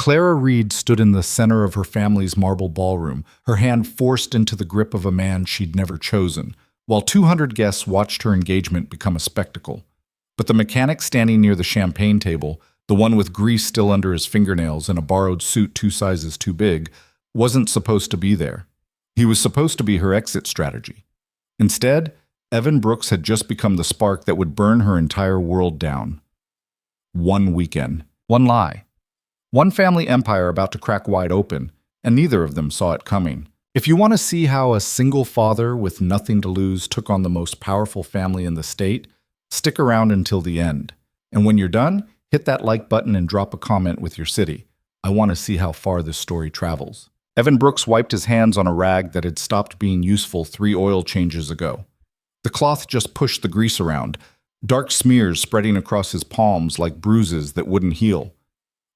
Clara Reed stood in the center of her family's marble ballroom, her hand forced into the grip of a man she'd never chosen, while 200 guests watched her engagement become a spectacle. But the mechanic standing near the champagne table, the one with grease still under his fingernails and a borrowed suit 2 sizes too big, wasn't supposed to be there. He was supposed to be her exit strategy. Instead, Evan Brooks had just become the spark that would burn her entire world down. One weekend. One lie. One family empire about to crack wide open, and neither of them saw it coming. If you want to see how a single father with nothing to lose took on the most powerful family in the state, stick around until the end. And when you're done, hit that like button and drop a comment with your city. I want to see how far this story travels. Evan Brooks wiped his hands on a rag that had stopped being useful 3 oil changes ago. The cloth just pushed the grease around, dark smears spreading across his palms like bruises that wouldn't heal.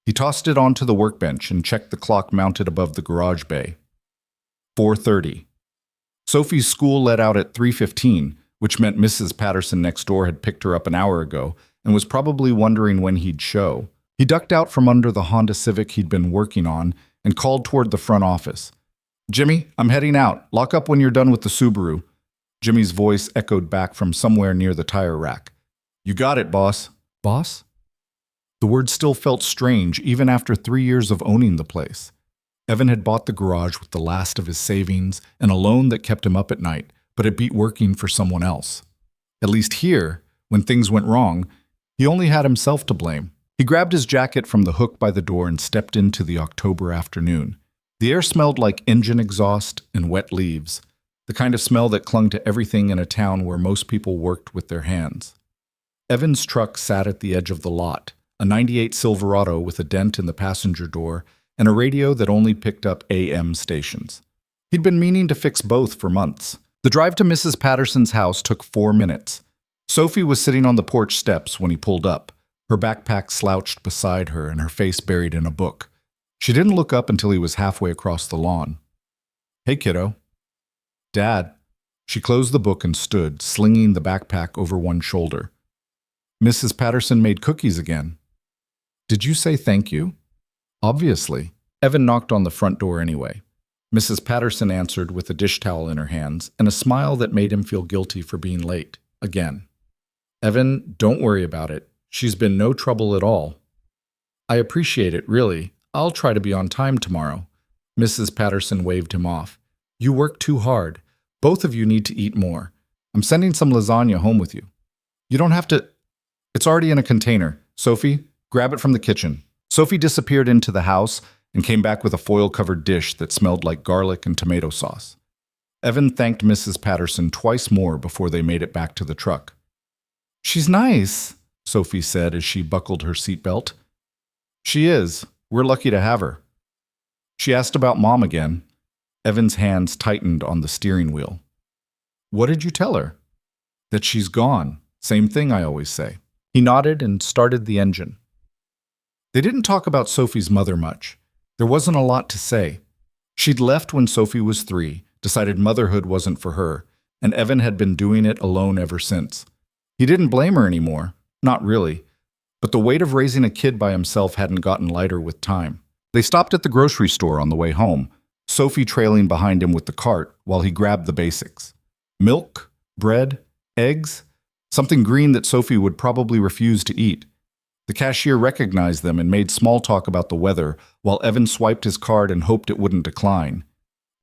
He tossed it onto the workbench and checked the clock mounted above the garage bay. 4:30. Sophie's school let out at 3:15, which meant Mrs. Patterson next door had picked her up an hour ago and was probably wondering when he'd show. He ducked out from under the Honda Civic he'd been working on and called toward the front office. "Jimmy, I'm heading out. Lock up when you're done with the Subaru." Jimmy's voice echoed back from somewhere near the tire rack. "You got it, boss." Boss? The word still felt strange even after 3 years of owning the place. Evan had bought the garage with the last of his savings and a loan that kept him up at night, but it beat working for someone else. At least here, when things went wrong, he only had himself to blame. He grabbed his jacket from the hook by the door and stepped into the October afternoon. The air smelled like engine exhaust and wet leaves, the kind of smell that clung to everything in a town where most people worked with their hands. Evan's truck sat at the edge of the lot, a '98 Silverado with a dent in the passenger door and a radio that only picked up AM stations. He'd been meaning to fix both for months. The drive to Mrs. Patterson's house took 4 minutes. Sophie was sitting on the porch steps when he pulled up, her backpack slouched beside her and her face buried in a book. She didn't look up until he was halfway across the lawn. "Hey, kiddo." "Dad." She closed the book and stood, slinging the backpack over one shoulder. "Mrs. Patterson made cookies again." "Did you say thank you?" "Obviously." Evan knocked on the front door anyway. Mrs. Patterson answered with a dish towel in her hands and a smile that made him feel guilty for being late. Again. "Evan, don't worry about it. She's been no trouble at all." "I appreciate it, really. I'll try to be on time tomorrow." Mrs. Patterson waved him off. "You work too hard. Both of you need to eat more. I'm sending some lasagna home with you." "You don't have to." "It's already in a container. Sophie, grab it from the kitchen." Sophie disappeared into the house and came back with a foil-covered dish that smelled like garlic and tomato sauce. Evan thanked Mrs. Patterson twice more before they made it back to the truck. "She's nice," Sophie said as she buckled her seatbelt. "She is. We're lucky to have her." She asked about Mom again. Evan's hands tightened on the steering wheel. "What did you tell her?" "That she's gone. Same thing I always say." He nodded and started the engine. They didn't talk about Sophie's mother much. There wasn't a lot to say. She'd left when Sophie was 3, decided motherhood wasn't for her, and Evan had been doing it alone ever since. He didn't blame her anymore. Not really. But the weight of raising a kid by himself hadn't gotten lighter with time. They stopped at the grocery store on the way home, Sophie trailing behind him with the cart while he grabbed the basics. Milk, bread, eggs, something green that Sophie would probably refuse to eat. The cashier recognized them and made small talk about the weather while Evan swiped his card and hoped it wouldn't decline.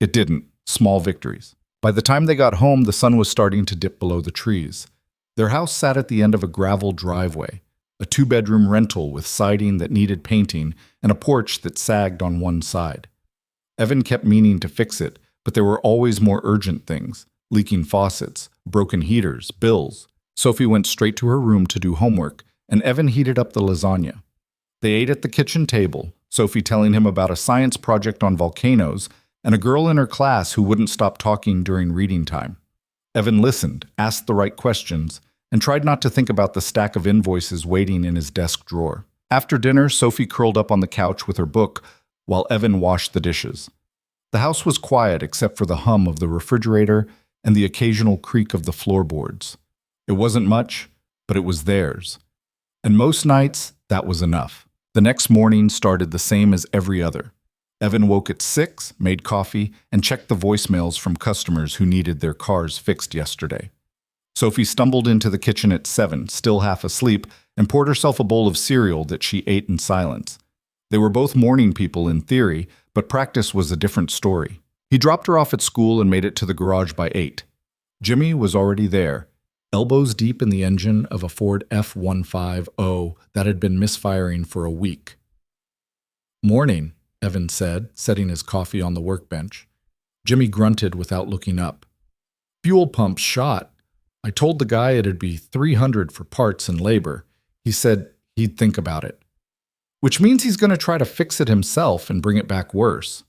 It didn't. Small victories. By the time they got home, the sun was starting to dip below the trees. Their house sat at the end of a gravel driveway, a 2-bedroom rental with siding that needed painting and a porch that sagged on one side. Evan kept meaning to fix it, but there were always more urgent things: leaking faucets, broken heaters, bills. Sophie went straight to her room to do homework, and Evan heated up the lasagna. They ate at the kitchen table, Sophie telling him about a science project on volcanoes and a girl in her class who wouldn't stop talking during reading time. Evan listened, asked the right questions, and tried not to think about the stack of invoices waiting in his desk drawer. After dinner, Sophie curled up on the couch with her book while Evan washed the dishes. The house was quiet except for the hum of the refrigerator and the occasional creak of the floorboards. It wasn't much, but it was theirs. And most nights, that was enough. The next morning started the same as every other. Evan woke at 6, made coffee, and checked the voicemails from customers who needed their cars fixed yesterday. Sophie stumbled into the kitchen at 7, still half asleep, and poured herself a bowl of cereal that she ate in silence. They were both morning people in theory, but practice was a different story. He dropped her off at school and made it to the garage by 8. Jimmy was already there, elbows deep in the engine of a Ford F-150 that had been misfiring for a week. "Morning," Evan said, setting his coffee on the workbench. Jimmy grunted without looking up. "Fuel pump's shot. I told the guy it'd be $300 for parts and labor. He said he'd think about it." "Which means he's going to try to fix it himself and bring it back worse."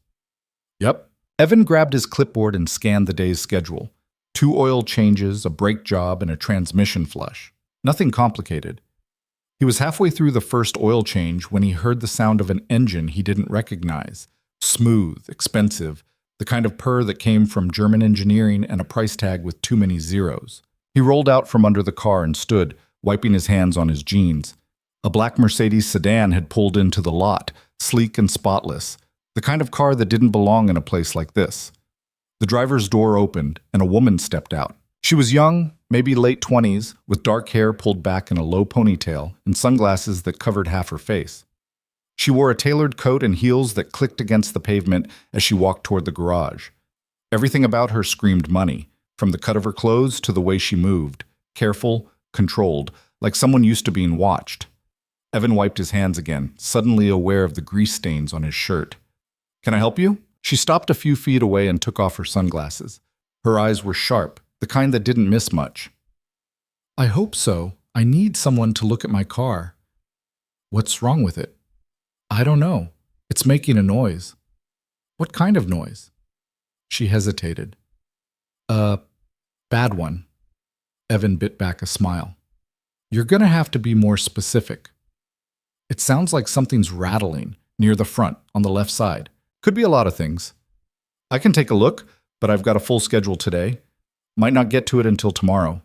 "Yep." Evan grabbed his clipboard and scanned the day's schedule. 2 oil changes, a brake job, and a transmission flush. Nothing complicated. He was halfway through the first oil change when he heard the sound of an engine he didn't recognize. Smooth, expensive, the kind of purr that came from German engineering and a price tag with too many zeros. He rolled out from under the car and stood, wiping his hands on his jeans. A black Mercedes sedan had pulled into the lot, sleek and spotless, the kind of car that didn't belong in a place like this. The driver's door opened, and a woman stepped out. She was young, maybe late 20s, with dark hair pulled back in a low ponytail and sunglasses that covered half her face. She wore a tailored coat and heels that clicked against the pavement as she walked toward the garage. Everything about her screamed money, from the cut of her clothes to the way she moved, careful, controlled, like someone used to being watched. Evan wiped his hands again, suddenly aware of the grease stains on his shirt. "Can I help you?" She stopped a few feet away and took off her sunglasses. Her eyes were sharp, the kind that didn't miss much. "I hope so. I need someone to look at my car." "What's wrong with it?" "I don't know. It's making a noise." "What kind of noise?" She hesitated. "A bad one." Evan bit back a smile. "You're going to have to be more specific." "It sounds like something's rattling, near the front, on the left side. Could be a lot of things." "I can take a look, but I've got a full schedule today. Might not get to it until tomorrow."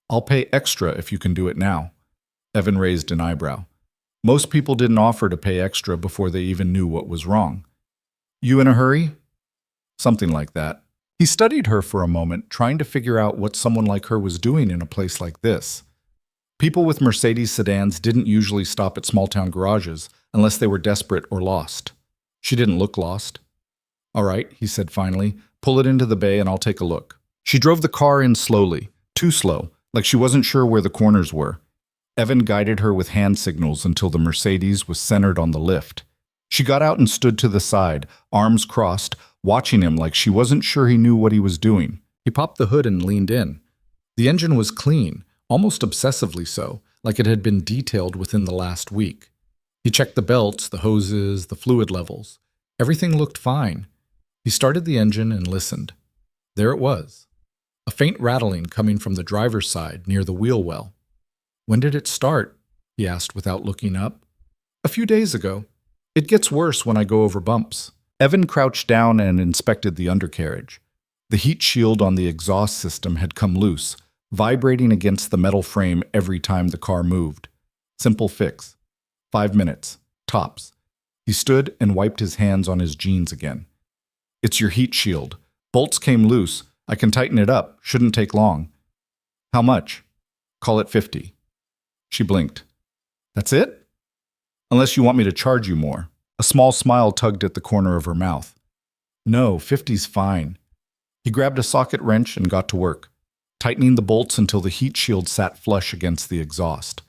"I'll pay extra if you can do it now." Evan raised an eyebrow. Most people didn't offer to pay extra before they even knew what was wrong. "You in a hurry?" "Something like that." He studied her for a moment, trying to figure out what someone like her was doing in a place like this. People with Mercedes sedans didn't usually stop at small-town garages unless they were desperate or lost. She didn't look lost. "All right," he said finally, "pull it into the bay and I'll take a look." She drove the car in slowly, too slow, like she wasn't sure where the corners were. Evan guided her with hand signals until the Mercedes was centered on the lift. She got out and stood to the side, arms crossed, watching him like she wasn't sure he knew what he was doing. He popped the hood and leaned in. The engine was clean, almost obsessively so, like it had been detailed within the last week. He checked the belts, the hoses, the fluid levels. Everything looked fine. He started the engine and listened. There it was. A faint rattling coming from the driver's side near the wheel well. "When did it start?" he asked without looking up. "A few days ago. It gets worse when I go over bumps." Evan crouched down and inspected the undercarriage. The heat shield on the exhaust system had come loose, vibrating against the metal frame every time the car moved. Simple fix. 5 minutes. Tops. He stood and wiped his hands on his jeans again. "It's your heat shield. Bolts came loose. I can tighten it up. Shouldn't take long." "How much?" "Call it 50. She blinked. "That's it?" "Unless you want me to charge you more." A small smile tugged at the corner of her mouth. "No, 50's fine." He grabbed a socket wrench and got to work, tightening the bolts until the heat shield sat flush against the exhaust.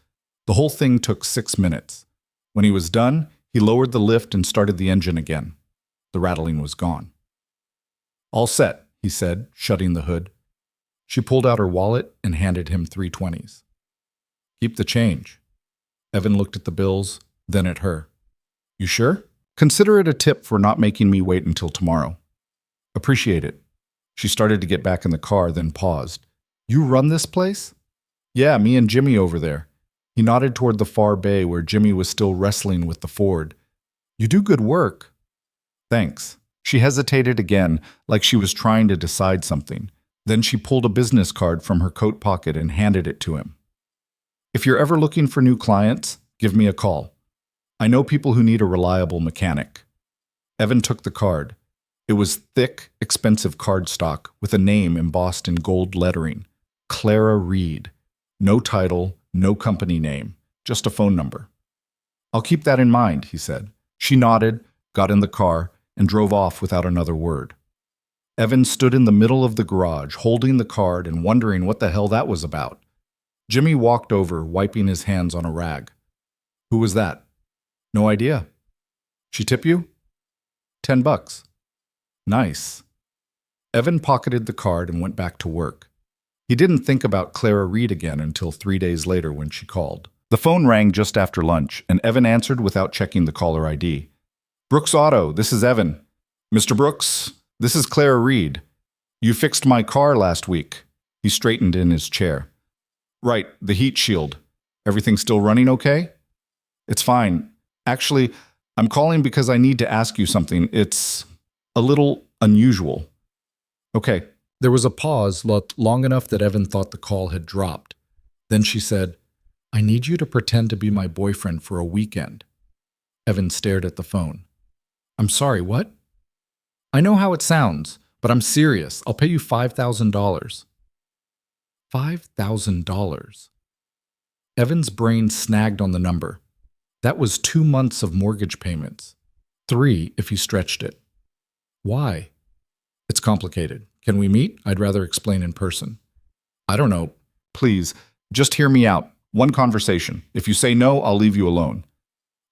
The whole thing took 6 minutes. When he was done, he lowered the lift and started the engine again. The rattling was gone. "All set," he said, shutting the hood. She pulled out her wallet and handed him 320s. "Keep the change." Evan looked at the bills, then at her. "You sure? Consider it a tip for not making me wait until tomorrow." "Appreciate it." She started to get back in the car, then paused. "You run this place?" "Yeah, me and Jimmy over there." He nodded toward the far bay where Jimmy was still wrestling with the Ford. "You do good work." "Thanks." She hesitated again, like she was trying to decide something. Then she pulled a business card from her coat pocket and handed it to him. "If you're ever looking for new clients, give me a call. I know people who need a reliable mechanic. Evan took the card. It was thick, expensive cardstock with a name embossed in gold lettering. Clara Reed. No title, no company name, just a phone number. I'll keep that in mind, he said. She nodded, got in the car, and drove off without another word. Evan stood in the middle of the garage, holding the card and wondering what the hell that was about. Jimmy walked over, wiping his hands on a rag. Who was that? No idea. She tip you? $10. Nice. Evan pocketed the card and went back to work. He didn't think about Clara Reed again until 3 days later when she called. The phone rang just after lunch, and Evan answered without checking the caller ID. Brooks Auto, this is Evan. Mr. Brooks, this is Clara Reed. You fixed my car last week. He straightened in his chair. Right, the heat shield. Everything still running okay? It's fine. Actually, I'm calling because I need to ask you something. It's a little unusual. Okay. There was a pause long enough that Evan thought the call had dropped. Then she said, I need you to pretend to be my boyfriend for a weekend. Evan stared at the phone. I'm sorry, what? I know how it sounds, but I'm serious. I'll pay you $5,000. $5,000. Evan's brain snagged on the number. That was 2 months of mortgage payments. 3 if he stretched it. Why? It's complicated. Can we meet? I'd rather explain in person. I don't know. Please, just hear me out. One conversation. If you say no, I'll leave you alone.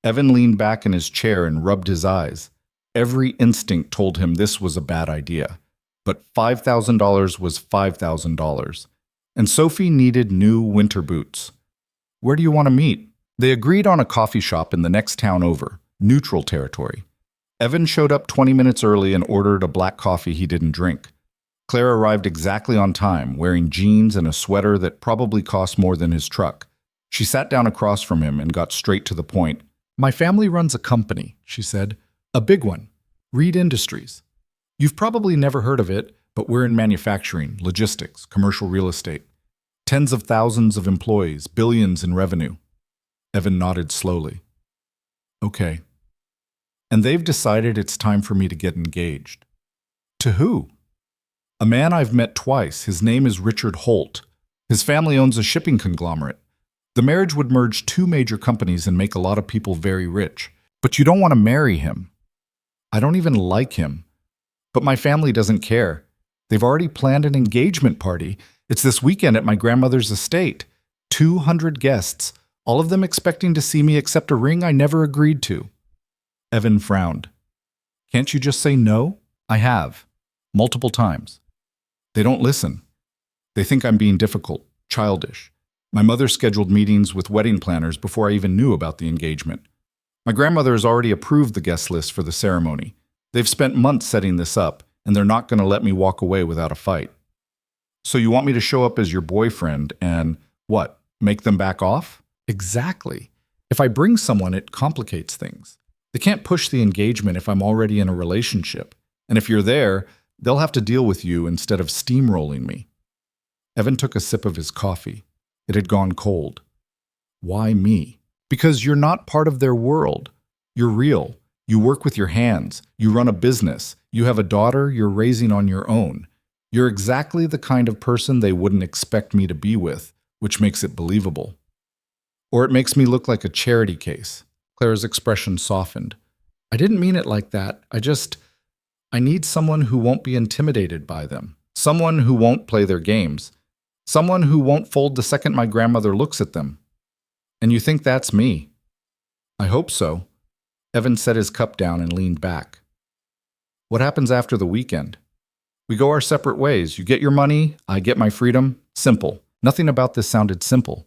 Evan leaned back in his chair and rubbed his eyes. Every instinct told him this was a bad idea. But $5,000 was $5,000. And Sophie needed new winter boots. Where do you want to meet? They agreed on a coffee shop in the next town over, neutral territory. Evan showed up 20 minutes early and ordered a black coffee he didn't drink. Claire arrived exactly on time, wearing jeans and a sweater that probably cost more than his truck. She sat down across from him and got straight to the point. My family runs a company, she said. A big one. Reed Industries. You've probably never heard of it, but we're in manufacturing, logistics, commercial real estate. Tens of thousands of employees, billions in revenue. Evan nodded slowly. Okay. And they've decided it's time for me to get engaged. To who? A man I've met twice. His name is Richard Holt. His family owns a shipping conglomerate. The marriage would merge 2 major companies and make a lot of people very rich. But you don't want to marry him. I don't even like him. But my family doesn't care. They've already planned an engagement party. It's this weekend at my grandmother's estate. 200 guests, all of them expecting to see me accept a ring I never agreed to. Evan frowned. Can't you just say no? I have. Multiple times. They don't listen. They think I'm being difficult, childish. My mother scheduled meetings with wedding planners before I even knew about the engagement. My grandmother has already approved the guest list for the ceremony. They've spent months setting this up, and they're not going to let me walk away without a fight. So you want me to show up as your boyfriend and, what, make them back off? Exactly. If I bring someone, it complicates things. They can't push the engagement if I'm already in a relationship. And if you're there, they'll have to deal with you instead of steamrolling me. Evan took a sip of his coffee. It had gone cold. Why me? Because you're not part of their world. You're real. You work with your hands. You run a business. You have a daughter you're raising on your own. You're exactly the kind of person they wouldn't expect me to be with, which makes it believable. Or it makes me look like a charity case. Clara's expression softened. I didn't mean it like that. I need someone who won't be intimidated by them. Someone who won't play their games. Someone who won't fold the second my grandmother looks at them. And you think that's me? I hope so. Evan set his cup down and leaned back. What happens after the weekend? We go our separate ways. You get your money, I get my freedom. Simple. Nothing about this sounded simple.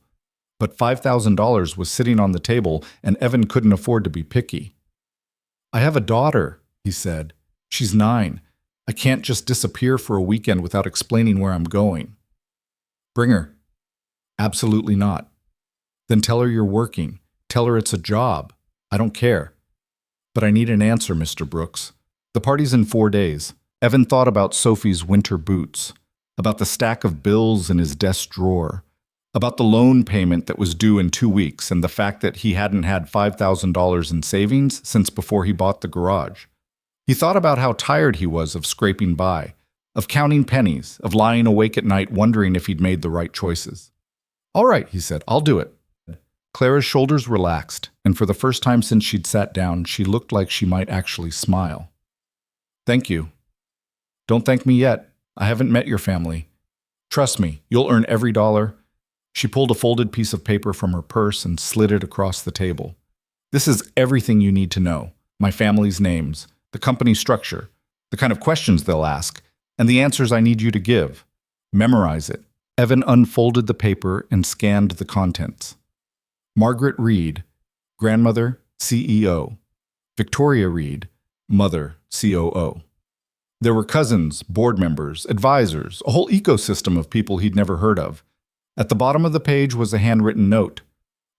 But $5,000 was sitting on the table, and Evan couldn't afford to be picky. I have a daughter, he said. She's 9. I can't just disappear for a weekend without explaining where I'm going. Bring her. Absolutely not. Then tell her you're working. Tell her it's a job. I don't care. But I need an answer, Mr. Brooks. The party's in 4 days. Evan thought about Sophie's winter boots, about the stack of bills in his desk drawer, about the loan payment that was due in 2 weeks and the fact that he hadn't had $5,000 in savings since before he bought the garage. He thought about how tired he was of scraping by, of counting pennies, of lying awake at night wondering if he'd made the right choices. "All right," he said, "I'll do it." Clara's shoulders relaxed, and for the first time since she'd sat down, she looked like she might actually smile. "Thank you." "Don't thank me yet. I haven't met your family. Trust me, you'll earn every dollar." She pulled a folded piece of paper from her purse and slid it across the table. "This is everything you need to know. My family's names, the company structure, the kind of questions they'll ask, and the answers I need you to give. Memorize it." Evan unfolded the paper and scanned the contents. Margaret Reed, grandmother, CEO. Victoria Reed, mother, COO. There were cousins, board members, advisors, a whole ecosystem of people he'd never heard of. At the bottom of the page was a handwritten note.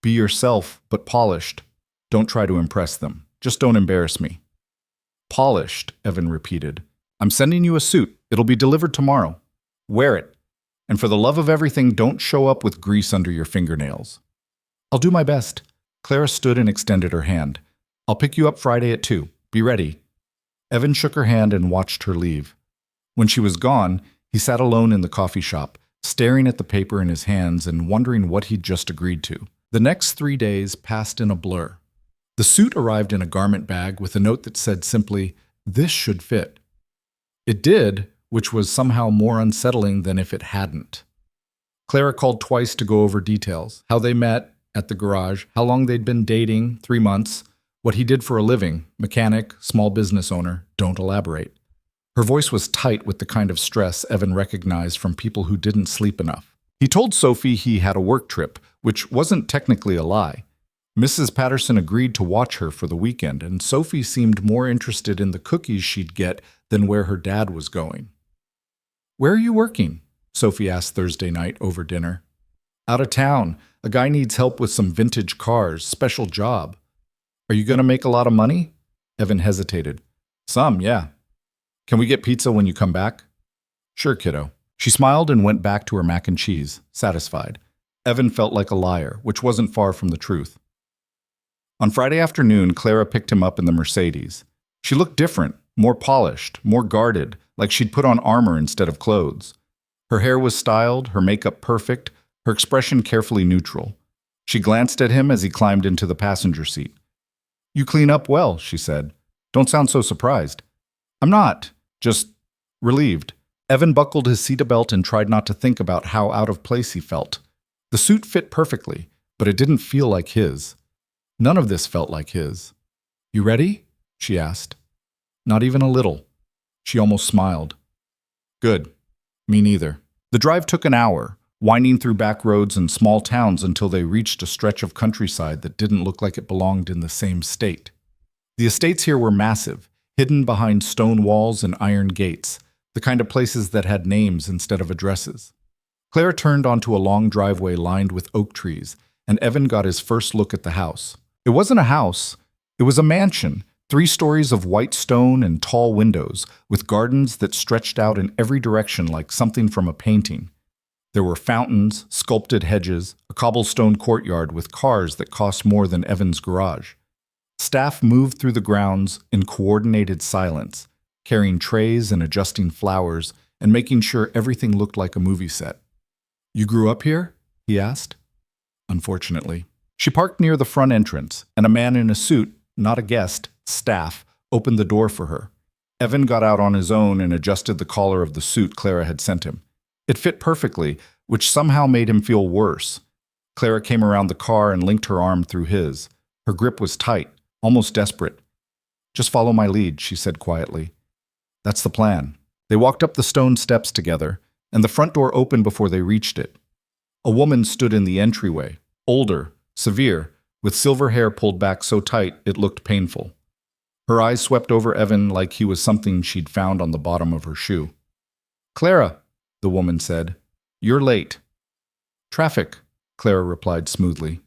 "Be yourself, but polished. Don't try to impress them. Just don't embarrass me." "Polished," Evan repeated. "I'm sending you a suit. It'll be delivered tomorrow. Wear it. And for the love of everything, don't show up with grease under your fingernails." "I'll do my best." Clara stood and extended her hand. "I'll pick you up Friday at 2. Be ready." Evan shook her hand and watched her leave. When she was gone, he sat alone in the coffee shop, staring at the paper in his hands and wondering what he'd just agreed to. The next 3 days passed in a blur. The suit arrived in a garment bag with a note that said simply, "This should fit." It did, which was somehow more unsettling than if it hadn't. Clara called twice to go over details, how they met at the garage, how long they'd been dating, 3 months, what he did for a living, mechanic, small business owner, don't elaborate. Her voice was tight with the kind of stress Evan recognized from people who didn't sleep enough. He told Sophie he had a work trip, which wasn't technically a lie. Mrs. Patterson agreed to watch her for the weekend, and Sophie seemed more interested in the cookies she'd get than where her dad was going. "Where are you working?" Sophie asked Thursday night over dinner. "Out of town. A guy needs help with some vintage cars, special job." "Are you going to make a lot of money?" Evan hesitated. "Some, yeah." "Can we get pizza when you come back?" "Sure, kiddo." She smiled and went back to her mac and cheese, satisfied. Evan felt like a liar, which wasn't far from the truth. On Friday afternoon, Clara picked him up in the Mercedes. She looked different, more polished, more guarded, like she'd put on armor instead of clothes. Her hair was styled, her makeup perfect, her expression carefully neutral. She glanced at him as he climbed into the passenger seat. "You clean up well," she said. "Don't sound so surprised." "I'm not, just relieved." Evan buckled his seatbelt and tried not to think about how out of place he felt. The suit fit perfectly, but it didn't feel like his. None of this felt like his. "You ready?" she asked. "Not even a little." She almost smiled. "Good. Me neither." The drive took an hour, winding through back roads and small towns until they reached a stretch of countryside that didn't look like it belonged in the same state. The estates here were massive, hidden behind stone walls and iron gates, the kind of places that had names instead of addresses. Claire turned onto a long driveway lined with oak trees, and Evan got his first look at the house. It wasn't a house. It was a mansion, 3 stories of white stone and tall windows, with gardens that stretched out in every direction like something from a painting. There were fountains, sculpted hedges, a cobblestone courtyard with cars that cost more than Evan's garage. Staff moved through the grounds in coordinated silence, carrying trays and adjusting flowers and making sure everything looked like a movie set. "You grew up here?" he asked. "Unfortunately." She parked near the front entrance, and a man in a suit, not a guest, staff, opened the door for her. Evan got out on his own and adjusted the collar of the suit Clara had sent him. It fit perfectly, which somehow made him feel worse. Clara came around the car and linked her arm through his. Her grip was tight, almost desperate. "Just follow my lead," she said quietly. "That's the plan." They walked up the stone steps together, and the front door opened before they reached it. A woman stood in the entryway, older, severe, with silver hair pulled back so tight it looked painful. Her eyes swept over Evan like he was something she'd found on the bottom of her shoe. "Clara," the woman said, "you're late." "Traffic," Clara replied smoothly.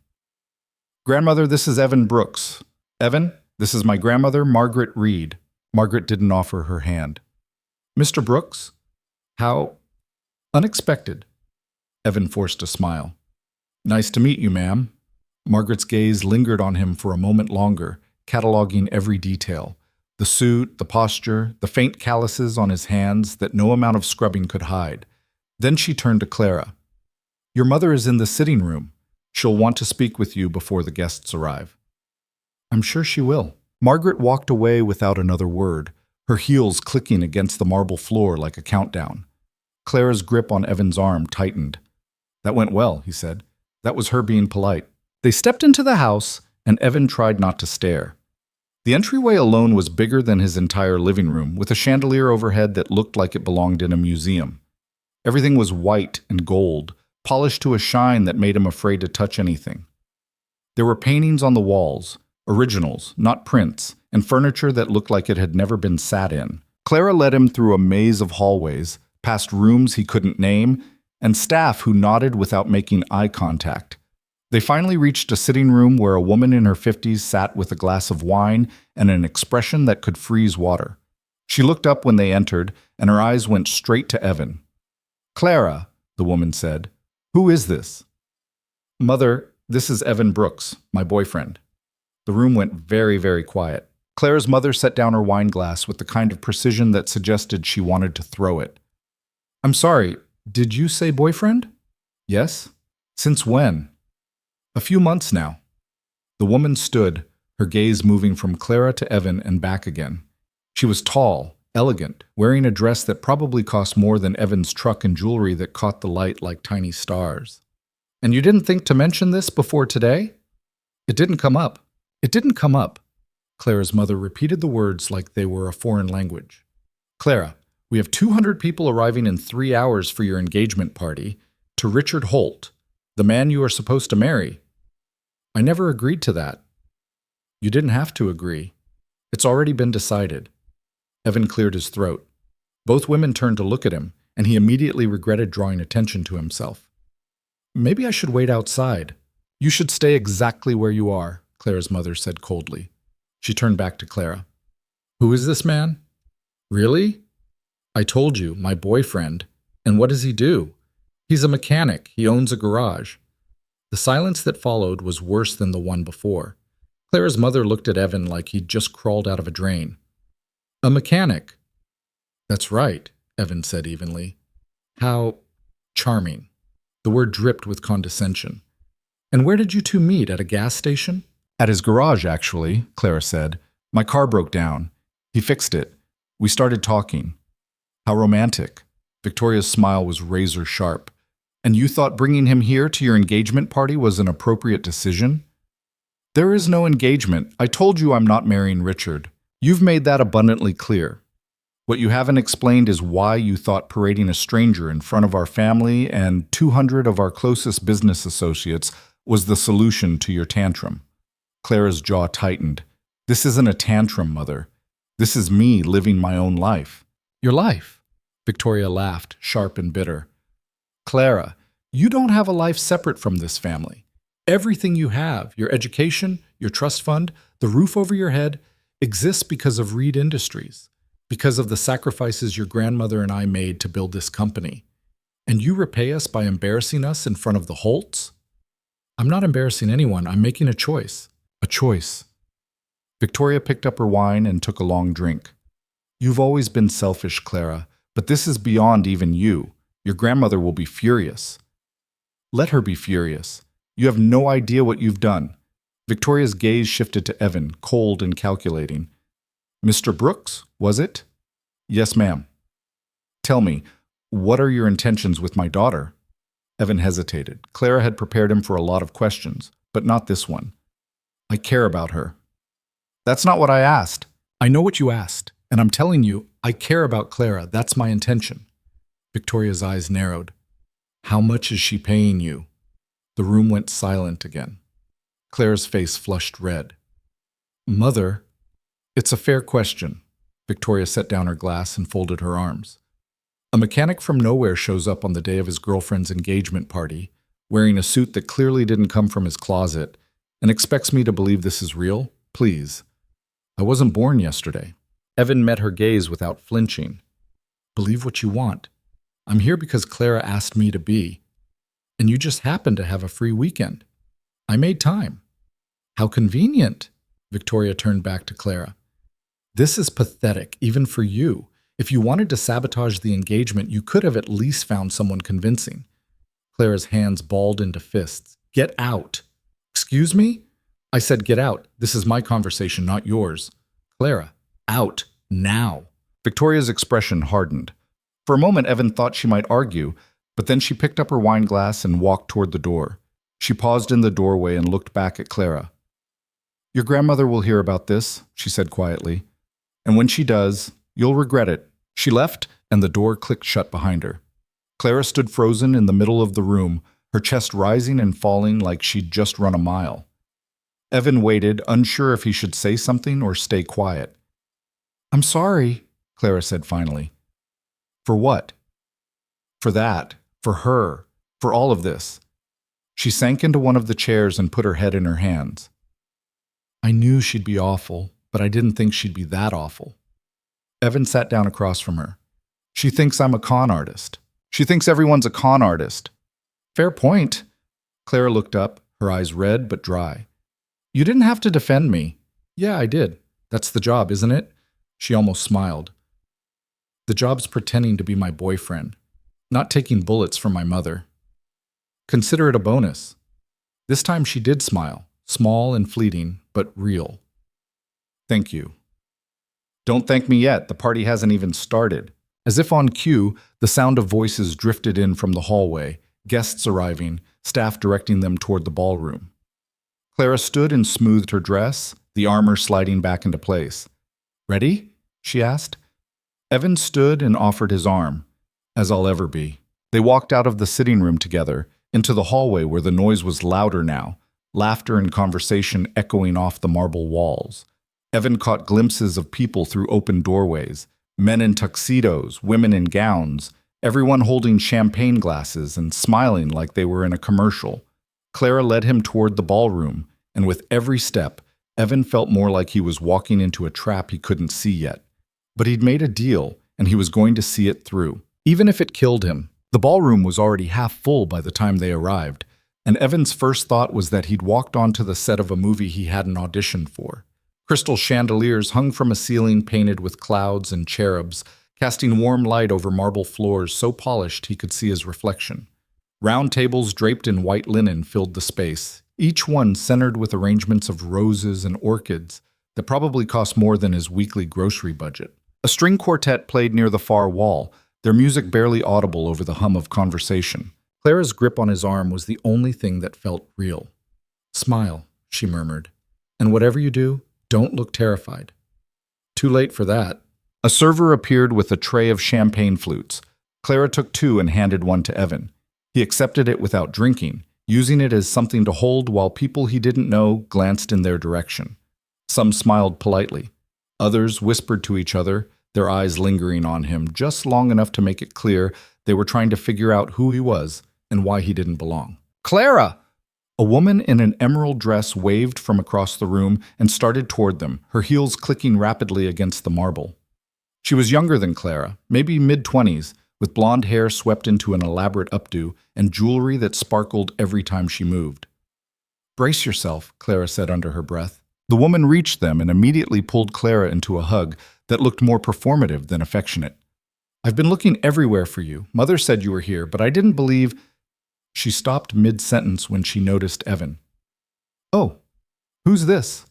"Grandmother, this is Evan Brooks. Evan, this is my grandmother, Margaret Reed." Margaret didn't offer her hand. "Mr. Brooks? How unexpected." Evan forced a smile. Nice to meet you, ma'am. Margaret's gaze lingered on him for a moment longer, cataloging every detail. The suit, the posture, the faint calluses on his hands that no amount of scrubbing could hide. Then she turned to Clara. Your mother is in the sitting room. She'll want to speak with you before the guests arrive. I'm sure she will. Margaret walked away without another word, her heels clicking against the marble floor like a countdown. Clara's grip on Evan's arm tightened. That went well, he said. That was her being polite. They stepped into the house, and Evan tried not to stare. The entryway alone was bigger than his entire living room, with a chandelier overhead that looked like it belonged in a museum. Everything was white and gold, polished to a shine that made him afraid to touch anything. There were paintings on the walls, originals, not prints, and furniture that looked like it had never been sat in. Clara led him through a maze of hallways, past rooms he couldn't name, and staff who nodded without making eye contact. They finally reached a sitting room where a woman in her 50s sat with a glass of wine and an expression that could freeze water. She looked up when they entered, and her eyes went straight to Evan. Clara, the woman said, who is this? Mother, this is Evan Brooks, my boyfriend. The room went very, very quiet. Clara's mother set down her wine glass with the kind of precision that suggested she wanted to throw it. I'm sorry, did you say boyfriend? Yes. Since when? A few months now. The woman stood, her gaze moving from Clara to Evan and back again. She was tall, elegant, wearing a dress that probably cost more than Evan's truck and jewelry that caught the light like tiny stars. And you didn't think to mention this before today? It didn't come up. It didn't come up. Clara's mother repeated the words like they were a foreign language. Clara, we have 200 people arriving in 3 hours for your engagement party to Richard Holt, the man you are supposed to marry. I never agreed to that. You didn't have to agree. It's already been decided. Evan cleared his throat. Both women turned to look at him, and he immediately regretted drawing attention to himself. Maybe I should wait outside. You should stay exactly where you are, Clara's mother said coldly. She turned back to Clara. Who is this man? Really? I told you, my boyfriend. And what does he do? He's a mechanic. He owns a garage. The silence that followed was worse than the one before. Clara's mother looked at Evan like he'd just crawled out of a drain. A mechanic. That's right, Evan said evenly. How charming. The word dripped with condescension. And where did you two meet? At a gas station? At his garage, actually, Clara said. My car broke down. He fixed it. We started talking. How romantic. Victoria's smile was razor sharp. And you thought bringing him here to your engagement party was an appropriate decision? There is no engagement. I told you I'm not marrying Richard. You've made that abundantly clear. What you haven't explained is why you thought parading a stranger in front of our family and 200 of our closest business associates was the solution to your tantrum. Clara's jaw tightened. This isn't a tantrum, Mother. This is me living my own life. Your life? Victoria laughed, sharp and bitter. Clara, you don't have a life separate from this family. Everything you have, your education, your trust fund, the roof over your head, exists because of Reed Industries, because of the sacrifices your grandmother and I made to build this company. And you repay us by embarrassing us in front of the Holts? I'm not embarrassing anyone. I'm making a choice. A choice. Victoria picked up her wine and took a long drink. You've always been selfish, Clara, but this is beyond even you. Your grandmother will be furious. Let her be furious. You have no idea what you've done. Victoria's gaze shifted to Evan, cold and calculating. Mr. Brooks, was it? Yes, ma'am. Tell me, what are your intentions with my daughter? Evan hesitated. Clara had prepared him for a lot of questions, but not this one. I care about her. That's not what I asked. I know what you asked, and I'm telling you, I care about Clara. That's my intention. Victoria's eyes narrowed. How much is she paying you? The room went silent again. Clara's face flushed red. Mother, it's a fair question. Victoria set down her glass and folded her arms. A mechanic from nowhere shows up on the day of his girlfriend's engagement party, wearing a suit that clearly didn't come from his closet, and expects me to believe this is real? Please. I wasn't born yesterday. Evan met her gaze without flinching. Believe what you want. I'm here because Clara asked me to be. And you just happened to have a free weekend. I made time. How convenient. Victoria turned back to Clara. This is pathetic, even for you. If you wanted to sabotage the engagement, you could have at least found someone convincing. Clara's hands balled into fists. Get out. Excuse me? I said get out. This is my conversation, not yours. Clara, out. Now. Victoria's expression hardened. For a moment, Evan thought she might argue, but then she picked up her wine glass and walked toward the door. She paused in the doorway and looked back at Clara. Your grandmother will hear about this, she said quietly. And when she does, you'll regret it. She left, and the door clicked shut behind her. Clara stood frozen in the middle of the room, her chest rising and falling like she'd just run a mile. Evan waited, unsure if he should say something or stay quiet. I'm sorry, Clara said finally. For what? For that, for her, for all of this. She sank into one of the chairs and put her head in her hands. I knew she'd be awful, but I didn't think she'd be that awful. Evan sat down across from her. She thinks I'm a con artist. She thinks everyone's a con artist. Fair point. Clara looked up, her eyes red but dry. You didn't have to defend me. Yeah, I did. That's the job, isn't it? She almost smiled. The job's pretending to be my boyfriend, not taking bullets from my mother. Consider it a bonus. This time she did smile, small and fleeting, but real. Thank you. Don't thank me yet, the party hasn't even started. As if on cue, the sound of voices drifted in from the hallway, guests arriving, staff directing them toward the ballroom. Clara stood and smoothed her dress, the armor sliding back into place. Ready? She asked. Evan stood and offered his arm, as I'll ever be. They walked out of the sitting room together, into the hallway where the noise was louder now, laughter and conversation echoing off the marble walls. Evan caught glimpses of people through open doorways, men in tuxedos, women in gowns, everyone holding champagne glasses and smiling like they were in a commercial. Clara led him toward the ballroom, and with every step, Evan felt more like he was walking into a trap he couldn't see yet. But he'd made a deal, and he was going to see it through, even if it killed him. The ballroom was already half full by the time they arrived, and Evan's first thought was that he'd walked onto the set of a movie he hadn't auditioned for. Crystal chandeliers hung from a ceiling painted with clouds and cherubs, casting warm light over marble floors so polished he could see his reflection. Round tables draped in white linen filled the space, each one centered with arrangements of roses and orchids that probably cost more than his weekly grocery budget. A string quartet played near the far wall, their music barely audible over the hum of conversation. Clara's grip on his arm was the only thing that felt real. Smile, she murmured, and whatever you do, don't look terrified. Too late for that. A server appeared with a tray of champagne flutes. Clara took two and handed one to Evan. He accepted it without drinking, using it as something to hold while people he didn't know glanced in their direction. Some smiled politely. Others whispered to each other, their eyes lingering on him just long enough to make it clear they were trying to figure out who he was and why he didn't belong. Clara! A woman in an emerald dress waved from across the room and started toward them, her heels clicking rapidly against the marble. She was younger than Clara, maybe mid-20s, with blonde hair swept into an elaborate updo and jewelry that sparkled every time she moved. Brace yourself, Clara said under her breath. The woman reached them and immediately pulled Clara into a hug that looked more performative than affectionate. I've been looking everywhere for you. Mother said you were here, but I didn't believe... She stopped mid-sentence when she noticed Evan. Oh, who's this?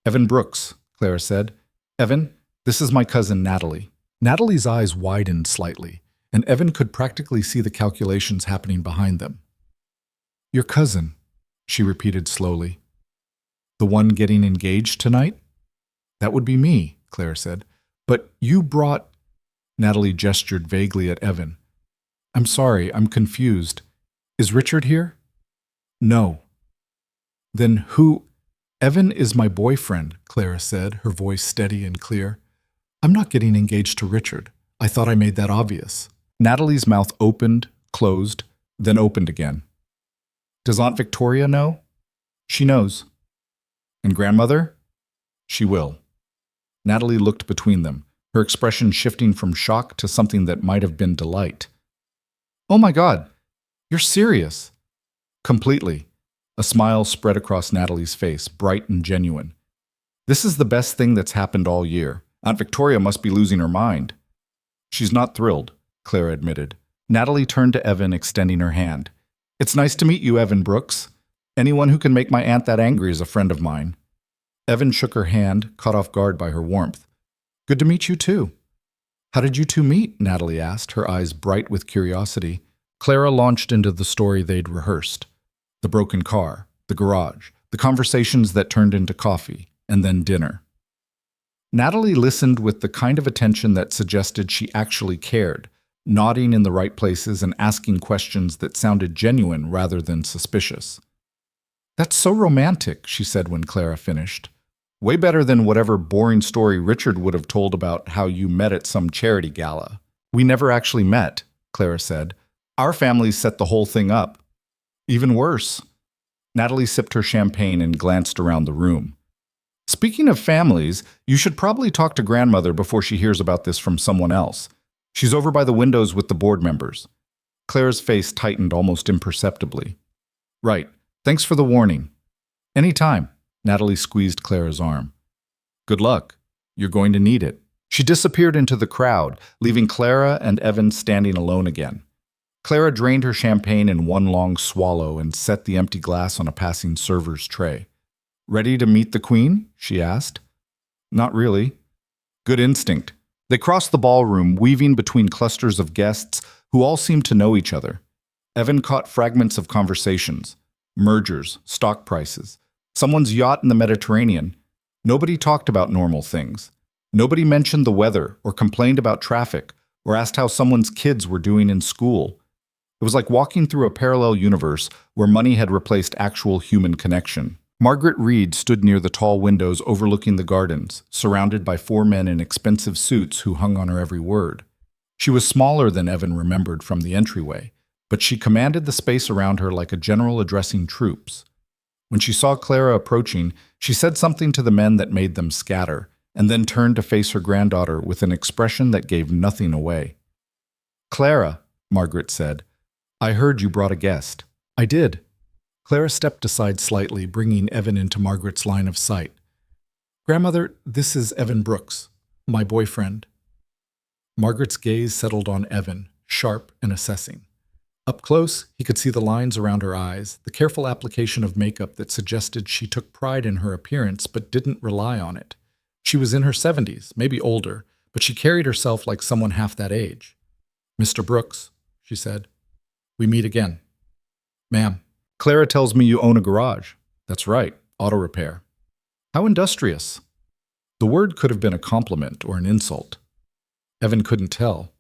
Evan Brooks, Clara said. Evan, this is my cousin Natalie. Natalie's eyes widened slightly, and Evan could practically see the calculations happening behind them. Your cousin, she repeated slowly. The one getting engaged tonight? That would be me, Clara said. But you brought... Natalie gestured vaguely at Evan. I'm sorry, I'm confused. Is Richard here? No. Then who... Evan is my boyfriend, Clara said, her voice steady and clear. I'm not getting engaged to Richard. I thought I made that obvious. Natalie's mouth opened, closed, then opened again. Does Aunt Victoria know? She knows. And grandmother? She will. Natalie looked between them, her expression shifting from shock to something that might have been delight. Oh my God! You're serious? Completely. A smile spread across Natalie's face, bright and genuine. This is the best thing that's happened all year. Aunt Victoria must be losing her mind. She's not thrilled, Clara admitted. Natalie turned to Evan, extending her hand. It's nice to meet you, Evan Brooks. Anyone who can make my aunt that angry is a friend of mine. Evan shook her hand, caught off guard by her warmth. Good to meet you, too. How did you two meet? Natalie asked, her eyes bright with curiosity. Clara launched into the story they'd rehearsed. The broken car, the garage, the conversations that turned into coffee, and then dinner. Natalie listened with the kind of attention that suggested she actually cared, nodding in the right places and asking questions that sounded genuine rather than suspicious. That's so romantic, she said when Clara finished. Way better than whatever boring story Richard would have told about how you met at some charity gala. We never actually met, Clara said. Our families set the whole thing up. Even worse. Natalie sipped her champagne and glanced around the room. Speaking of families, you should probably talk to grandmother before she hears about this from someone else. She's over by the windows with the board members. Clara's face tightened almost imperceptibly. Right. Thanks for the warning. Anytime. Natalie squeezed Clara's arm. Good luck. You're going to need it. She disappeared into the crowd, leaving Clara and Evan standing alone again. Clara drained her champagne in one long swallow and set the empty glass on a passing server's tray. Ready to meet the Queen? She asked. Not really. Good instinct. They crossed the ballroom, weaving between clusters of guests who all seemed to know each other. Evan caught fragments of conversations. Mergers, stock prices, someone's yacht in the Mediterranean. Nobody talked about normal things. Nobody mentioned the weather or complained about traffic or asked how someone's kids were doing in school. It was like walking through a parallel universe where money had replaced actual human connection. Margaret Reed stood near the tall windows overlooking the gardens, surrounded by 4 men in expensive suits who hung on her every word. She was smaller than Evan remembered from the entryway, but she commanded the space around her like a general addressing troops. When she saw Clara approaching, she said something to the men that made them scatter, and then turned to face her granddaughter with an expression that gave nothing away. Clara, Margaret said, I heard you brought a guest. I did. Clara stepped aside slightly, bringing Evan into Margaret's line of sight. Grandmother, this is Evan Brooks, my boyfriend. Margaret's gaze settled on Evan, sharp and assessing. Up close, he could see the lines around her eyes, the careful application of makeup that suggested she took pride in her appearance but didn't rely on it. She was in her 70s, maybe older, but she carried herself like someone half that age. Mr. Brooks, she said, we meet again. Ma'am, Clara tells me you own a garage. That's right, auto repair. How industrious. The word could have been a compliment or an insult. Evan couldn't tell.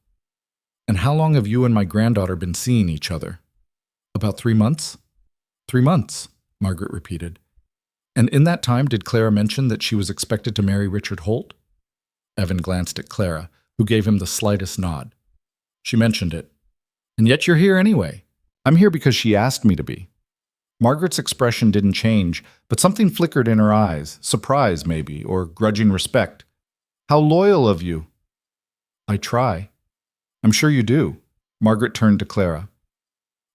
And how long have you and my granddaughter been seeing each other? About 3 months? 3 months, Margaret repeated. And in that time, did Clara mention that she was expected to marry Richard Holt? Evan glanced at Clara, who gave him the slightest nod. She mentioned it. And yet you're here anyway. I'm here because she asked me to be. Margaret's expression didn't change, but something flickered in her eyes, surprise maybe, or grudging respect. How loyal of you. I try. I'm sure you do. Margaret turned to Clara.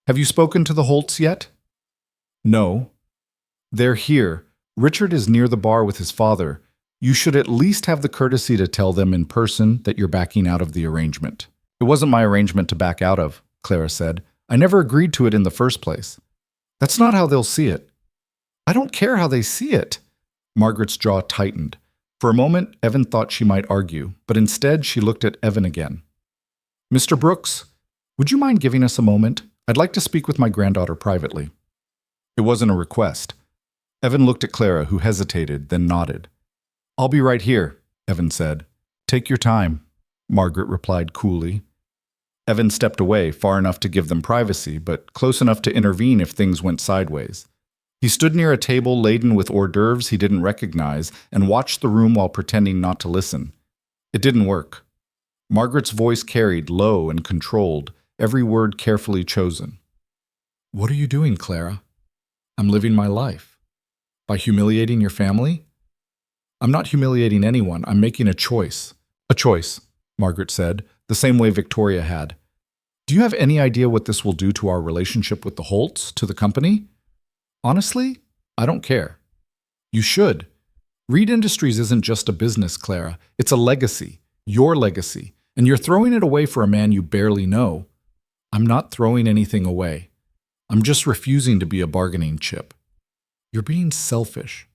Have you spoken to the Holts yet? No. They're here. Richard is near the bar with his father. You should at least have the courtesy to tell them in person that you're backing out of the arrangement. It wasn't my arrangement to back out of, Clara said. I never agreed to it in the first place. That's not how they'll see it. I don't care how they see it. Margaret's jaw tightened. For a moment, Evan thought she might argue, but instead she looked at Evan again. Mr. Brooks, would you mind giving us a moment? I'd like to speak with my granddaughter privately. It wasn't a request. Evan looked at Clara, who hesitated, then nodded. I'll be right here, Evan said. Take your time, Margaret replied coolly. Evan stepped away, far enough to give them privacy, but close enough to intervene if things went sideways. He stood near a table laden with hors d'oeuvres he didn't recognize and watched the room while pretending not to listen. It didn't work. Margaret's voice carried, low and controlled, every word carefully chosen. What are you doing, Clara? I'm living my life. By humiliating your family? I'm not humiliating anyone. I'm making a choice. A choice, Margaret said, the same way Victoria had. Do you have any idea what this will do to our relationship with the Holts, to the company? Honestly, I don't care. You should. Reed Industries isn't just a business, Clara. It's a legacy. Your legacy. And you're throwing it away for a man you barely know. I'm not throwing anything away. I'm just refusing to be a bargaining chip. You're being selfish.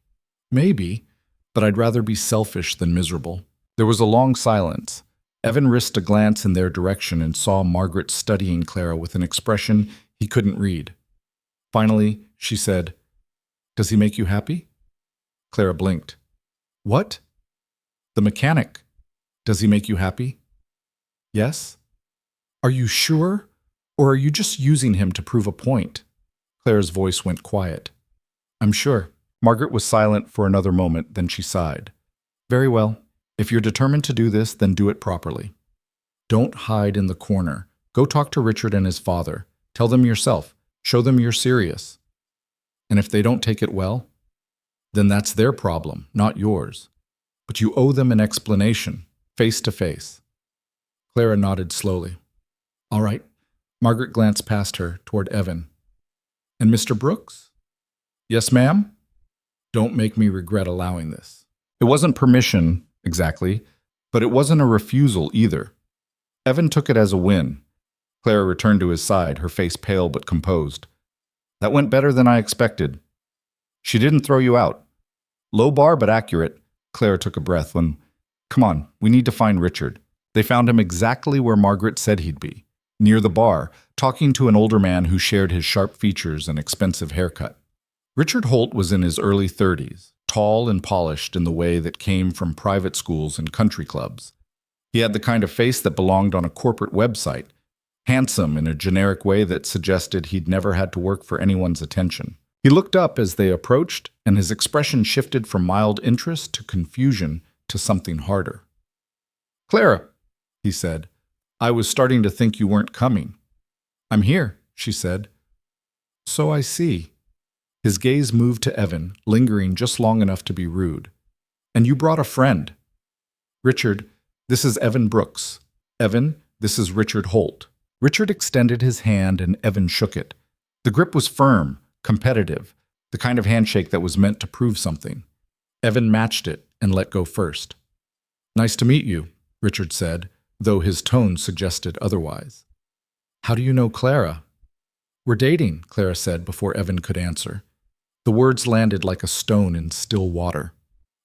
Maybe, but I'd rather be selfish than miserable. There was a long silence. Evan risked a glance in their direction and saw Margaret studying Clara with an expression he couldn't read. Finally, she said, "Does he make you happy?" Clara blinked. "What?" "The mechanic. Does he make you happy?" "Yes." "Are you sure? Or are you just using him to prove a point?" Clara's voice went quiet. "I'm sure." Margaret was silent for another moment, then she sighed. "Very well. If you're determined to do this, then do it properly. Don't hide in the corner. Go talk to Richard and his father. Tell them yourself. Show them you're serious. And if they don't take it well, then that's their problem, not yours. But you owe them an explanation, face to face." Clara nodded slowly. "All right." Margaret glanced past her toward Evan. "And Mr. Brooks?" "Yes, ma'am?" "Don't make me regret allowing this." It wasn't permission, exactly, but it wasn't a refusal either. Evan took it as a win. Clara returned to his side, her face pale but composed. "That went better than I expected. She didn't throw you out." "Low bar, but accurate." Clara took a breath when, "Come on, we need to find Richard." They found him exactly where Margaret said he'd be, near the bar, talking to an older man who shared his sharp features and expensive haircut. Richard Holt was in his early 30s, tall and polished in the way that came from private schools and country clubs. He had the kind of face that belonged on a corporate website, handsome in a generic way that suggested he'd never had to work for anyone's attention. He looked up as they approached, and his expression shifted from mild interest to confusion to something harder. "Clara," he said, "I was starting to think you weren't coming." "I'm here," she said. "So I see." His gaze moved to Evan, lingering just long enough to be rude. "And you brought a friend." "Richard, this is Evan Brooks. Evan, this is Richard Holt." Richard extended his hand and Evan shook it. The grip was firm, competitive, the kind of handshake that was meant to prove something. Evan matched it and let go first. "Nice to meet you," Richard said, though his tone suggested otherwise. "How do you know Clara?" "We're dating," Clara said before Evan could answer. The words landed like a stone in still water.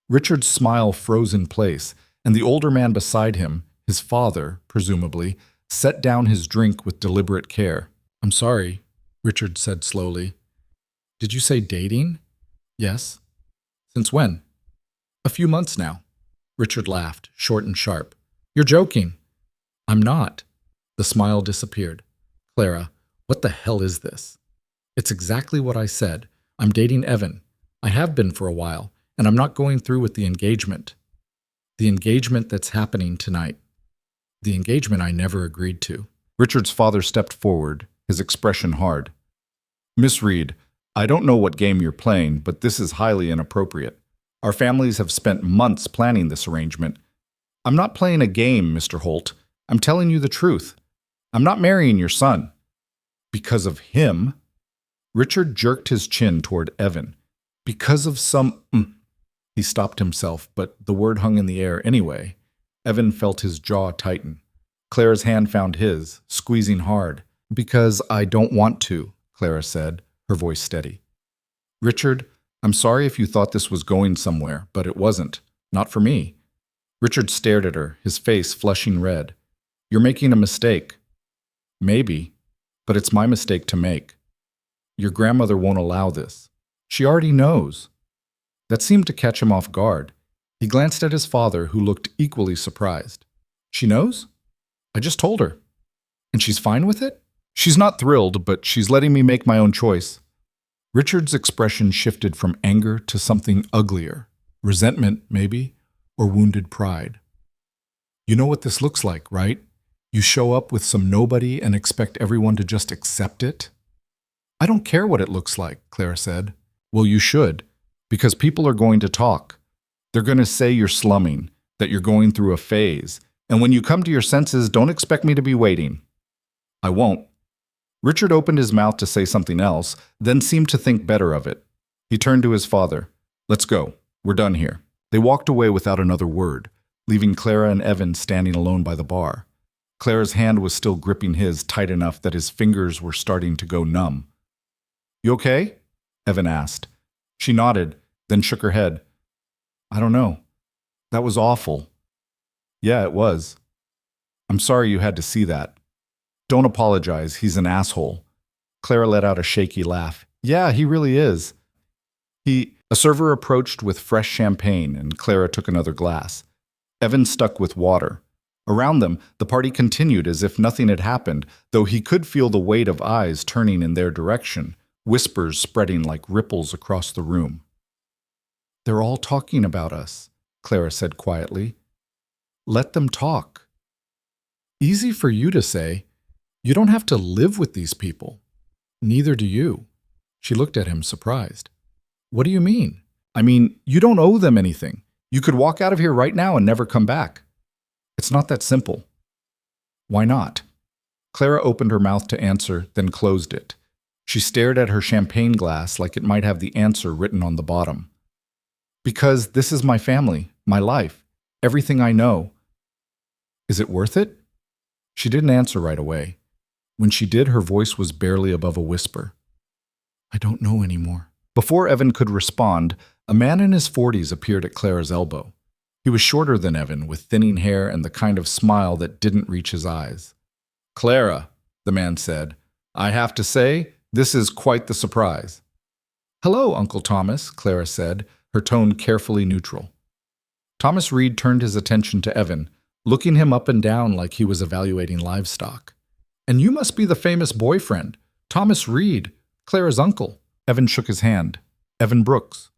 Richard's smile froze in place, and the older man beside him, his father, presumably, set down his drink with deliberate care. "I'm sorry," Richard said slowly. "Did you say dating?" "Yes." "Since when?" "A few months now." Richard laughed, short and sharp. "You're joking." "I'm not." The smile disappeared. "Clara, what the hell is this?" "It's exactly what I said. I'm dating Evan. I have been for a while, and I'm not going through with the engagement. The engagement that's happening tonight. The engagement I never agreed to." Richard's father stepped forward, his expression hard. "Miss Reed, I don't know what game you're playing, but this is highly inappropriate. Our families have spent months planning this arrangement. I'm not playing a game, Mr. Holt. I'm telling you the truth. I'm not marrying your son." "Because of him?" Richard jerked his chin toward Evan. "Because of some—" He stopped himself, but the word hung in the air anyway. Evan felt his jaw tighten. Clara's hand found his, squeezing hard. "Because I don't want to," Clara said, her voice steady. "Richard, I'm sorry if you thought this was going somewhere, but it wasn't. Not for me." Richard stared at her, his face flushing red. "You're making a mistake." "Maybe, but it's my mistake to make. Your grandmother won't allow this. She already knows." That seemed to catch him off guard. He glanced at his father, who looked equally surprised. "She knows?" "I just told her." "And she's fine with it?" "She's not thrilled, but she's letting me make my own choice." Richard's expression shifted from anger to something uglier. Resentment, maybe, or wounded pride. "You know what this looks like, right? You show up with some nobody and expect everyone to just accept it?" "I don't care what it looks like," Clara said. "Well, you should, because people are going to talk. They're going to say you're slumming, that you're going through a phase, and when you come to your senses, don't expect me to be waiting." I won't. Richard opened his mouth to say something else, then seemed to think better of it. He turned to his father. Let's go. We're done here. They walked away without another word, leaving Clara and Evan standing alone by the bar. Clara's hand was still gripping his tight enough that his fingers were starting to go numb. You okay? Evan asked. She nodded, then shook her head. I don't know. That was awful. Yeah, it was. I'm sorry you had to see that. Don't apologize, he's an asshole. Clara let out a shaky laugh. Yeah, he really is. A server approached with fresh champagne, and Clara took another glass. Evan stuck with water. Around them, the party continued as if nothing had happened, though he could feel the weight of eyes turning in their direction, whispers spreading like ripples across the room. They're all talking about us, Clara said quietly. Let them talk. Easy for you to say. You don't have to live with these people. Neither do you. She looked at him, surprised. What do you mean? I mean, you don't owe them anything. You could walk out of here right now and never come back. It's not that simple. Why not? Clara opened her mouth to answer, then closed it. She stared at her champagne glass like it might have the answer written on the bottom. Because this is my family, my life, everything I know. Is it worth it? She didn't answer right away. When she did, her voice was barely above a whisper. I don't know anymore. Before Evan could respond, a man in his 40s appeared at Clara's elbow. He was shorter than Evan, with thinning hair and the kind of smile that didn't reach his eyes. Clara, the man said, I have to say, this is quite the surprise. Hello, Uncle Thomas, Clara said, her tone carefully neutral. Thomas Reed turned his attention to Evan, looking him up and down like he was evaluating livestock. And you must be the famous boyfriend, Thomas Reed, Clara's uncle. Evan shook his hand. Evan Brooks.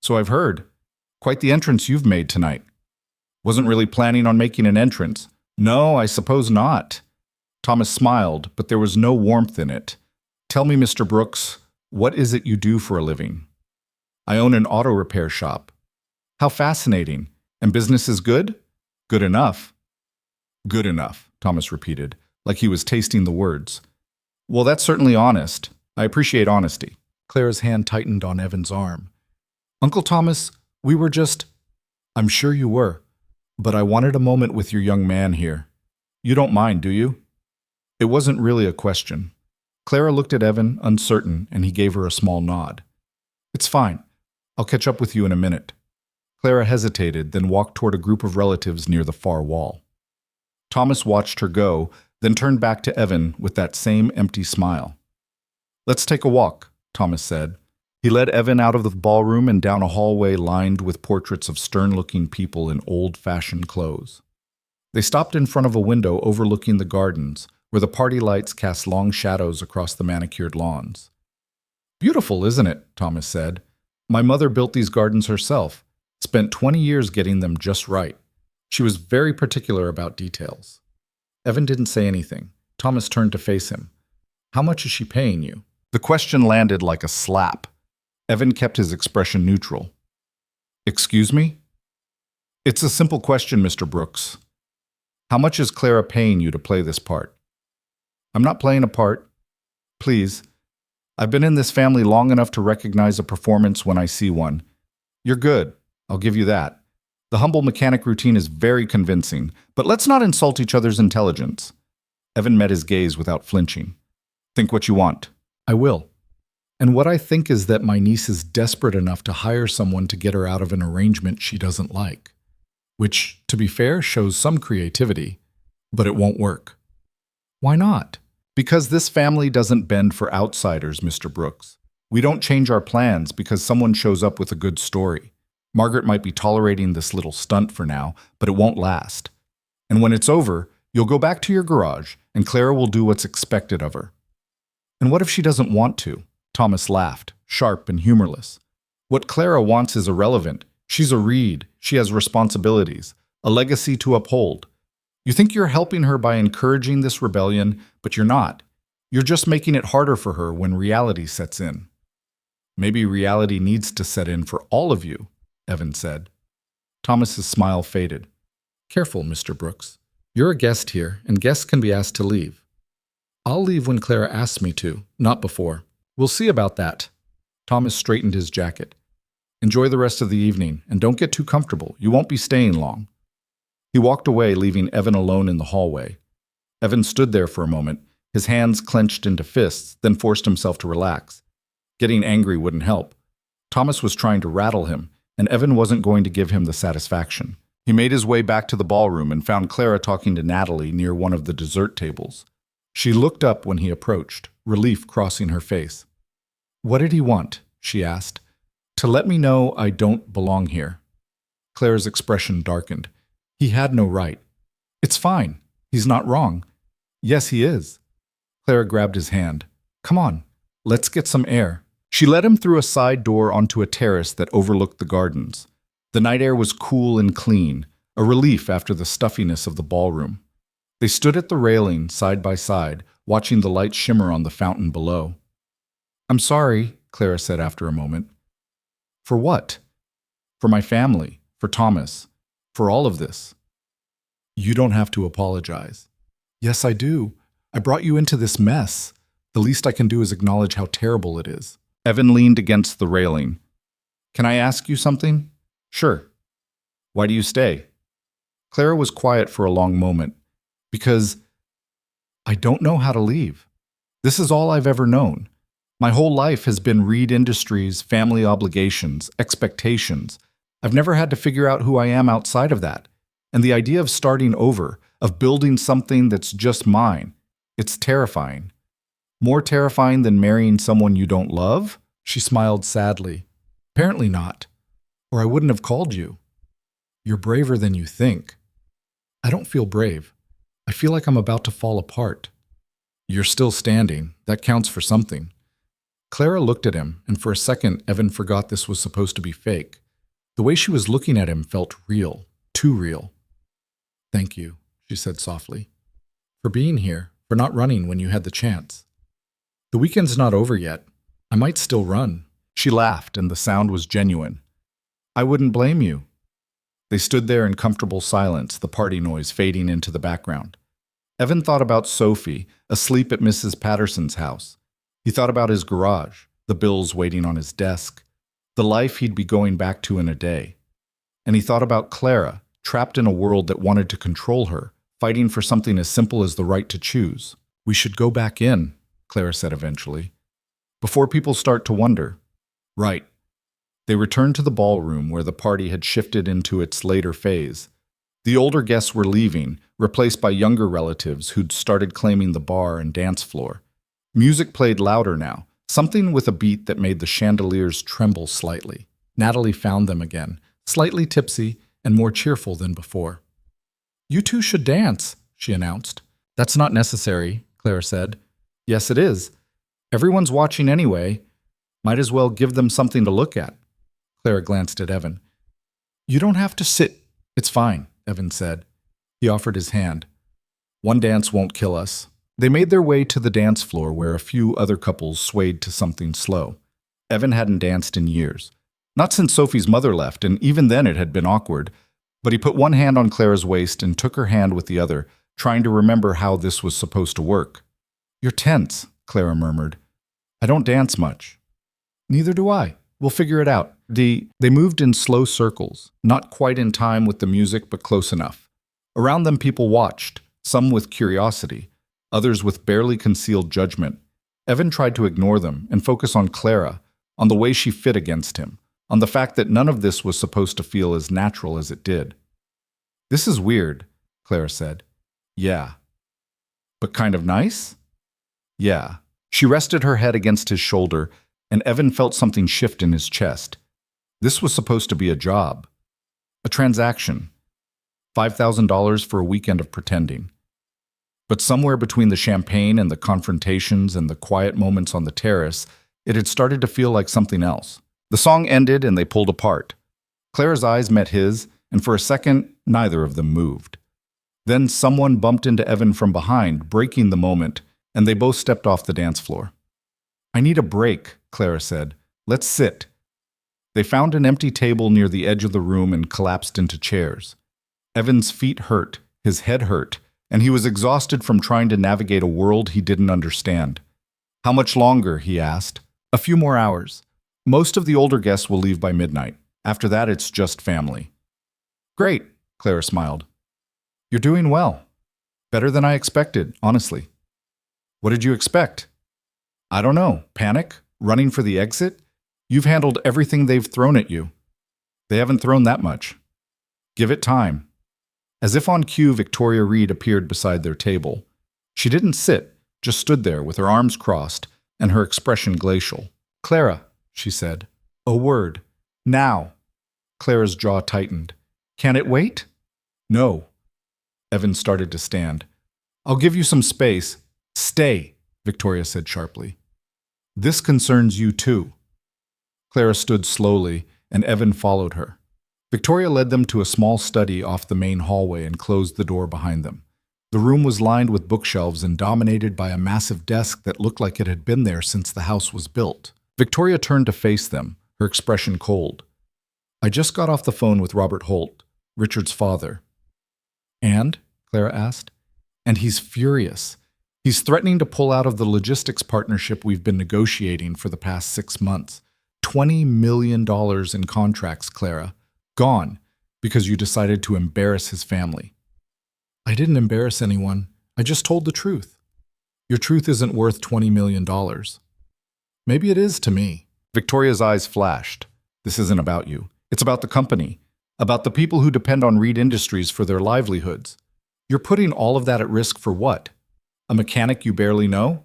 So I've heard. Quite the entrance you've made tonight. Wasn't really planning on making an entrance. No, I suppose not. Thomas smiled, but there was no warmth in it. Tell me, Mr. Brooks, what is it you do for a living? I own an auto repair shop. How fascinating. And business is good? Good enough. Good enough, Thomas repeated, like he was tasting the words. Well, that's certainly honest. I appreciate honesty. Clara's hand tightened on Evan's arm. Uncle Thomas, we were just… I'm sure you were, but I wanted a moment with your young man here. You don't mind, do you? It wasn't really a question. Clara looked at Evan, uncertain, and he gave her a small nod. It's fine. I'll catch up with you in a minute. Clara hesitated, then walked toward a group of relatives near the far wall. Thomas watched her go, then turned back to Evan with that same empty smile. Let's take a walk, Thomas said. He led Evan out of the ballroom and down a hallway lined with portraits of stern-looking people in old-fashioned clothes. They stopped in front of a window overlooking the gardens, where the party lights cast long shadows across the manicured lawns. Beautiful, isn't it? Thomas said. My mother built these gardens herself, spent 20 years getting them just right. She was very particular about details. Evan didn't say anything. Thomas turned to face him. How much is she paying you? The question landed like a slap. Evan kept his expression neutral. Excuse me? It's a simple question, Mr. Brooks. How much is Clara paying you to play this part? I'm not playing a part. Please. I've been in this family long enough to recognize a performance when I see one. You're good. I'll give you that. The humble mechanic routine is very convincing, but let's not insult each other's intelligence. Evan met his gaze without flinching. Think what you want. I will. And what I think is that my niece is desperate enough to hire someone to get her out of an arrangement she doesn't like. Which, to be fair, shows some creativity. But it won't work. Why not? Because this family doesn't bend for outsiders, Mr. Brooks. We don't change our plans because someone shows up with a good story. Margaret might be tolerating this little stunt for now, but it won't last. And when it's over, you'll go back to your garage, and Clara will do what's expected of her. And what if she doesn't want to? Thomas laughed, sharp and humorless. What Clara wants is irrelevant. She's a Reed. She has responsibilities, a legacy to uphold. You think you're helping her by encouraging this rebellion, but you're not. You're just making it harder for her when reality sets in. Maybe reality needs to set in for all of you, Evan said. Thomas's smile faded. Careful, Mr. Brooks. You're a guest here, and guests can be asked to leave. I'll leave when Clara asks me to, not before. We'll see about that. Thomas straightened his jacket. Enjoy the rest of the evening, and don't get too comfortable. You won't be staying long. He walked away, leaving Evan alone in the hallway. Evan stood there for a moment, his hands clenched into fists, then forced himself to relax. Getting angry wouldn't help. Thomas was trying to rattle him, and Evan wasn't going to give him the satisfaction. He made his way back to the ballroom and found Clara talking to Natalie near one of the dessert tables. She looked up when he approached, relief crossing her face. "What did he want?" she asked. "To let me know I don't belong here." Clara's expression darkened. He had no right. "It's fine. He's not wrong." "Yes, he is." Clara grabbed his hand. "Come on, let's get some air." She led him through a side door onto a terrace that overlooked the gardens. The night air was cool and clean, a relief after the stuffiness of the ballroom. They stood at the railing, side by side, watching the light shimmer on the fountain below. "I'm sorry," Clara said after a moment. "For what?" "For my family, for Thomas, for all of this." "You don't have to apologize." "Yes, I do. I brought you into this mess. The least I can do is acknowledge how terrible it is." Evan leaned against the railing. "Can I ask you something?" "Sure." "Why do you stay?" Clara was quiet for a long moment. "Because I don't know how to leave. This is all I've ever known. My whole life has been Reed Industries, family obligations, expectations. I've never had to figure out who I am outside of that. And the idea of starting over, of building something that's just mine, it's terrifying. More terrifying than marrying someone you don't love?" She smiled sadly. "Apparently not. Or I wouldn't have called you. You're braver than you think." "I don't feel brave. I feel like I'm about to fall apart." "You're still standing. That counts for something." Clara looked at him, and for a second Evan forgot this was supposed to be fake. The way she was looking at him felt real, too real. "Thank you," she said softly. "For being here, for not running when you had the chance. The weekend's not over yet. I might still run." She laughed, and the sound was genuine. "I wouldn't blame you." They stood there in comfortable silence, the party noise fading into the background. Evan thought about Sophie, asleep at Mrs. Patterson's house. He thought about his garage, the bills waiting on his desk, the life he'd be going back to in a day. And he thought about Clara, trapped in a world that wanted to control her, fighting for something as simple as the right to choose. "We should go back in," Clara said eventually, "before people start to wonder." "Right." They returned to the ballroom where the party had shifted into its later phase. The older guests were leaving, replaced by younger relatives who'd started claiming the bar and dance floor. Music played louder now, something with a beat that made the chandeliers tremble slightly. Natalie found them again, slightly tipsy and more cheerful than before. "You two should dance," she announced. "That's not necessary," Clara said. "Yes, it is. Everyone's watching anyway. Might as well give them something to look at." Clara glanced at Evan. "You don't have to sit." "It's fine," Evan said. He offered his hand. "One dance won't kill us." They made their way to the dance floor where a few other couples swayed to something slow. Evan hadn't danced in years. Not since Sophie's mother left, and even then it had been awkward. But he put one hand on Clara's waist and took her hand with the other, trying to remember how this was supposed to work. "You're tense," Clara murmured. "I don't dance much." "Neither do I. We'll figure it out." They moved in slow circles, not quite in time with the music, but close enough. Around them people watched, some with curiosity, others with barely concealed judgment. Evan tried to ignore them and focus on Clara, on the way she fit against him, on the fact that none of this was supposed to feel as natural as it did. "This is weird," Clara said. "Yeah." "But kind of nice?" "Yeah." She rested her head against his shoulder, and Evan felt something shift in his chest. This was supposed to be a job. A transaction. $5,000 for a weekend of pretending. But somewhere between the champagne and the confrontations and the quiet moments on the terrace, it had started to feel like something else. The song ended and they pulled apart. Claire's eyes met his, and for a second, neither of them moved. Then someone bumped into Evan from behind, breaking the moment, and they both stepped off the dance floor. "I need a break," Clara said. "Let's sit." They found an empty table near the edge of the room and collapsed into chairs. Evan's feet hurt, his head hurt, and he was exhausted from trying to navigate a world he didn't understand. "How much longer?" he asked. "A few more hours. Most of the older guests will leave by midnight. After that, it's just family." "Great," Clara smiled. "You're doing well. Better than I expected, honestly." "What did you expect?" "I don't know. Panic? Running for the exit? You've handled everything they've thrown at you." "They haven't thrown that much." "Give it time." As if on cue, Victoria Reed appeared beside their table. She didn't sit, just stood there with her arms crossed and her expression glacial. "Clara," she said. "A word. Now." Clara's jaw tightened. "Can it wait?" "No." Evan started to stand. "I'll give you some space." "Stay," Victoria said sharply. "This concerns you too." Clara stood slowly, and Evan followed her. Victoria led them to a small study off the main hallway and closed the door behind them. The room was lined with bookshelves and dominated by a massive desk that looked like it had been there since the house was built. Victoria turned to face them, her expression cold. "I just got off the phone with Robert Holt, Richard's father." "And?" Clara asked. "And he's furious. He's threatening to pull out of the logistics partnership we've been negotiating for the past 6 months. $20 million in contracts, Clara. Gone, because you decided to embarrass his family." "I didn't embarrass anyone. I just told the truth." "Your truth isn't worth $20 million. "Maybe it is to me." Victoria's eyes flashed. "This isn't about you. It's about the company, about the people who depend on Reed Industries for their livelihoods. You're putting all of that at risk for what? A mechanic you barely know?"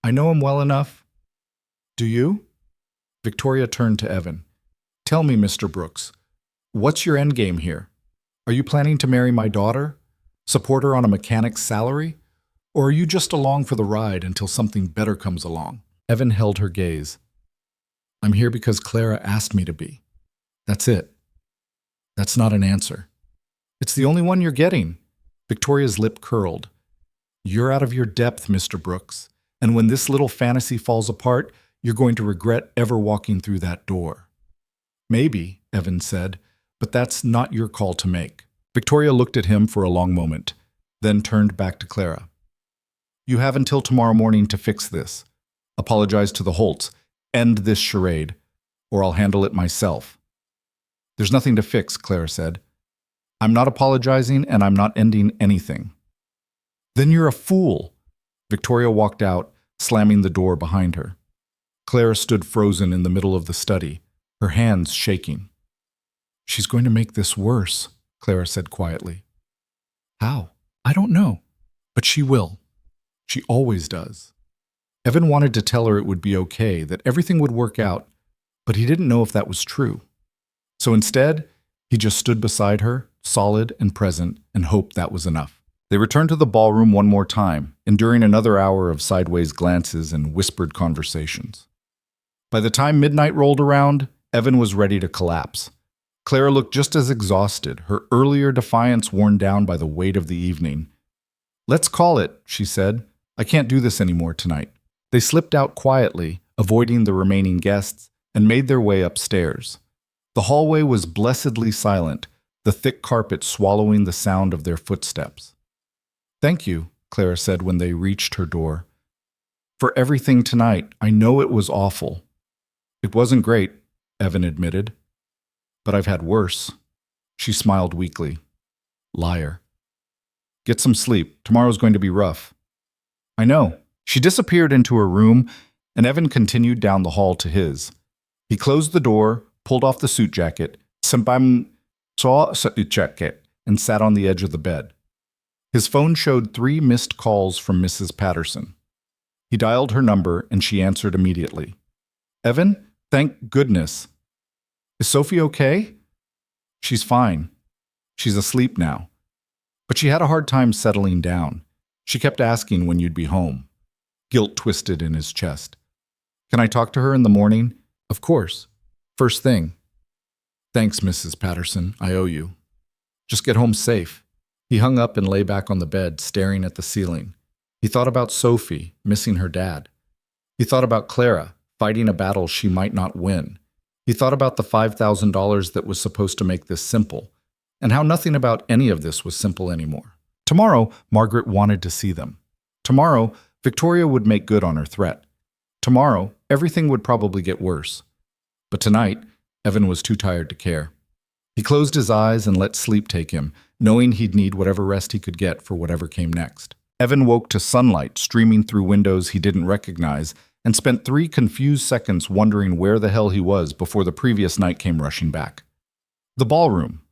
"I know him well enough." "Do you?" Victoria turned to Evan. "Tell me, Mr. Brooks, what's your endgame here? Are you planning to marry my daughter? Support her on a mechanic's salary? Or are you just along for the ride until something better comes along?" Evan held her gaze. "I'm here because Clara asked me to be. That's it." "That's not an answer." "It's the only one you're getting." Victoria's lip curled. "You're out of your depth, Mr. Brooks, and when this little fantasy falls apart, you're going to regret ever walking through that door." "Maybe," Evan said, "but that's not your call to make." Victoria looked at him for a long moment, then turned back to Clara. "You have until tomorrow morning to fix this. Apologize to the Holts. End this charade, or I'll handle it myself." "There's nothing to fix," Clara said. "I'm not apologizing, and I'm not ending anything." "Then you're a fool." Victoria walked out, slamming the door behind her. Clara stood frozen in the middle of the study, her hands shaking. "She's going to make this worse," Clara said quietly. "How? I don't know. But she will. She always does." Evan wanted to tell her it would be okay, that everything would work out, but he didn't know if that was true. So instead, he just stood beside her, solid and present, and hoped that was enough. They returned to the ballroom one more time, enduring another hour of sideways glances and whispered conversations. By the time midnight rolled around, Evan was ready to collapse. Clara looked just as exhausted, her earlier defiance worn down by the weight of the evening. "Let's call it," she said. "I can't do this anymore tonight." They slipped out quietly, avoiding the remaining guests, and made their way upstairs. The hallway was blessedly silent, the thick carpet swallowing the sound of their footsteps. "Thank you," Clara said when they reached her door. "For everything tonight. I know it was awful." "It wasn't great," Evan admitted. "But I've had worse." She smiled weakly. "Liar." "Get some sleep. Tomorrow's going to be rough." "I know." She disappeared into her room, and Evan continued down the hall to his. He closed the door, pulled off the suit jacket, and sat on the edge of the bed. His phone showed 3 missed calls from Mrs. Patterson. He dialed her number, and she answered immediately. "Evan? Thank goodness." "Is Sophie okay?" "She's fine. She's asleep now. But she had a hard time settling down. She kept asking when you'd be home." Guilt twisted in his chest. "Can I talk to her in the morning?" "Of course. First thing." "Thanks, Mrs. Patterson. I owe you. Just get home safe." He hung up and lay back on the bed, staring at the ceiling. He thought about Sophie, missing her dad. He thought about Clara, fighting a battle she might not win. He thought about the $5,000 that was supposed to make this simple, and how nothing about any of this was simple anymore. Tomorrow, Margaret wanted to see them. Tomorrow, Victoria would make good on her threat. Tomorrow, everything would probably get worse. But tonight, Evan was too tired to care. He closed his eyes and let sleep take him, knowing he'd need whatever rest he could get for whatever came next. Evan woke to sunlight streaming through windows he didn't recognize and spent 3 confused seconds wondering where the hell he was before the previous night came rushing back. The ballroom.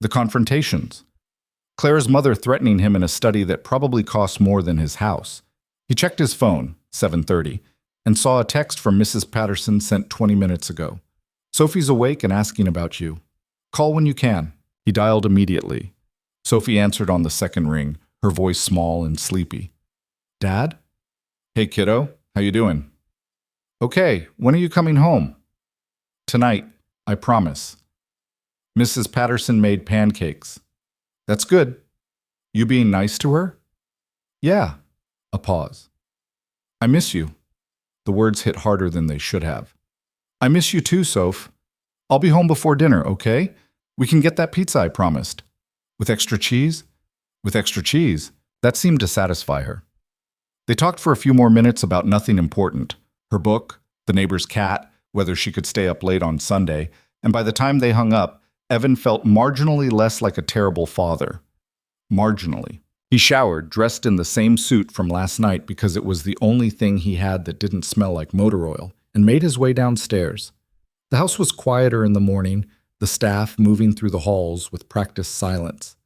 The confrontations. Clara's mother threatening him in a study that probably cost more than his house. He checked his phone, 7:30, and saw a text from Mrs. Patterson sent 20 minutes ago. "Sophie's awake and asking about you. Call when you can." He dialed immediately. Sophie answered on the second ring, her voice small and sleepy. "Dad?" "Hey, kiddo. How you doing?" "Okay. When are you coming home?" "Tonight. I promise." "Mrs. Patterson made pancakes." "That's good. You being nice to her?" "Yeah." A pause. "I miss you." The words hit harder than they should have. "I miss you too, Soph. I'll be home before dinner, okay? We can get that pizza I promised." "With extra cheese?" "With extra cheese." That seemed to satisfy her. They talked for a few more minutes about nothing important. Her book, the neighbor's cat, whether she could stay up late on Sunday, and by the time they hung up, Evan felt marginally less like a terrible father. Marginally. He showered, dressed in the same suit from last night because it was the only thing he had that didn't smell like motor oil, and made his way downstairs. The house was quieter in the morning, the staff moving through the halls with practiced silence.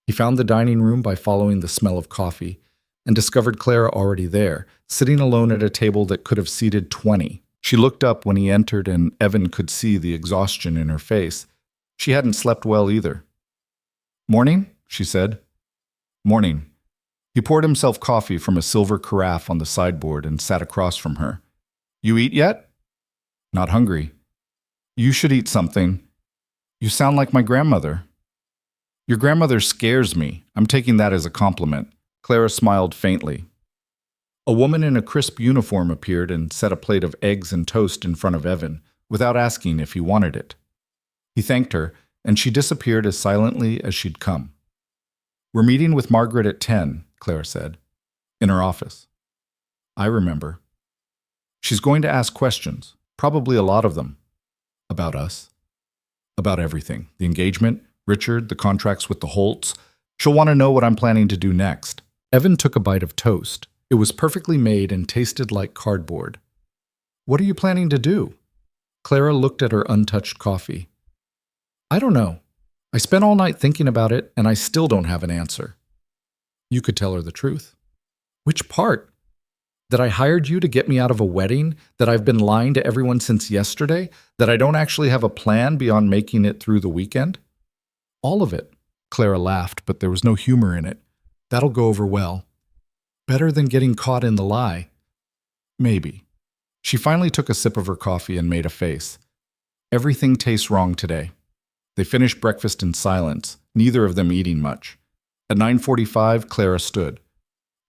He found the dining room by following the smell of coffee, and discovered Clara already there, sitting alone at a table that could have seated 20. She looked up when he entered, and Evan could see the exhaustion in her face. She hadn't slept well either. "Morning?" she said. "Morning." He poured himself coffee from a silver carafe on the sideboard and sat across from her. "You eat yet?" "Not hungry." "You should eat something. You sound like my grandmother." "Your grandmother scares me. I'm taking that as a compliment." Clara smiled faintly. A woman in a crisp uniform appeared and set a plate of eggs and toast in front of Evan, without asking if he wanted it. He thanked her, and she disappeared as silently as she'd come. "We're meeting with Margaret at 10, Clara said. "In her office." "I remember." "She's going to ask questions, probably a lot of them. About us. About everything. The engagement, Richard, the contracts with the Holts. She'll want to know what I'm planning to do next." Evan took a bite of toast. It was perfectly made and tasted like cardboard. "What are you planning to do?" Clara looked at her untouched coffee. "I don't know. I spent all night thinking about it, and I still don't have an answer." "You could tell her the truth." "Which part? That I hired you to get me out of a wedding? That I've been lying to everyone since yesterday? That I don't actually have a plan beyond making it through the weekend?" "All of it." Clara laughed, but there was no humor in it. "That'll go over well. Better than getting caught in the lie." "Maybe." She finally took a sip of her coffee and made a face. "Everything tastes wrong today." They finished breakfast in silence, neither of them eating much. At 9:45, Clara stood.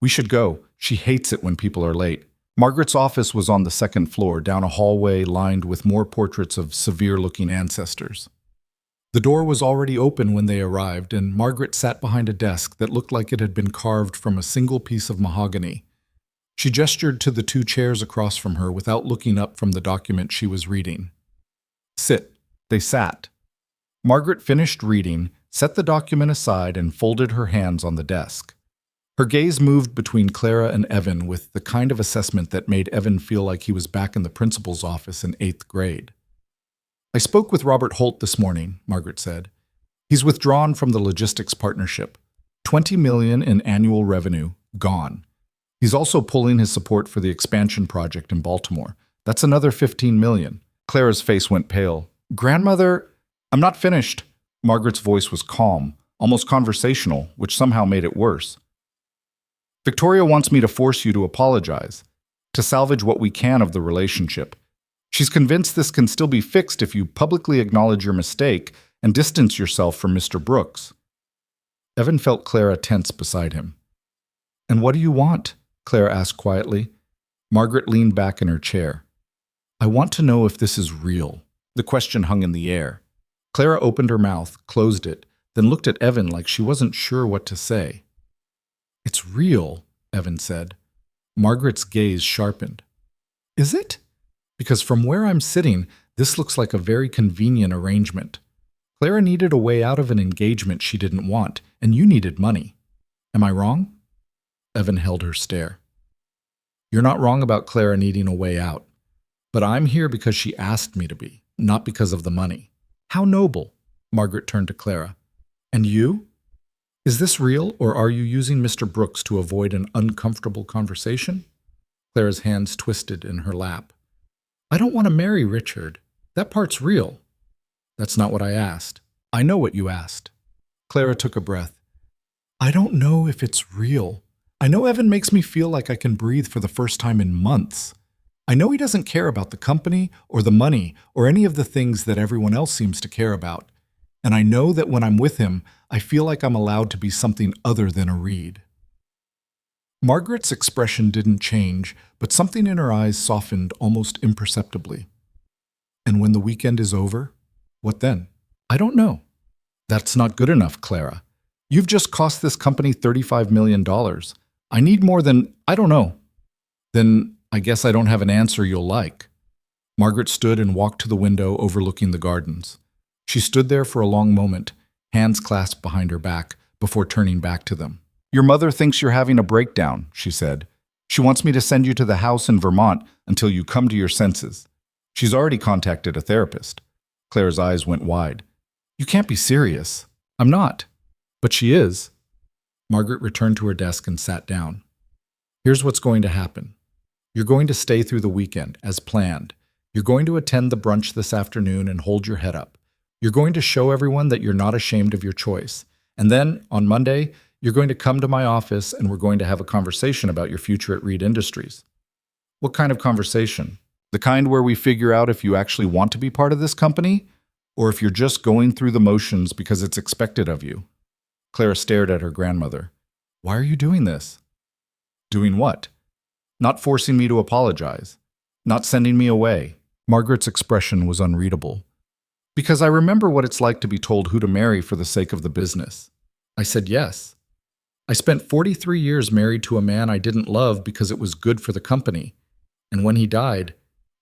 "We should go. She hates it when people are late." Margaret's office was on the second floor, down a hallway lined with more portraits of severe-looking ancestors. The door was already open when they arrived, and Margaret sat behind a desk that looked like it had been carved from a single piece of mahogany. She gestured to the 2 chairs across from her without looking up from the document she was reading. "Sit." They sat. Margaret finished reading, set the document aside, and folded her hands on the desk. Her gaze moved between Clara and Evan with the kind of assessment that made Evan feel like he was back in the principal's office in 8th grade. "I spoke with Robert Holt this morning," Margaret said. "He's withdrawn from the logistics partnership. $20 million in annual revenue, gone. He's also pulling his support for the expansion project in Baltimore. That's another $15 million. Clara's face went pale. "Grandmother..." "I'm not finished." Margaret's voice was calm, almost conversational, which somehow made it worse. "Victoria wants me to force you to apologize, to salvage what we can of the relationship. She's convinced this can still be fixed if you publicly acknowledge your mistake and distance yourself from Mr. Brooks." Evan felt Clara tense beside him. "And what do you want?" Clara asked quietly. Margaret leaned back in her chair. "I want to know if this is real." The question hung in the air. Clara opened her mouth, closed it, then looked at Evan like she wasn't sure what to say. It's real, Evan said. Margaret's gaze sharpened. Is it? Because from where I'm sitting, this looks like a very convenient arrangement. Clara needed a way out of an engagement she didn't want, and you needed money. Am I wrong? Evan held her stare. You're not wrong about Clara needing a way out. But I'm here because she asked me to be, not because of the money. How noble. Margaret turned to Clara. And you? Is this real, or are you using Mr. Brooks to avoid an uncomfortable conversation? Clara's hands twisted in her lap. I don't want to marry Richard. That part's real. That's not what I asked. I know what you asked. Clara took a breath. I don't know if it's real. I know Evan makes me feel like I can breathe for the first time in months. I know he doesn't care about the company or the money or any of the things that everyone else seems to care about. And I know that when I'm with him, I feel like I'm allowed to be something other than a Reed. Margaret's expression didn't change, but something in her eyes softened almost imperceptibly. And when the weekend is over, what then? I don't know. That's not good enough, Clara. You've just cost this company $35 million. I need more than, I don't know. Then I guess I don't have an answer you'll like. Margaret stood and walked to the window overlooking the gardens. She stood there for a long moment, hands clasped behind her back, before turning back to them. Your mother thinks you're having a breakdown, she said. She wants me to send you to the house in Vermont until you come to your senses. She's already contacted a therapist. Claire's eyes went wide. You can't be serious. I'm not. But she is. Margaret returned to her desk and sat down. Here's what's going to happen. You're going to stay through the weekend, as planned. You're going to attend the brunch this afternoon and hold your head up. You're going to show everyone that you're not ashamed of your choice. And then, on Monday, you're going to come to my office and we're going to have a conversation about your future at Reed Industries. What kind of conversation? The kind where we figure out if you actually want to be part of this company, or if you're just going through the motions because it's expected of you. Clara stared at her grandmother. Why are you doing this? Doing what? Not forcing me to apologize. Not sending me away. Margaret's expression was unreadable. Because I remember what it's like to be told who to marry for the sake of the business. I said yes. I spent 43 years married to a man I didn't love because it was good for the company. And when he died,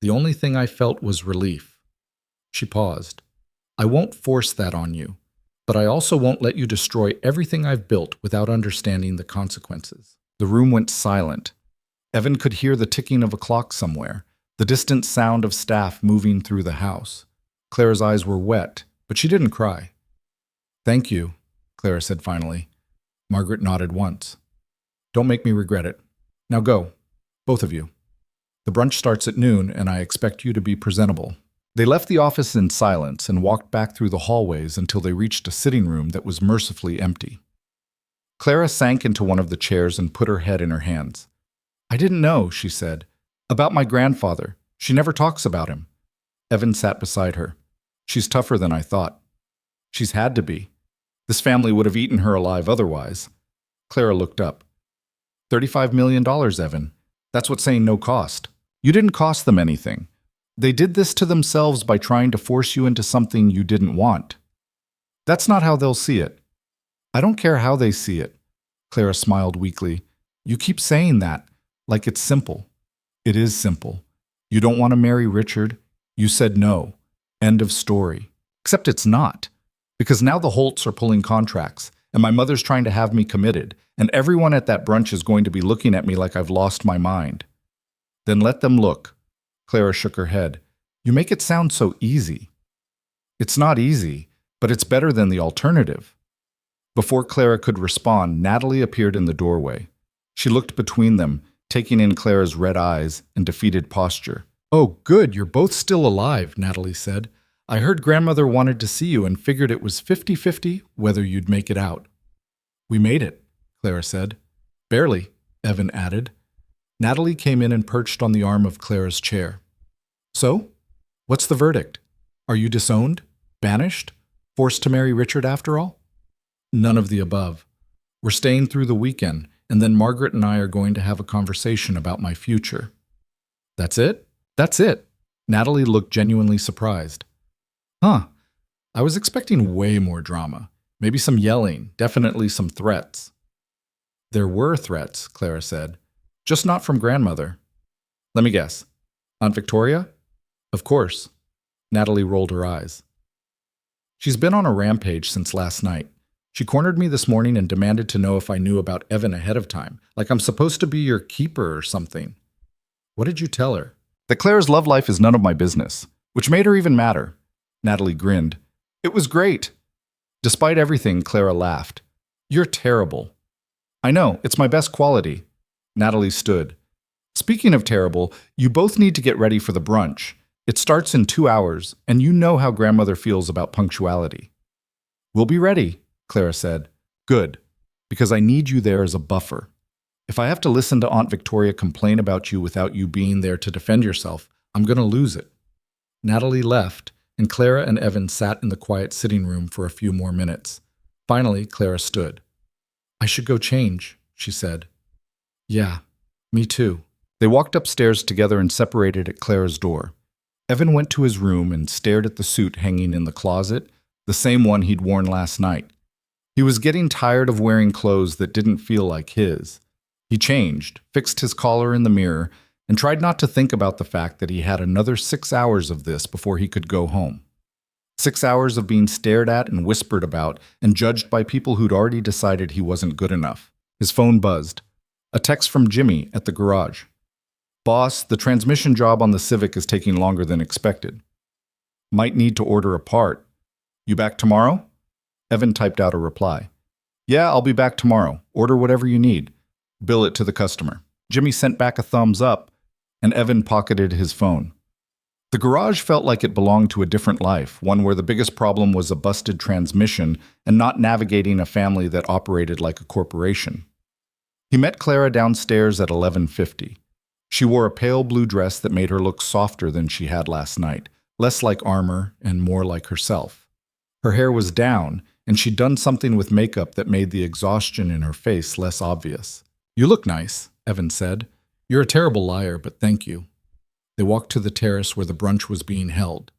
the only thing I felt was relief. She paused. I won't force that on you, but I also won't let you destroy everything I've built without understanding the consequences. The room went silent. Evan could hear the ticking of a clock somewhere, the distant sound of staff moving through the house. Clara's eyes were wet, but she didn't cry. Thank you, Clara said finally. Margaret nodded once. Don't make me regret it. Now go, both of you. The brunch starts at noon, and I expect you to be presentable. They left the office in silence and walked back through the hallways until they reached a sitting room that was mercifully empty. Clara sank into one of the chairs and put her head in her hands. I didn't know, she said. About my grandfather. She never talks about him. Evan sat beside her. She's tougher than I thought. She's had to be. This family would have eaten her alive otherwise. Clara looked up. $35 million, Evan. That's what's saying no cost. You didn't cost them anything. They did this to themselves by trying to force you into something you didn't want. That's not how they'll see it. I don't care how they see it. Clara smiled weakly. You keep saying that, like it's simple. It is simple. You don't want to marry Richard. You said no. End of story. Except it's not. Because now the Holts are pulling contracts, and my mother's trying to have me committed, and everyone at that brunch is going to be looking at me like I've lost my mind. Then let them look. Clara shook her head. You make it sound so easy. It's not easy, but it's better than the alternative. Before Clara could respond, Natalie appeared in the doorway. She looked between them, taking in Clara's red eyes and defeated posture. Oh, good, you're both still alive, Natalie said. I heard grandmother wanted to see you and figured it was 50-50 whether you'd make it out. We made it, Clara said. Barely, Evan added. Natalie came in and perched on the arm of Clara's chair. So, what's the verdict? Are you disowned? Banished? Forced to marry Richard after all? None of the above. We're staying through the weekend, and then Margaret and I are going to have a conversation about my future. That's it? That's it. Natalie looked genuinely surprised. Huh. I was expecting way more drama. Maybe some yelling, definitely some threats. There were threats, Clara said. Just not from grandmother. Let me guess. Aunt Victoria? Of course. Natalie rolled her eyes. She's been on a rampage since last night. She cornered me this morning and demanded to know if I knew about Evan ahead of time, like I'm supposed to be your keeper or something. What did you tell her? That Clara's love life is none of my business, which made her even madder. Natalie grinned. It was great. Despite everything, Clara laughed. You're terrible. I know, it's my best quality. Natalie stood. Speaking of terrible, you both need to get ready for the brunch. It starts in 2 hours, and you know how grandmother feels about punctuality. We'll be ready, Clara said. Good, because I need you there as a buffer. If I have to listen to Aunt Victoria complain about you without you being there to defend yourself, I'm going to lose it. Natalie left, and Clara and Evan sat in the quiet sitting room for a few more minutes. Finally, Clara stood. I should go change, she said. Yeah, me too. They walked upstairs together and separated at Clara's door. Evan went to his room and stared at the suit hanging in the closet, the same one he'd worn last night. He was getting tired of wearing clothes that didn't feel like his. He changed, fixed his collar in the mirror, and tried not to think about the fact that he had another 6 hours of this before he could go home. 6 hours of being stared at and whispered about and judged by people who'd already decided he wasn't good enough. His phone buzzed. A text from Jimmy at the garage. Boss, the transmission job on the Civic is taking longer than expected. Might need to order a part. You back tomorrow? Evan typed out a reply. Yeah, I'll be back tomorrow. Order whatever you need. Bill it to the customer. Jimmy sent back a thumbs up, and Evan pocketed his phone. The garage felt like it belonged to a different life, one where the biggest problem was a busted transmission and not navigating a family that operated like a corporation. He met Clara downstairs at 11:50. She wore a pale blue dress that made her look softer than she had last night, less like armor and more like herself. Her hair was down, and she'd done something with makeup that made the exhaustion in her face less obvious. You look nice, Evan said. You're a terrible liar, but thank you. They walked to the terrace where the brunch was being held.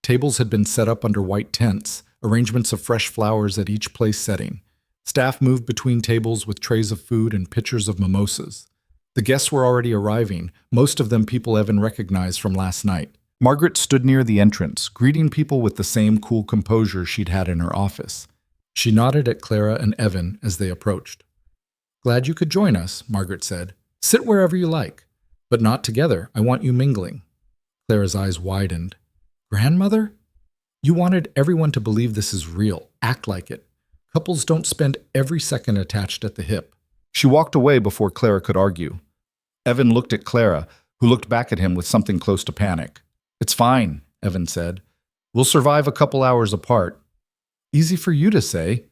Tables had been set up under white tents, arrangements of fresh flowers at each place setting. Staff moved between tables with trays of food and pitchers of mimosas. The guests were already arriving, most of them people Evan recognized from last night. Margaret stood near the entrance, greeting people with the same cool composure she'd had in her office. She nodded at Clara and Evan as they approached. Glad you could join us, Margaret said. Sit wherever you like. But not together. I want you mingling. Clara's eyes widened. Grandmother? You wanted everyone to believe this is real. Act like it. Couples don't spend every second attached at the hip. She walked away before Clara could argue. Evan looked at Clara, who looked back at him with something close to panic. It's fine, Evan said. We'll survive a couple hours apart. Easy for you to say.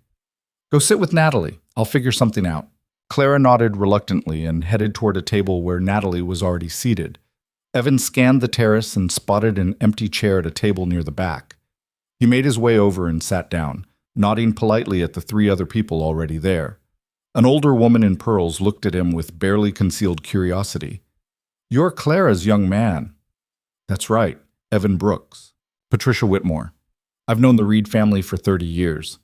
Go sit with Natalie. I'll figure something out. Clara nodded reluctantly and headed toward a table where Natalie was already seated. Evan scanned the terrace and spotted an empty chair at a table near the back. He made his way over and sat down, nodding politely at the 3 other people already there. An older woman in pearls looked at him with barely concealed curiosity. You're Clara's young man. That's right, Evan Brooks. Patricia Whitmore. I've known the Reed family for 30 years.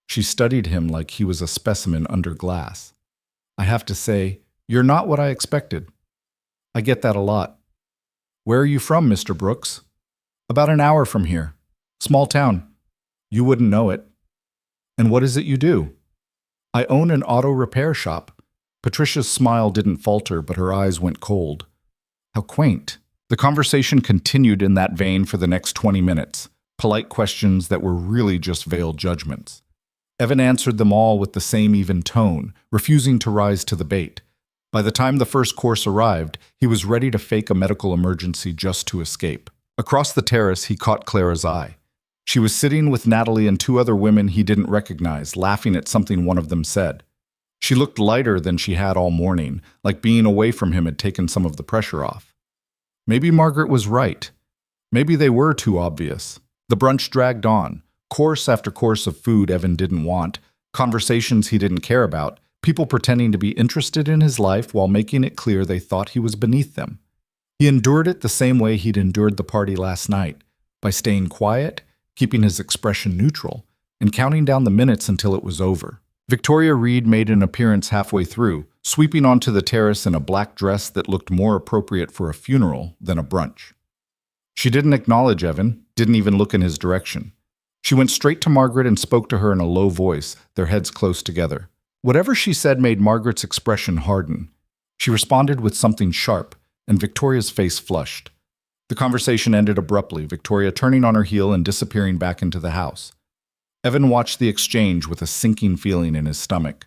She studied him like he was a specimen under glass. I have to say, you're not what I expected. I get that a lot. Where are you from, Mr. Brooks? About an hour from here. Small town. You wouldn't know it. And what is it you do? I own an auto repair shop. Patricia's smile didn't falter, but her eyes went cold. How quaint. The conversation continued in that vein for the next 20 minutes, polite questions that were really just veiled judgments. Evan answered them all with the same even tone, refusing to rise to the bait. By the time the first course arrived, he was ready to fake a medical emergency just to escape. Across the terrace, he caught Clara's eye. She was sitting with Natalie and 2 other women he didn't recognize, laughing at something one of them said. She looked lighter than she had all morning, like being away from him had taken some of the pressure off. Maybe Margaret was right. Maybe they were too obvious. The brunch dragged on. Course after course of food Evan didn't want, conversations he didn't care about, people pretending to be interested in his life while making it clear they thought he was beneath them. He endured it the same way he'd endured the party last night, by staying quiet, keeping his expression neutral, and counting down the minutes until it was over. Victoria Reed made an appearance halfway through, sweeping onto the terrace in a black dress that looked more appropriate for a funeral than a brunch. She didn't acknowledge Evan, didn't even look in his direction. She went straight to Margaret and spoke to her in a low voice, their heads close together. Whatever she said made Margaret's expression harden. She responded with something sharp, and Victoria's face flushed. The conversation ended abruptly, Victoria turning on her heel and disappearing back into the house. Evan watched the exchange with a sinking feeling in his stomach.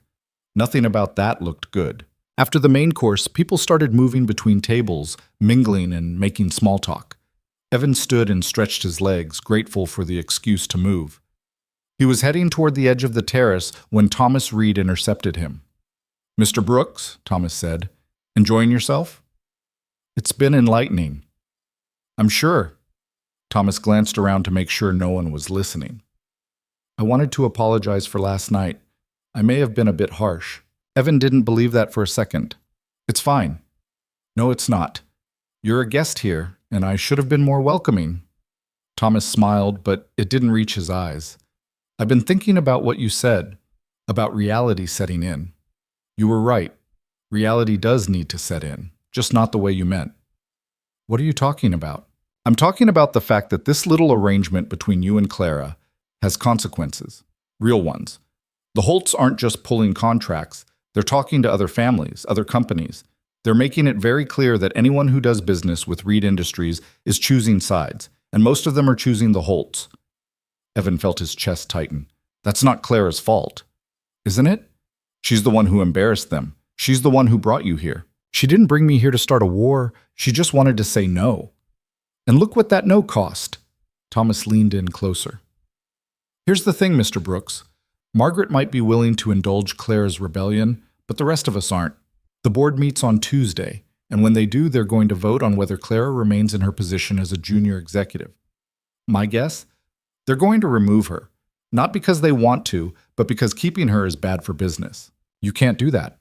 Nothing about that looked good. After the main course, people started moving between tables, mingling and making small talk. Evan stood and stretched his legs, grateful for the excuse to move. He was heading toward the edge of the terrace when Thomas Reed intercepted him. "Mr. Brooks," Thomas said, "enjoying yourself?" "It's been enlightening." "I'm sure." Thomas glanced around to make sure no one was listening. "I wanted to apologize for last night. I may have been a bit harsh." Evan didn't believe that for a second. "It's fine." "No, it's not. You're a guest here, and I should have been more welcoming." Thomas smiled, but it didn't reach his eyes. "I've been thinking about what you said, about reality setting in. You were right. Reality does need to set in, just not the way you meant." "What are you talking about?" "I'm talking about the fact that this little arrangement between you and Clara has consequences, real ones. The Holts aren't just pulling contracts, they're talking to other families, other companies. They're making it very clear that anyone who does business with Reed Industries is choosing sides, and most of them are choosing the Holts." Evan felt his chest tighten. "That's not Clara's fault." "Isn't it? She's the one who embarrassed them. She's the one who brought you here. She didn't bring me here to start a war, she just wanted to say no. And look what that no cost." Thomas leaned in closer. "Here's the thing, Mr. Brooks. Margaret might be willing to indulge Clara's rebellion, but the rest of us aren't. The board meets on Tuesday, and when they do, they're going to vote on whether Clara remains in her position as a junior executive. My guess? They're going to remove her, not because they want to, but because keeping her is bad for business. You can't do that."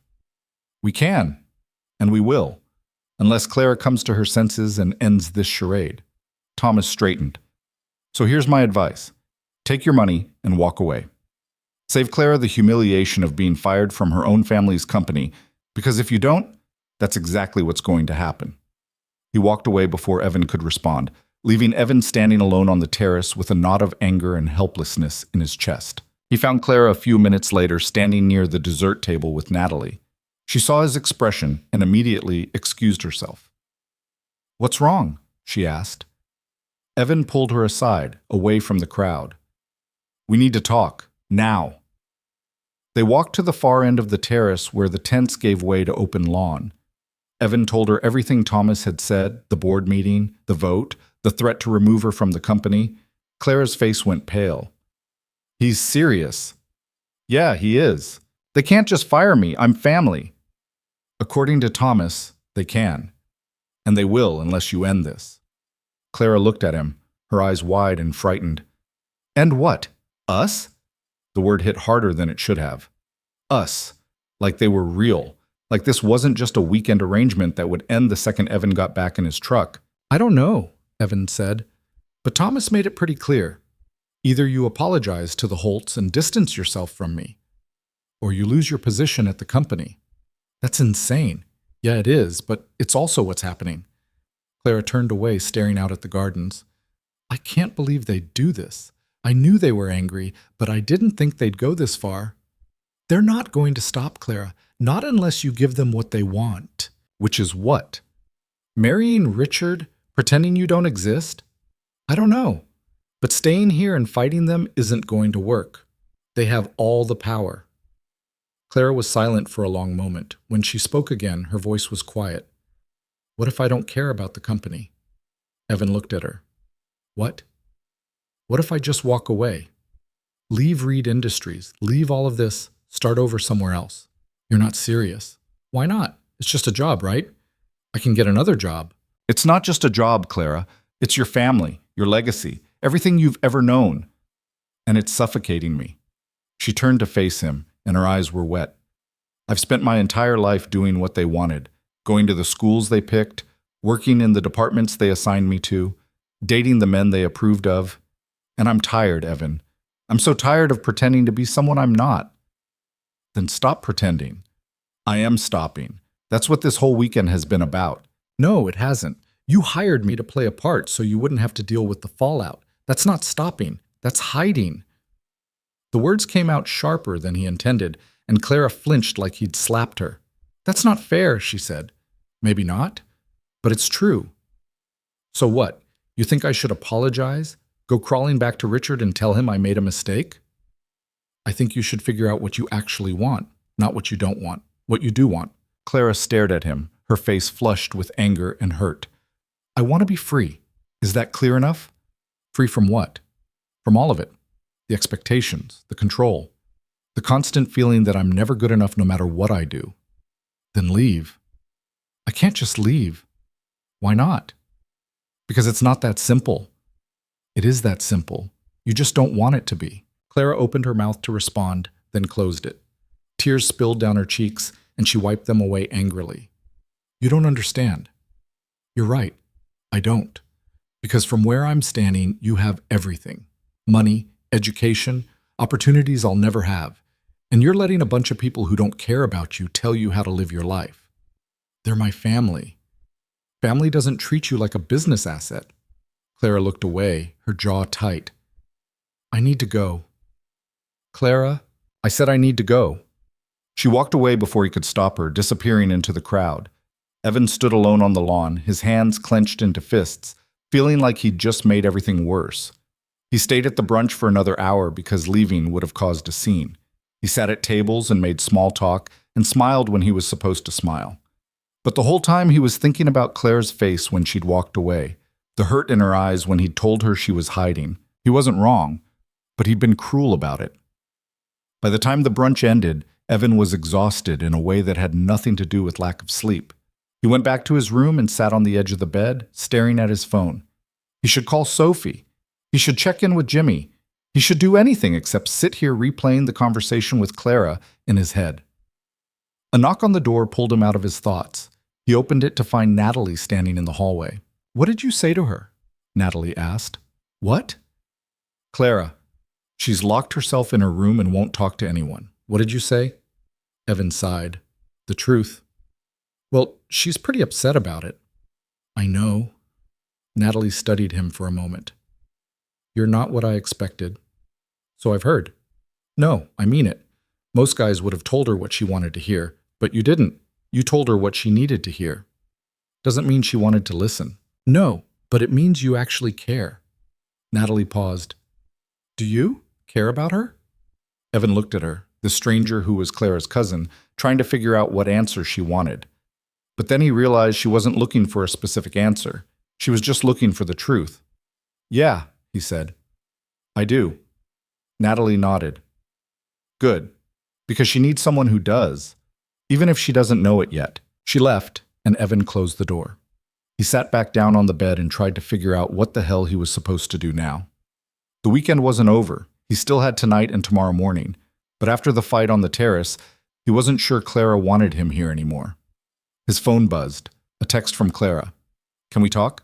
"We can, and we will, unless Clara comes to her senses and ends this charade." Thomas straightened. "So here's my advice. Take your money and walk away. Save Clara the humiliation of being fired from her own family's company, because if you don't, that's exactly what's going to happen." He walked away before Evan could respond, leaving Evan standing alone on the terrace with a knot of anger and helplessness in his chest. He found Clara a few minutes later standing near the dessert table with Natalie. She saw his expression and immediately excused herself. "What's wrong?" she asked. Evan pulled her aside, away from the crowd. "We need to talk, now." They walked to the far end of the terrace where the tents gave way to open lawn. Evan told her everything Thomas had said, the board meeting, the vote, the threat to remove her from the company. Clara's face went pale. "He's serious." "Yeah, he is. They can't just fire me, I'm family." "According to Thomas, they can. And they will unless you end this." Clara looked at him, her eyes wide and frightened. "And what? Us?" The word hit harder than it should have. Us. Like they were real. Like this wasn't just a weekend arrangement that would end the second Evan got back in his truck. "I don't know," Evan said. "But Thomas made it pretty clear. Either you apologize to the Holts and distance yourself from me, or you lose your position at the company." "That's insane." "Yeah, it is, but it's also what's happening." Clara turned away, staring out at the gardens. "I can't believe they'd do this. I knew they were angry, but I didn't think they'd go this far." "They're not going to stop, Clara, not unless you give them what they want." "Which is what? Marrying Richard, pretending you don't exist?" "I don't know. But staying here and fighting them isn't going to work. They have all the power." Clara was silent for a long moment. When she spoke again, her voice was quiet. "What if I don't care about the company?" Evan looked at her. "What?" "What if I just walk away? Leave Reed Industries, leave all of this, start over somewhere else?" "You're not serious." "Why not? It's just a job, right? I can get another job." "It's not just a job, Clara. It's your family, your legacy, everything you've ever known. And it's suffocating me." She turned to face him, and her eyes were wet. "I've spent my entire life doing what they wanted, going to the schools they picked, working in the departments they assigned me to, dating the men they approved of. And I'm tired, Evan. I'm so tired of pretending to be someone I'm not." Then stop pretending. I am stopping. That's what this whole weekend has been about. No, it hasn't. You hired me to play a part so you wouldn't have to deal with the fallout. That's not stopping. That's hiding. The words came out sharper than he intended, and Clara flinched like he'd slapped her. That's not fair, she said. Maybe not, but it's true. So what? You think I should apologize? Go crawling back to Richard and tell him I made a mistake? I think you should figure out what you actually want, not what you don't want, what you do want. Clara stared at him, her face flushed with anger and hurt. I want to be free. Is that clear enough? Free from what? From all of it. The expectations, the control, the constant feeling that I'm never good enough no matter what I do. Then leave. I can't just leave. Why not? Because it's not that simple. It is that simple. You just don't want it to be. Clara opened her mouth to respond, then closed it. Tears spilled down her cheeks, and she wiped them away angrily. You don't understand. You're right. I don't. Because from where I'm standing, you have everything. Money, education, opportunities I'll never have. And you're letting a bunch of people who don't care about you tell you how to live your life. They're my family. Family doesn't treat you like a business asset. Clara looked away, her jaw tight. I need to go. Clara, I said I need to go. She walked away before he could stop her, disappearing into the crowd. Evan stood alone on the lawn, his hands clenched into fists, feeling like he'd just made everything worse. He stayed at the brunch for another hour because leaving would have caused a scene. He sat at tables and made small talk and smiled when he was supposed to smile. But the whole time he was thinking about Claire's face when she'd walked away, the hurt in her eyes when he'd told her she was hiding. He wasn't wrong, but he'd been cruel about it. By the time the brunch ended, Evan was exhausted in a way that had nothing to do with lack of sleep. He went back to his room and sat on the edge of the bed, staring at his phone. He should call Sophie. He should check in with Jimmy. He should do anything except sit here replaying the conversation with Clara in his head. A knock on the door pulled him out of his thoughts. He opened it to find Natalie standing in the hallway. What did you say to her? Natalie asked. What? Clara. She's locked herself in her room and won't talk to anyone. What did you say? Evan sighed. The truth. Well, she's pretty upset about it. I know. Natalie studied him for a moment. You're not what I expected. So I've heard. No, I mean it. Most guys would have told her what she wanted to hear, but you didn't. You told her what she needed to hear. Doesn't mean she wanted to listen. No, but it means you actually care. Natalie paused. Do you care about her? Evan looked at her, the stranger who was Clara's cousin, trying to figure out what answer she wanted. But then he realized she wasn't looking for a specific answer. She was just looking for the truth. Yeah, he said. I do. Natalie nodded. Good, because she needs someone who does, even if she doesn't know it yet. She left, and Evan closed the door. He sat back down on the bed and tried to figure out what the hell he was supposed to do now. The weekend wasn't over. He still had tonight and tomorrow morning, but after the fight on the terrace, he wasn't sure Clara wanted him here anymore. His phone buzzed. A text from Clara. Can we talk?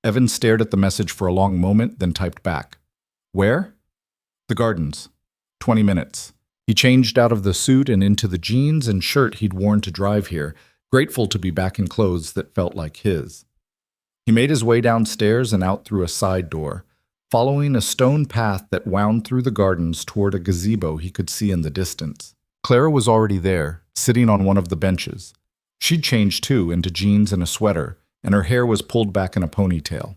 Evan stared at the message for a long moment, then typed back. Where? The gardens. 20 minutes. He changed out of the suit and into the jeans and shirt he'd worn to drive here, grateful to be back in clothes that felt like his. He made his way downstairs and out through a side door, following a stone path that wound through the gardens toward a gazebo he could see in the distance. Clara was already there, sitting on one of the benches. She'd changed too, into jeans and a sweater, and her hair was pulled back in a ponytail.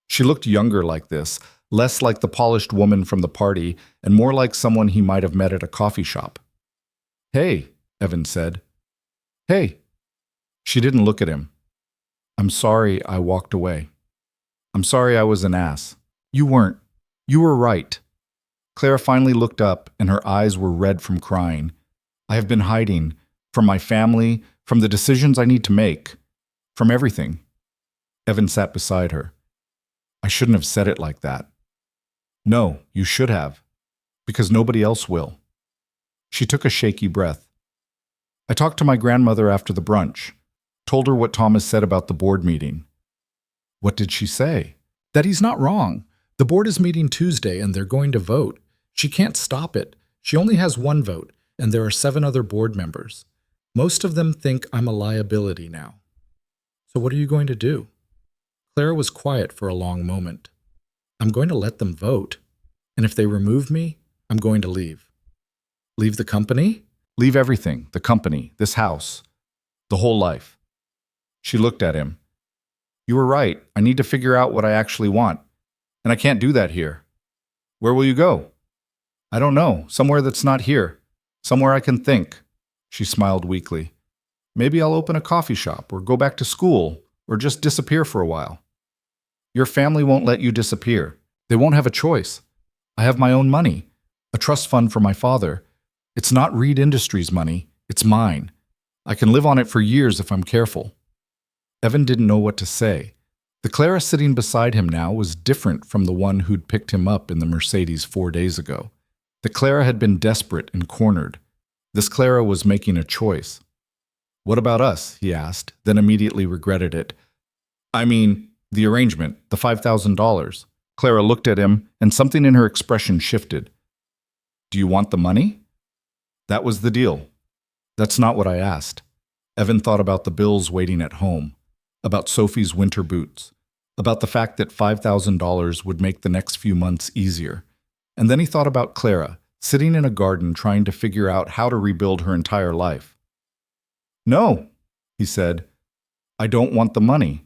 She looked younger like this, less like the polished woman from the party, and more like someone he might have met at a coffee shop. Hey, Evan said. Hey. She didn't look at him. I'm sorry I walked away. I'm sorry I was an ass. You weren't. You were right. Clara finally looked up, and her eyes were red from crying. I have been hiding, from my family, from the decisions I need to make, from everything. Evan sat beside her. I shouldn't have said it like that. No, you should have, because nobody else will. She took a shaky breath. I talked to my grandmother after the brunch, told her what Thomas said about the board meeting. What did she say? That he's not wrong. The board is meeting Tuesday and they're going to vote. She can't stop it. She only has one vote, and there are 7 other board members. Most of them think I'm a liability now. So what are you going to do? Clara was quiet for a long moment. I'm going to let them vote, and if they remove me, I'm going to leave. Leave the company? Leave everything, the company, this house, the whole life. She looked at him. You were right. I need to figure out what I actually want, and I can't do that here. Where will you go? I don't know. Somewhere that's not here. Somewhere I can think. She smiled weakly. Maybe I'll open a coffee shop or go back to school or just disappear for a while. Your family won't let you disappear. They won't have a choice. I have my own money, a trust fund for my father. It's not Reed Industries' money. It's mine. I can live on it for years if I'm careful. Evan didn't know what to say. The Clara sitting beside him now was different from the one who'd picked him up in the Mercedes 4 days ago. The Clara had been desperate and cornered. This Clara was making a choice. What about us? He asked, then immediately regretted it. I mean, the arrangement, the $5,000. Clara looked at him, and something in her expression shifted. Do you want the money? That was the deal. That's not what I asked. Evan thought about the bills waiting at home, about Sophie's winter boots, about the fact that $5,000 would make the next few months easier. And then he thought about Clara, sitting in a garden trying to figure out how to rebuild her entire life. No, he said. I don't want the money.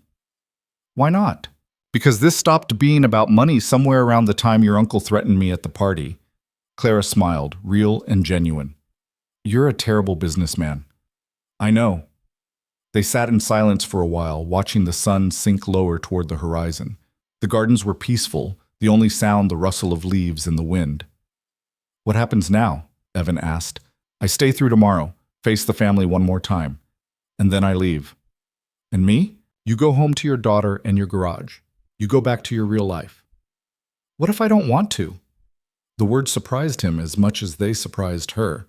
Why not? Because this stopped being about money somewhere around the time your uncle threatened me at the party. Clara smiled, real and genuine. You're a terrible businessman. I know. They sat in silence for a while, watching the sun sink lower toward the horizon. The gardens were peaceful, the only sound the rustle of leaves in the wind. What happens now? Evan asked. I stay through tomorrow, face the family one more time, and then I leave. And me? You go home to your daughter and your garage. You go back to your real life. What if I don't want to? The words surprised him as much as they surprised her.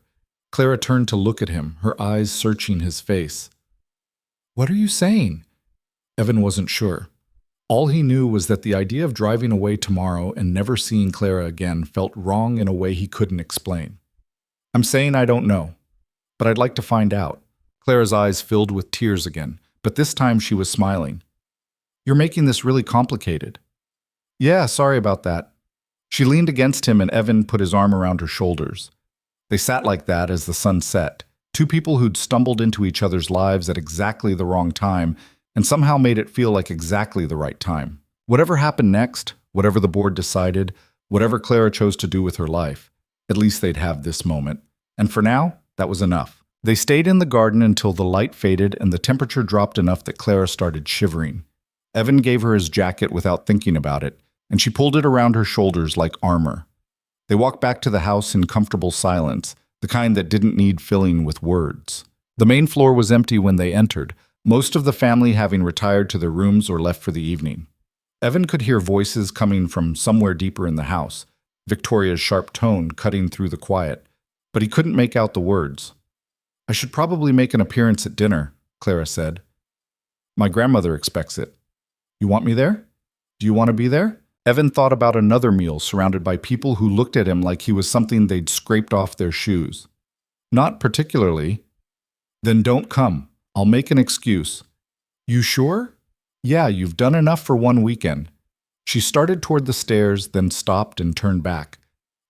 Clara turned to look at him, her eyes searching his face. What are you saying? Evan wasn't sure. All he knew was that the idea of driving away tomorrow and never seeing Clara again felt wrong in a way he couldn't explain. I'm saying I don't know, but I'd like to find out. Clara's eyes filled with tears again, but this time she was smiling. You're making this really complicated. Yeah, sorry about that. She leaned against him and Evan put his arm around her shoulders. They sat like that as the sun set, two people who'd stumbled into each other's lives at exactly the wrong time and somehow made it feel like exactly the right time. Whatever happened next, whatever the board decided, whatever Clara chose to do with her life, at least they'd have this moment. And for now, that was enough. They stayed in the garden until the light faded and the temperature dropped enough that Clara started shivering. Evan gave her his jacket without thinking about it, and she pulled it around her shoulders like armor. They walked back to the house in comfortable silence, the kind that didn't need filling with words. The main floor was empty when they entered, most of the family having retired to their rooms or left for the evening. Evan could hear voices coming from somewhere deeper in the house, Victoria's sharp tone cutting through the quiet, but he couldn't make out the words. I should probably make an appearance at dinner, Clara said. My grandmother expects it. You want me there? Do you want to be there? Evan thought about another meal surrounded by people who looked at him like he was something they'd scraped off their shoes. Not particularly. Then don't come. I'll make an excuse. You sure? Yeah, you've done enough for one weekend. She started toward the stairs, then stopped and turned back.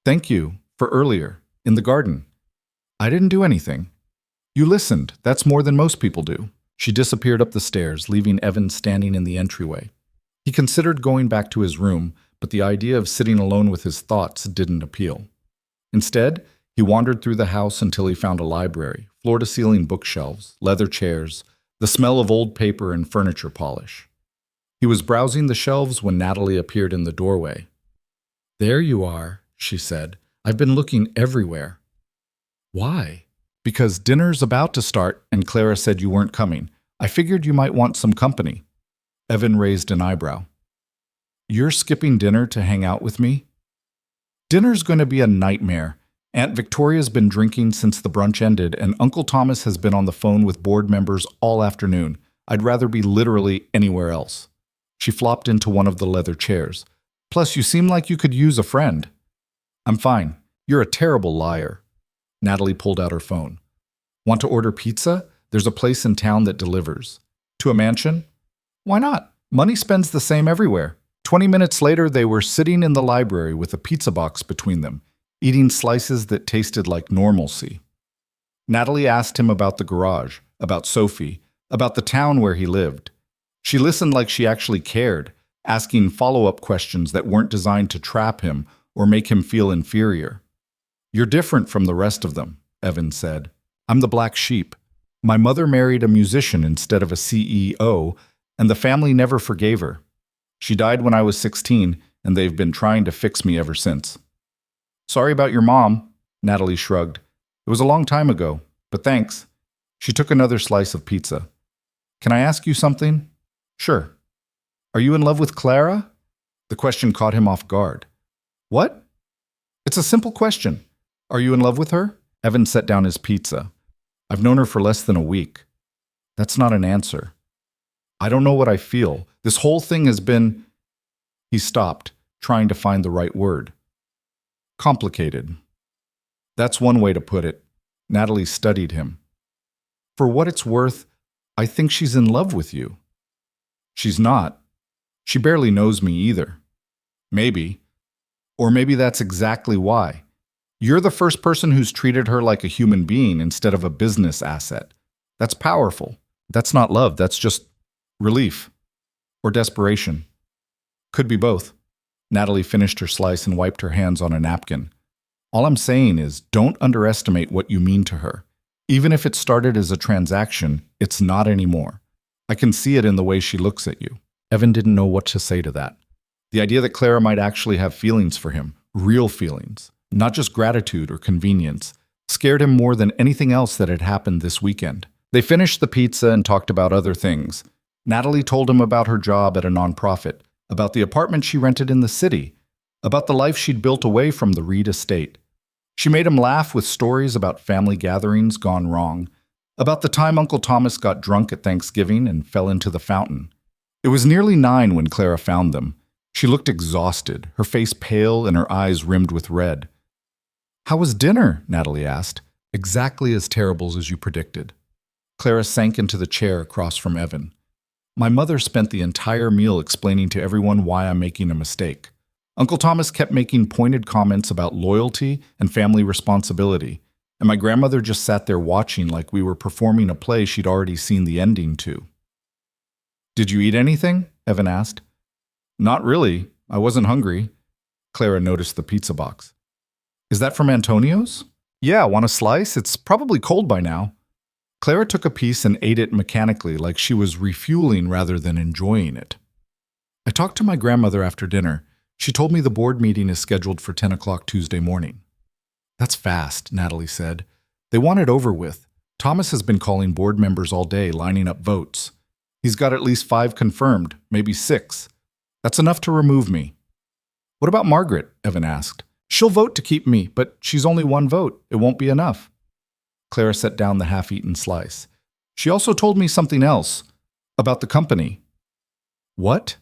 Thank you for earlier, in the garden. I didn't do anything. You listened. That's more than most people do. She disappeared up the stairs, leaving Evan standing in the entryway. He considered going back to his room, but the idea of sitting alone with his thoughts didn't appeal. Instead, he wandered through the house until he found a library, floor-to-ceiling bookshelves, leather chairs, the smell of old paper and furniture polish. He was browsing the shelves when Natalie appeared in the doorway. There you are, she said. I've been looking everywhere. Why? Because dinner's about to start, and Clara said you weren't coming. I figured you might want some company. Evan raised an eyebrow. You're skipping dinner to hang out with me? Dinner's going to be a nightmare. Aunt Victoria's been drinking since the brunch ended, and Uncle Thomas has been on the phone with board members all afternoon. I'd rather be literally anywhere else. She flopped into one of the leather chairs. Plus, you seem like you could use a friend. I'm fine. You're a terrible liar. Natalie pulled out her phone. Want to order pizza? There's a place in town that delivers. To a mansion? Why not? Money spends the same everywhere. 20 minutes later, they were sitting in the library with a pizza box between them, eating slices that tasted like normalcy. Natalie asked him about the garage, about Sophie, about the town where he lived. She listened like she actually cared, asking follow-up questions that weren't designed to trap him or make him feel inferior. You're different from the rest of them, Evan said. I'm the black sheep. My mother married a musician instead of a CEO, and the family never forgave her. She died when I was 16, and they've been trying to fix me ever since. Sorry about your mom, Natalie shrugged. It was a long time ago, but thanks. She took another slice of pizza. Can I ask you something? Sure. Are you in love with Clara? The question caught him off guard. What? It's a simple question. Are you in love with her? Evan set down his pizza. I've known her for less than a week. That's not an answer. I don't know what I feel. This whole thing has been... He stopped, trying to find the right word. Complicated. That's one way to put it. Natalie studied him. For what it's worth, I think she's in love with you. She's not. She barely knows me either. Maybe. Or maybe that's exactly why. You're the first person who's treated her like a human being instead of a business asset. That's powerful. That's not love, that's just relief. Or desperation. Could be both. Natalie finished her slice and wiped her hands on a napkin. All I'm saying is, don't underestimate what you mean to her. Even if it started as a transaction, it's not anymore. I can see it in the way she looks at you. Evan didn't know what to say to that. The idea that Clara might actually have feelings for him, real feelings, not just gratitude or convenience, scared him more than anything else that had happened this weekend. They finished the pizza and talked about other things. Natalie told him about her job at a nonprofit, about the apartment she rented in the city, about the life she'd built away from the Reed estate. She made him laugh with stories about family gatherings gone wrong, about the time Uncle Thomas got drunk at Thanksgiving and fell into the fountain. It was nearly 9 when Clara found them. She looked exhausted, her face pale and her eyes rimmed with red. How was dinner? Natalie asked. Exactly as terrible as you predicted. Clara sank into the chair across from Evan. My mother spent the entire meal explaining to everyone why I'm making a mistake. Uncle Thomas kept making pointed comments about loyalty and family responsibility, and my grandmother just sat there watching like we were performing a play she'd already seen the ending to. Did you eat anything? Evan asked. Not really. I wasn't hungry. Clara noticed the pizza box. Is that from Antonio's? Yeah, want a slice? It's probably cold by now. Clara took a piece and ate it mechanically, like she was refueling rather than enjoying it. I talked to my grandmother after dinner. She told me the board meeting is scheduled for 10 o'clock Tuesday morning. That's fast, Natalie said. They want it over with. Thomas has been calling board members all day, lining up votes. He's got at least 5 confirmed, maybe 6. That's enough to remove me. What about Margaret? Evan asked. She'll vote to keep me, but she's only 1 vote. It won't be enough. Clara set down the half-eaten slice. She also told me something else, about the company. What?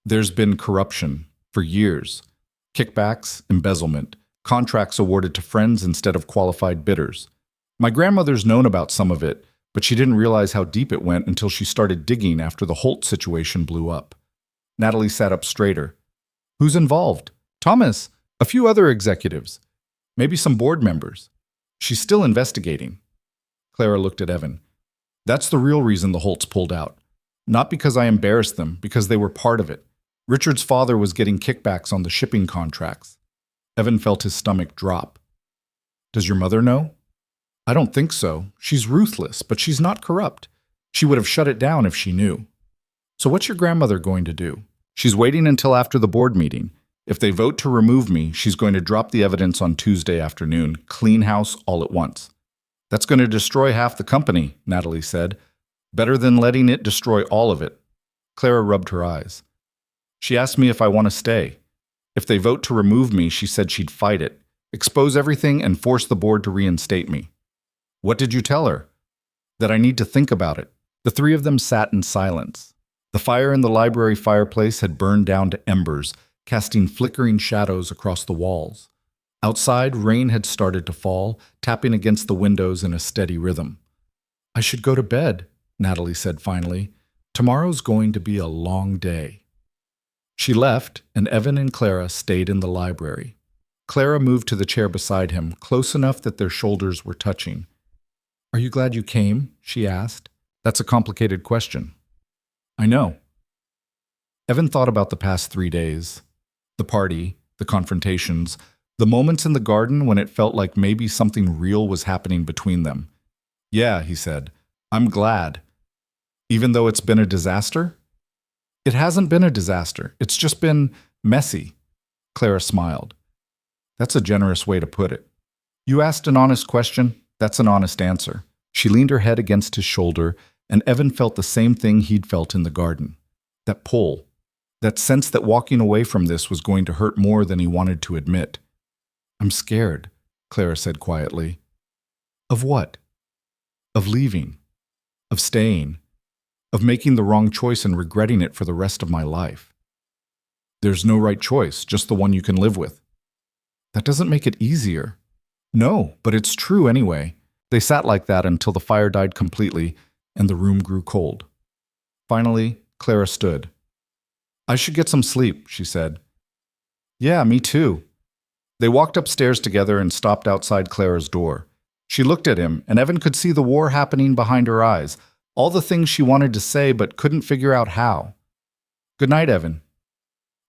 There's been corruption, for years. Kickbacks, embezzlement, contracts awarded to friends instead of qualified bidders. My grandmother's known about some of it, but she didn't realize how deep it went until she started digging after the Holt situation blew up. Natalie sat up straighter. Who's involved? Thomas, a few other executives, maybe some board members. She's still investigating. Clara looked at Evan. That's the real reason the Holts pulled out. Not because I embarrassed them, because they were part of it. Richard's father was getting kickbacks on the shipping contracts. Evan felt his stomach drop. Does your mother know? I don't think so. She's ruthless, but she's not corrupt. She would have shut it down if she knew. So what's your grandmother going to do? She's waiting until after the board meeting. If they vote to remove me, she's going to drop the evidence on Tuesday afternoon, clean house all at once. That's going to destroy half the company, Natalie said. Better than letting it destroy all of it. Clara rubbed her eyes. She asked me if I want to stay. If they vote to remove me, she said she'd fight it, expose everything, and force the board to reinstate me. What did you tell her? That I need to think about it. The 3 of them sat in silence. The fire in the library fireplace had burned down to embers, casting flickering shadows across the walls. Outside, rain had started to fall, tapping against the windows in a steady rhythm. "I should go to bed," Natalie said finally. "Tomorrow's going to be a long day." She left, and Evan and Clara stayed in the library. Clara moved to the chair beside him, close enough that their shoulders were touching. "Are you glad you came?" she asked. "That's a complicated question." "I know." Evan thought about the past 3 days. The party, the confrontations, the moments in the garden when it felt like maybe something real was happening between them. "Yeah," he said, "I'm glad." "Even though it's been a disaster?" "It hasn't been a disaster. It's just been messy." Clara smiled. "That's a generous way to put it. You asked an honest question. That's an honest answer." She leaned her head against his shoulder, and Evan felt the same thing he'd felt in the garden. That pull. That sense that walking away from this was going to hurt more than he wanted to admit. "I'm scared," Clara said quietly. "Of what?" "Of leaving. Of staying. Of making the wrong choice and regretting it for the rest of my life." "There's no right choice, just the one you can live with." "That doesn't make it easier." "No, but it's true anyway." They sat like that until the fire died completely and the room grew cold. Finally, Clara stood. "I should get some sleep," she said. "Yeah, me too." They walked upstairs together and stopped outside Clara's door. She looked at him, and Evan could see the war happening behind her eyes, all the things she wanted to say but couldn't figure out how. "Good night, Evan."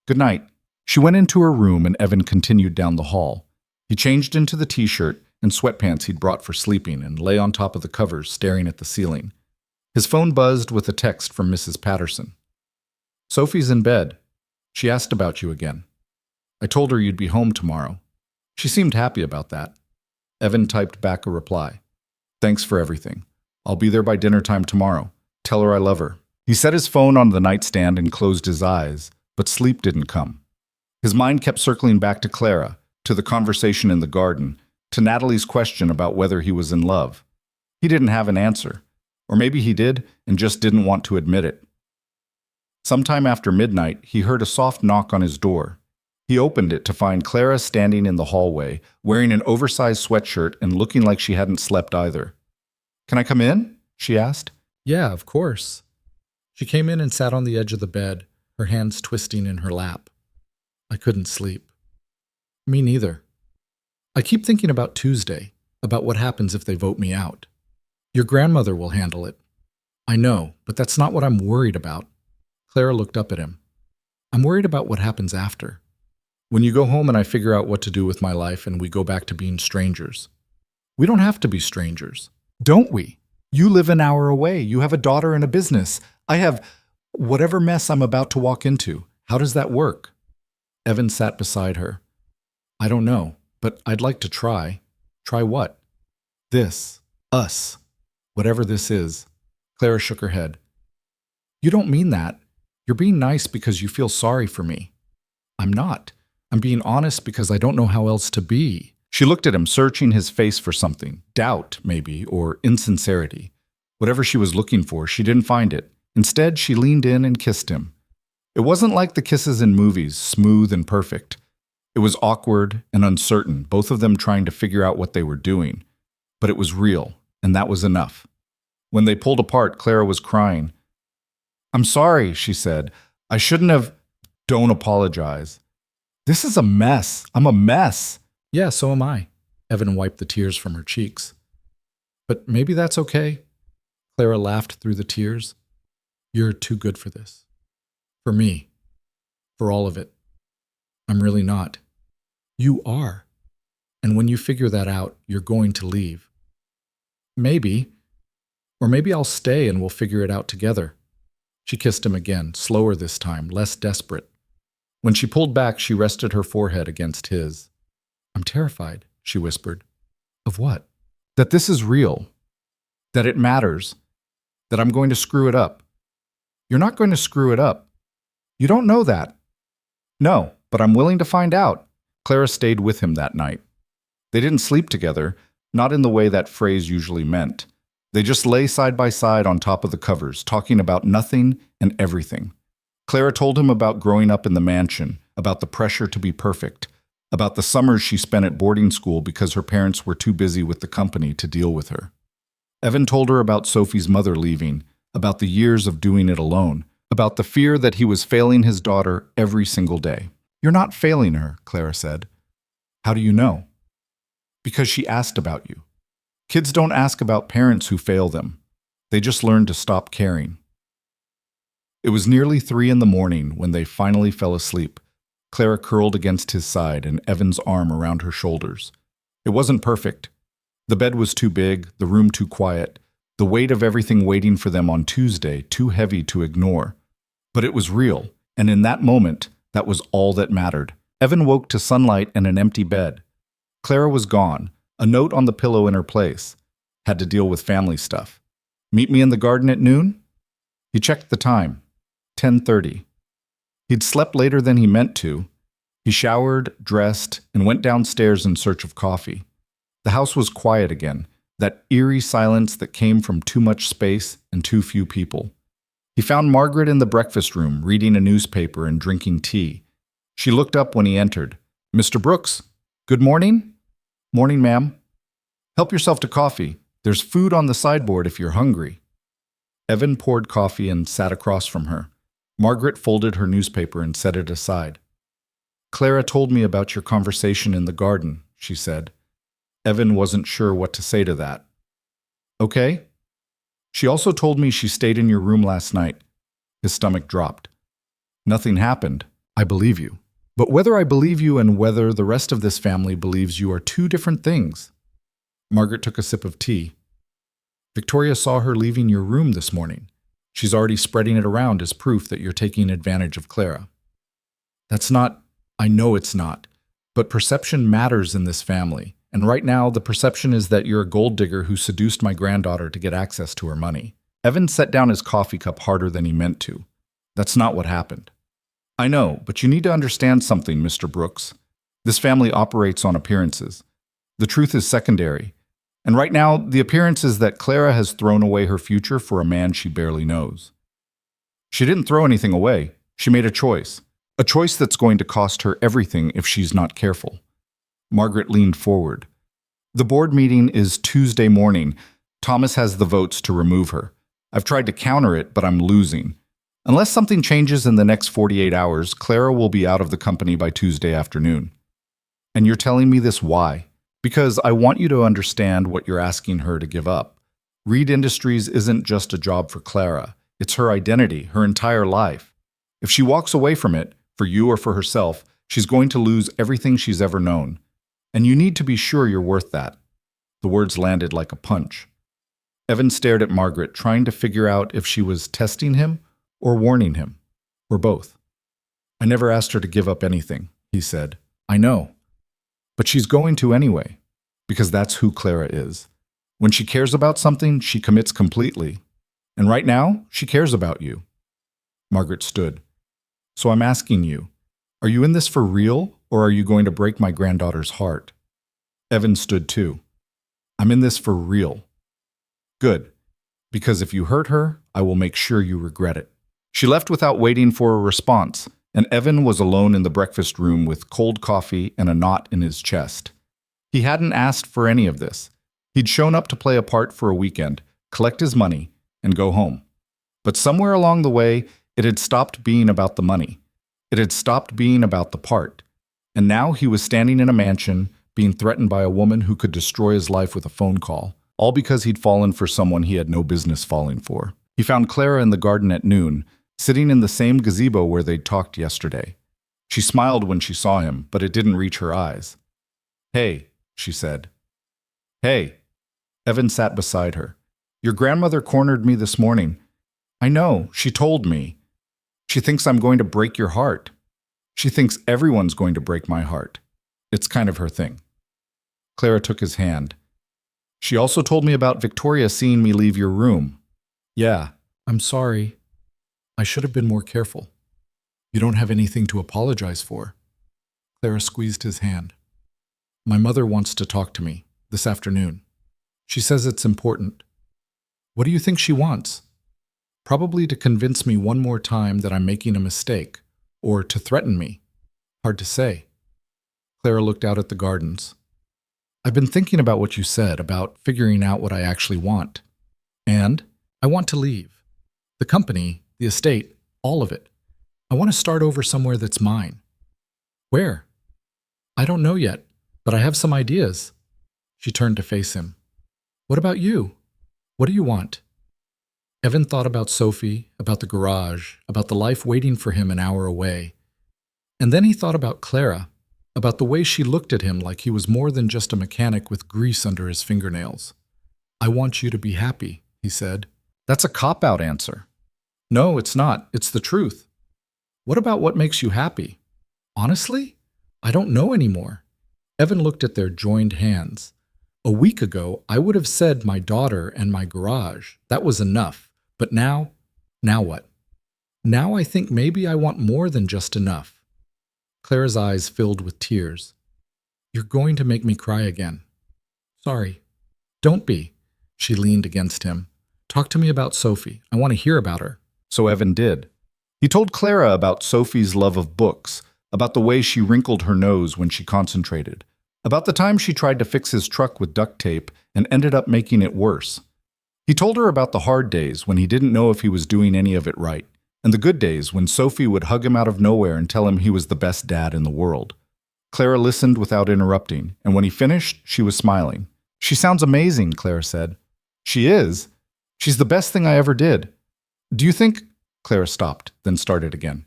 "Good night." She went into her room, and Evan continued down the hall. He changed into the t-shirt and sweatpants he'd brought for sleeping and lay on top of the covers staring at the ceiling. His phone buzzed with a text from Mrs. Patterson. "Sophie's in bed. She asked about you again. I told her you'd be home tomorrow. She seemed happy about that." Evan typed back a reply. "Thanks for everything. I'll be there by dinner time tomorrow. Tell her I love her." He set his phone on the nightstand and closed his eyes, but sleep didn't come. His mind kept circling back to Clara, to the conversation in the garden, to Natalie's question about whether he was in love. He didn't have an answer. Or maybe he did and just didn't want to admit it. Sometime after midnight, he heard a soft knock on his door. He opened it to find Clara standing in the hallway, wearing an oversized sweatshirt and looking like she hadn't slept either. "Can I come in?" she asked. "Yeah, of course." She came in and sat on the edge of the bed, her hands twisting in her lap. "I couldn't sleep." "Me neither. I keep thinking about Tuesday, about what happens if they vote me out. Your grandmother will handle it." "I know, but that's not what I'm worried about." Clara looked up at him. "I'm worried about what happens after. When you go home and I figure out what to do with my life and we go back to being strangers." "We don't have to be strangers." "Don't we? You live an hour away. You have a daughter and a business. I have whatever mess I'm about to walk into. How does that work?" Evan sat beside her. "I don't know, but I'd like to try." "Try what?" "This. Us. Whatever this is." Clara shook her head. "You don't mean that. You're being nice because you feel sorry for me." "I'm not. I'm being honest because I don't know how else to be." She looked at him, searching his face for something. Doubt, maybe, or insincerity. Whatever she was looking for, she didn't find it. Instead, she leaned in and kissed him. It wasn't like the kisses in movies, smooth and perfect. It was awkward and uncertain, both of them trying to figure out what they were doing. But it was real, and that was enough. When they pulled apart, Clara was crying. "I'm sorry," she said. "I shouldn't have—" "Don't apologize." "This is a mess. I'm a mess." "Yeah, so am I." Evan wiped the tears from her cheeks. "But maybe that's okay." Clara laughed through the tears. "You're too good for this. For me. For all of it. I'm really not. You are. And when you figure that out, you're going to leave. Maybe. Or maybe I'll stay and we'll figure it out together." She kissed him again, slower this time, less desperate. When she pulled back, she rested her forehead against his. "I'm terrified," she whispered. "Of what?" "That this is real. That it matters. That I'm going to screw it up." "You're not going to screw it up. You don't know that." "No, but I'm willing to find out." Clara stayed with him that night. They didn't sleep together, not in the way that phrase usually meant. They just lay side by side on top of the covers, talking about nothing and everything. Clara told him about growing up in the mansion, about the pressure to be perfect, about the summers she spent at boarding school because her parents were too busy with the company to deal with her. Evan told her about Sophie's mother leaving, about the years of doing it alone, about the fear that he was failing his daughter every single day. "You're not failing her," Clara said. "How do you know?" "Because she asked about you. Kids don't ask about parents who fail them. They just learn to stop caring." It was nearly 3 in the morning when they finally fell asleep, Clara curled against his side and Evan's arm around her shoulders. It wasn't perfect. The bed was too big, the room too quiet, the weight of everything waiting for them on Tuesday too heavy to ignore. But it was real, and in that moment, that was all that mattered. Evan woke to sunlight and an empty bed. Clara was gone, a note on the pillow in her place. Had to deal with family stuff. "Meet me in the garden at noon?" He checked the time. 10:30. He'd slept later than he meant to. He showered, dressed, and went downstairs in search of coffee. The house was quiet again, that eerie silence that came from too much space and too few people. He found Margaret in the breakfast room, reading a newspaper and drinking tea. She looked up when he entered. "Mr. Brooks, good morning?" "Morning, ma'am." "Help yourself to coffee. There's food on the sideboard if you're hungry." Evan poured coffee and sat across from her. Margaret folded her newspaper and set it aside. "Clara told me about your conversation in the garden," she said. Evan wasn't sure what to say to that. "Okay." "She also told me she stayed in your room last night." His stomach dropped. "Nothing happened. I believe you. But whether I believe you and whether the rest of this family believes you are two different things." Margaret took a sip of tea. "Victoria saw her leaving your room this morning. She's already spreading it around as proof that you're taking advantage of Clara." "That's not, I know it's not, but perception matters in this family, and right now the perception is that you're a gold digger who seduced my granddaughter to get access to her money." Evan set down his coffee cup harder than he meant to. "That's not what happened." "I know, but you need to understand something, Mr. Brooks. This family operates on appearances. The truth is secondary. And right now, the appearance is that Clara has thrown away her future for a man she barely knows." "She didn't throw anything away. She made a choice that's going to cost her everything if she's not careful." Margaret leaned forward. "The board meeting is Tuesday morning. Thomas has the votes to remove her. I've tried to counter it, but I'm losing. Unless something changes in the next 48 hours, Clara will be out of the company by Tuesday afternoon." "And you're telling me this why?" "Because I want you to understand what you're asking her to give up. Reed Industries isn't just a job for Clara. It's her identity, her entire life. If she walks away from it, for you or for herself, she's going to lose everything she's ever known. And you need to be sure you're worth that." The words landed like a punch. Evan stared at Margaret, trying to figure out if she was testing him or warning him, or both. "I never asked her to give up anything," he said. "I know. But she's going to anyway, because that's who Clara is. When she cares about something, she commits completely. And right now, she cares about you." Margaret stood. "So I'm asking you, are you in this for real, or are you going to break my granddaughter's heart?" Evan stood too. "I'm in this for real." "Good, because if you hurt her, I will make sure you regret it." She left without waiting for a response, and Evan was alone in the breakfast room with cold coffee and a knot in his chest. He hadn't asked for any of this. He'd shown up to play a part for a weekend, collect his money, and go home. But somewhere along the way, it had stopped being about the money. It had stopped being about the part. And now he was standing in a mansion, being threatened by a woman who could destroy his life with a phone call, all because he'd fallen for someone he had no business falling for. He found Clara in the garden at noon, sitting in the same gazebo where they'd talked yesterday. She smiled when she saw him, but it didn't reach her eyes. "Hey," she said. "Hey." Evan sat beside her. "Your grandmother cornered me this morning." "I know, she told me. She thinks I'm going to break your heart. She thinks everyone's going to break my heart. It's kind of her thing." Clara took his hand. "She also told me about Victoria seeing me leave your room." "Yeah, I'm sorry. I should have been more careful." "You don't have anything to apologize for." Clara squeezed his hand. "My mother wants to talk to me this afternoon. She says it's important." "What do you think she wants?" "Probably to convince me one more time that I'm making a mistake, or to threaten me. Hard to say." Clara looked out at the gardens. I've been thinking about what you said, about figuring out what I actually want. And I want to leave. The company, the estate, all of it. I want to start over somewhere that's mine. Where? I don't know yet, but I have some ideas. She turned to face him. What about you? What do you want? Evan thought about Sophie, about the garage, about the life waiting for him an hour away. And then he thought about Clara, about the way she looked at him like he was more than just a mechanic with grease under his fingernails. I want you to be happy, he said. That's a cop-out answer. No, it's not. It's the truth. What about what makes you happy? Honestly, I don't know anymore. Evan looked at their joined hands. A week ago, I would have said my daughter and my garage. That was enough. But now what? Now I think maybe I want more than just enough. Clara's eyes filled with tears. You're going to make me cry again. Sorry. Don't be. She leaned against him. Talk to me about Sophie. I want to hear about her. So Evan did. He told Clara about Sophie's love of books, about the way she wrinkled her nose when she concentrated, about the time she tried to fix his truck with duct tape and ended up making it worse. He told her about the hard days when he didn't know if he was doing any of it right, and the good days when Sophie would hug him out of nowhere and tell him he was the best dad in the world. Clara listened without interrupting, and when he finished, she was smiling. She sounds amazing, Clara said. She is. She's the best thing I ever did. Do you think... Clara stopped, then started again.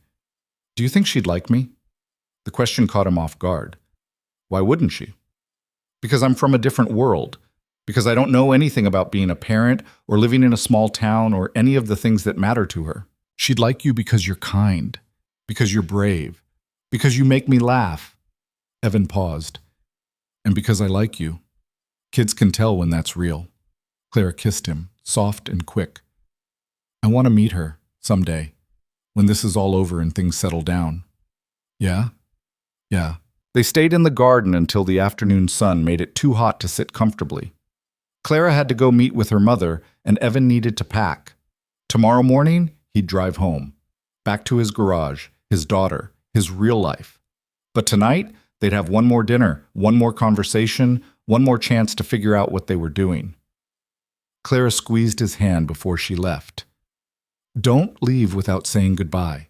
Do you think she'd like me? The question caught him off guard. Why wouldn't she? Because I'm from a different world. Because I don't know anything about being a parent or living in a small town or any of the things that matter to her. She'd like you because you're kind, because you're brave, because you make me laugh. Evan paused. And because I like you. Kids can tell when that's real. Clara kissed him, soft and quick. I want to meet her, someday, when this is all over and things settle down. Yeah? Yeah. They stayed in the garden until the afternoon sun made it too hot to sit comfortably. Clara had to go meet with her mother, and Evan needed to pack. Tomorrow morning, he'd drive home. Back to his garage, his daughter, his real life. But tonight, they'd have one more dinner, one more conversation, one more chance to figure out what they were doing. Clara squeezed his hand before she left. Don't leave without saying goodbye.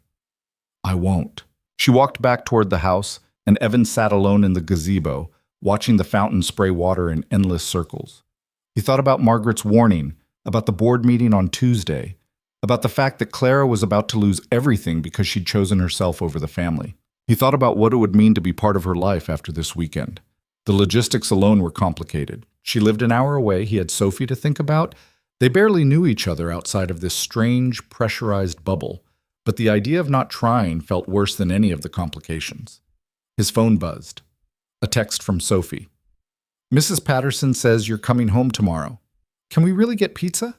I won't. She walked back toward the house, and Evan sat alone in the gazebo, watching the fountain spray water in endless circles. He thought about Margaret's warning, about the board meeting on Tuesday, about the fact that Clara was about to lose everything because she'd chosen herself over the family. He thought about what it would mean to be part of her life after this weekend. The logistics alone were complicated. She lived an hour away, he had Sophie to think about. They barely knew each other outside of this strange, pressurized bubble, but the idea of not trying felt worse than any of the complications. His phone buzzed. A text from Sophie. Mrs. Patterson says you're coming home tomorrow. Can we really get pizza?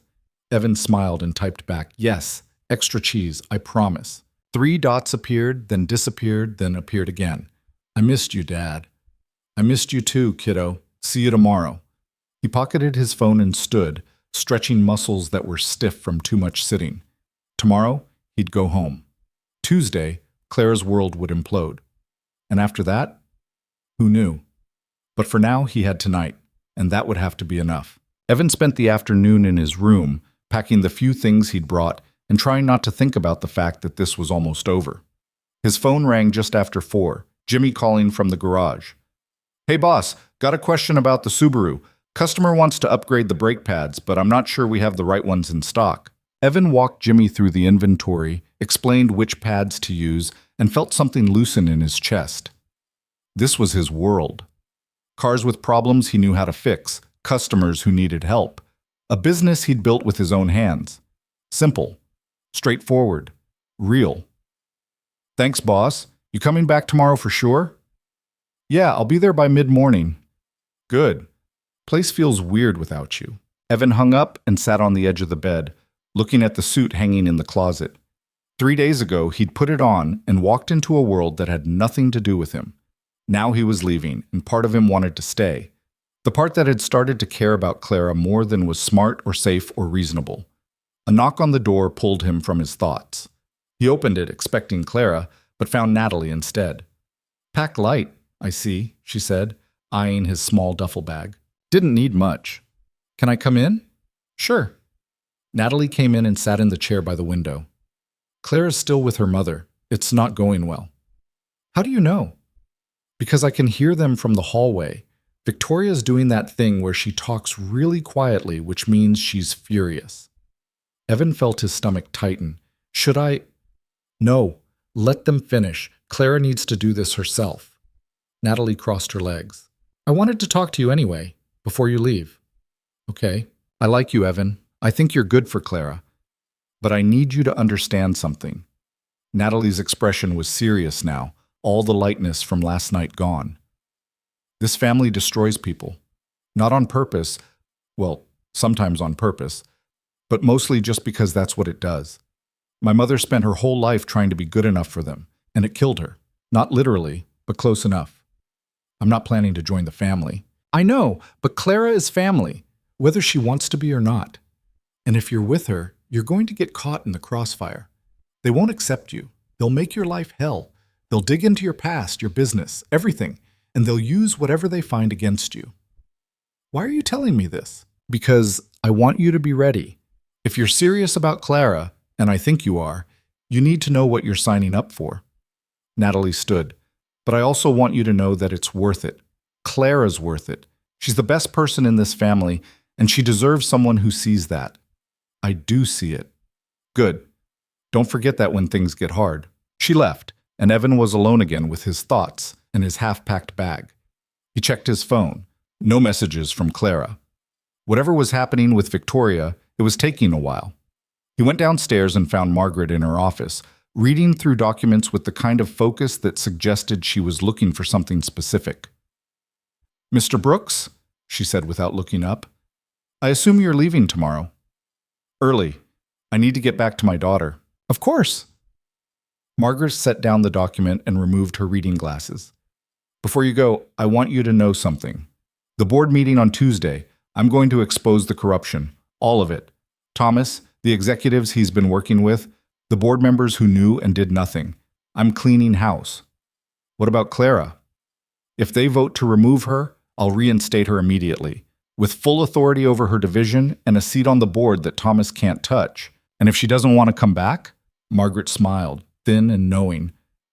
Evan smiled and typed back, yes, extra cheese, I promise. 3 dots appeared, then disappeared, then appeared again. I missed you, Dad. I missed you too, kiddo. See you tomorrow. He pocketed his phone and stood, stretching muscles that were stiff from too much sitting. Tomorrow, he'd go home. Tuesday, Clara's world would implode. And after that, who knew? But for now, he had tonight, and that would have to be enough. Evan spent the afternoon in his room, packing the few things he'd brought and trying not to think about the fact that this was almost over. His phone rang just after 4, Jimmy calling from the garage. Hey boss, got a question about the Subaru. Customer wants to upgrade the brake pads, but I'm not sure we have the right ones in stock. Evan walked Jimmy through the inventory, explained which pads to use, and felt something loosen in his chest. This was his world. Cars with problems he knew how to fix, customers who needed help. A business he'd built with his own hands. Simple, straightforward, real. Thanks, boss. You coming back tomorrow for sure? Yeah, I'll be there by mid-morning. Good. Place feels weird without you. Evan hung up and sat on the edge of the bed, looking at the suit hanging in the closet. 3 days ago, he'd put it on and walked into a world that had nothing to do with him. Now he was leaving, and part of him wanted to stay. The part that had started to care about Clara more than was smart or safe or reasonable. A knock on the door pulled him from his thoughts. He opened it, expecting Clara, but found Natalie instead. Pack light, I see, she said, eyeing his small duffel bag. Didn't need much. Can I come in? Sure. Natalie came in and sat in the chair by the window. Clara's still with her mother. It's not going well. How do you know? Because I can hear them from the hallway. Victoria's doing that thing where she talks really quietly, which means she's furious. Evan felt his stomach tighten. Should I? No. Let them finish. Clara needs to do this herself. Natalie crossed her legs. I wanted to talk to you anyway, before you leave. Okay. I like you, Evan. I think you're good for Clara. But I need you to understand something. Natalie's expression was serious now, all the lightness from last night gone. This family destroys people. Not on purpose, well, sometimes on purpose, but mostly just because that's what it does. My mother spent her whole life trying to be good enough for them, and it killed her. Not literally, but close enough. I'm not planning to join the family. I know, but Clara is family, whether she wants to be or not. And if you're with her, you're going to get caught in the crossfire. They won't accept you. They'll make your life hell. They'll dig into your past, your business, everything, and they'll use whatever they find against you. Why are you telling me this? Because I want you to be ready. If you're serious about Clara, and I think you are, you need to know what you're signing up for. Natalie stood. But I also want you to know that it's worth it. Clara's worth it. She's the best person in this family, and she deserves someone who sees that. I do see it. Good. Don't forget that when things get hard. She left, and Evan was alone again with his thoughts and his half-packed bag. He checked his phone. No messages from Clara. Whatever was happening with Victoria, it was taking a while. He went downstairs and found Margaret in her office, reading through documents with the kind of focus that suggested she was looking for something specific. Mr. Brooks, she said without looking up, I assume you're leaving tomorrow. Early. I need to get back to my daughter. Of course. Margaret set down the document and removed her reading glasses. Before you go, I want you to know something. The board meeting on Tuesday, I'm going to expose the corruption. All of it. Thomas, the executives he's been working with, the board members who knew and did nothing. I'm cleaning house. What about Clara? If they vote to remove her, I'll reinstate her immediately, with full authority over her division and a seat on the board that Thomas can't touch. And if she doesn't want to come back, Margaret smiled, thin and knowing,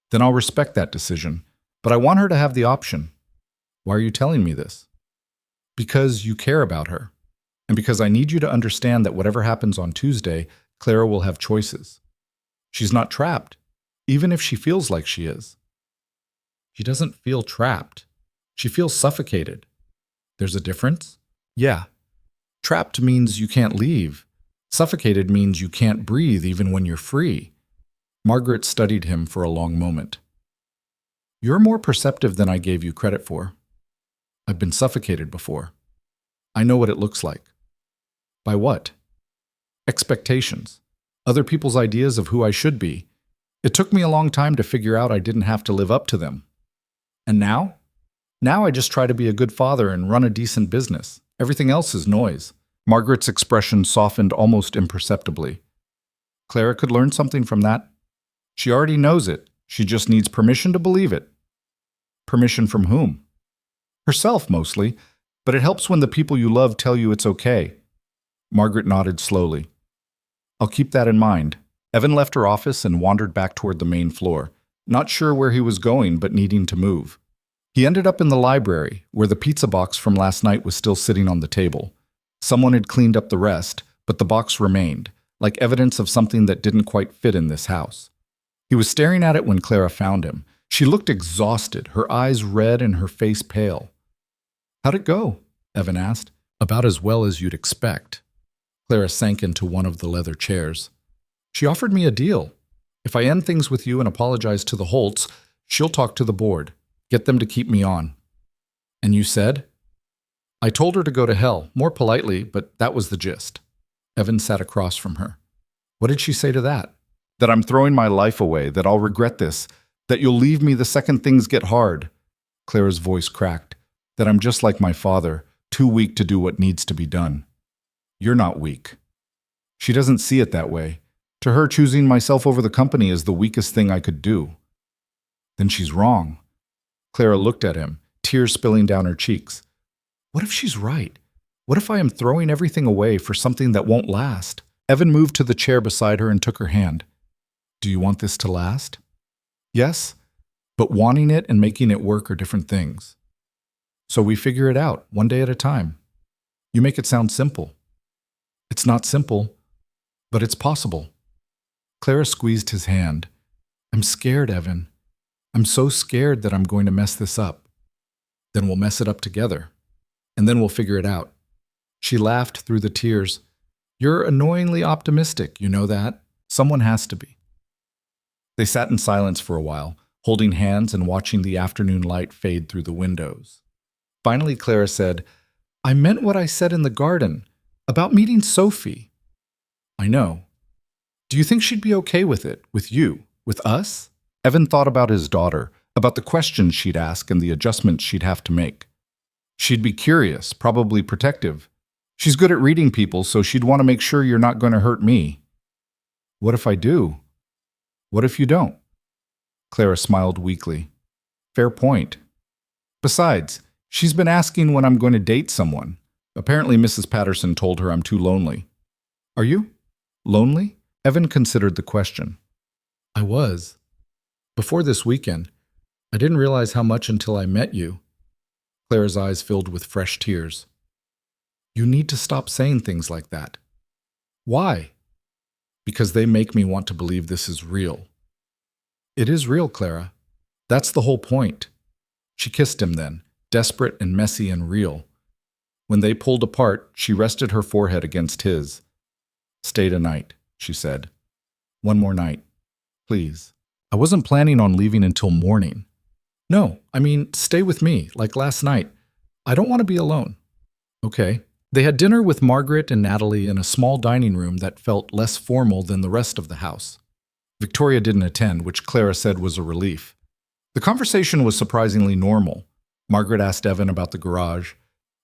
then I'll respect that decision. But I want her to have the option. Why are you telling me this? Because you care about her. And because I need you to understand that whatever happens on Tuesday, Clara will have choices. She's not trapped, even if she feels like she is. She doesn't feel trapped. She feels suffocated. There's a difference? Yeah. Trapped means you can't leave. Suffocated means you can't breathe even when you're free. Margaret studied him for a long moment. You're more perceptive than I gave you credit for. I've been suffocated before. I know what it looks like. By what? Expectations. Other people's ideas of who I should be. It took me a long time to figure out I didn't have to live up to them. And now? Now I just try to be a good father and run a decent business. Everything else is noise. Margaret's expression softened almost imperceptibly. Clara could learn something from that. She already knows it. She just needs permission to believe it. Permission from whom? Herself, mostly, but it helps when the people you love tell you it's okay. Margaret nodded slowly. I'll keep that in mind. Evan left her office and wandered back toward the main floor, not sure where he was going but needing to move. He ended up in the library, where the pizza box from last night was still sitting on the table. Someone had cleaned up the rest, but the box remained, like evidence of something that didn't quite fit in this house. He was staring at it when Clara found him. She looked exhausted, her eyes red and her face pale. How'd it go? Evan asked. About as well as you'd expect. Clara sank into one of the leather chairs. She offered me a deal. If I end things with you and apologize to the Holts, she'll talk to the board, get them to keep me on. And you said? I told her to go to hell, more politely, but that was the gist. Evan sat across from her. What did she say to that? That I'm throwing my life away, that I'll regret this, that you'll leave me the second things get hard. Clara's voice cracked. That I'm just like my father, too weak to do what needs to be done. You're not weak. She doesn't see it that way. To her, choosing myself over the company is the weakest thing I could do. Then she's wrong. Clara looked at him, tears spilling down her cheeks. What if she's right? What if I am throwing everything away for something that won't last? Evan moved to the chair beside her and took her hand. Do you want this to last? Yes, but wanting it and making it work are different things. So we figure it out, one day at a time. You make it sound simple. It's not simple, but it's possible. Clara squeezed his hand. I'm scared, Evan. I'm so scared that I'm going to mess this up. Then we'll mess it up together. And then we'll figure it out. She laughed through the tears. You're annoyingly optimistic, you know that? Someone has to be. They sat in silence for a while, holding hands and watching the afternoon light fade through the windows. Finally, Clara said, I meant what I said in the garden, about meeting Sophie. I know. Do you think she'd be okay with it, with you, with us? Evan thought about his daughter, about the questions she'd ask and the adjustments she'd have to make. She'd be curious, probably protective. She's good at reading people, so she'd want to make sure you're not going to hurt me. What if I do? What if you don't? Clara smiled weakly. Fair point. Besides, she's been asking when I'm going to date someone. Apparently Mrs. Patterson told her I'm too lonely. Are you? Lonely? Evan considered the question. I was. Before this weekend. I didn't realize how much until I met you. Clara's eyes filled with fresh tears. You need to stop saying things like that. Why? Because they make me want to believe this is real. It is real, Clara. That's the whole point. She kissed him then, desperate and messy and real. When they pulled apart, she rested her forehead against his. Stay tonight, she said. One more night, please. I wasn't planning on leaving until morning. No, I mean, stay with me, like last night. I don't want to be alone. Okay. They had dinner with Margaret and Natalie in a small dining room that felt less formal than the rest of the house. Victoria didn't attend, which Clara said was a relief. The conversation was surprisingly normal. Margaret asked Evan about the garage.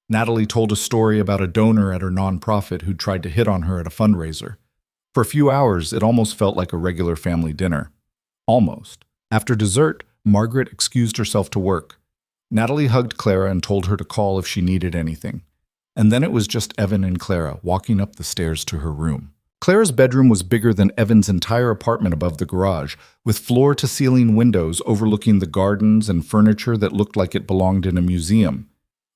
Natalie told a story about a donor at her nonprofit who'd tried to hit on her at a fundraiser. For a few hours, it almost felt like a regular family dinner. Almost. After dessert, Margaret excused herself to work. Natalie hugged Clara and told her to call if she needed anything. And then it was just Evan and Clara walking up the stairs to her room. Clara's bedroom was bigger than Evan's entire apartment above the garage, with floor-to-ceiling windows overlooking the gardens and furniture that looked like it belonged in a museum.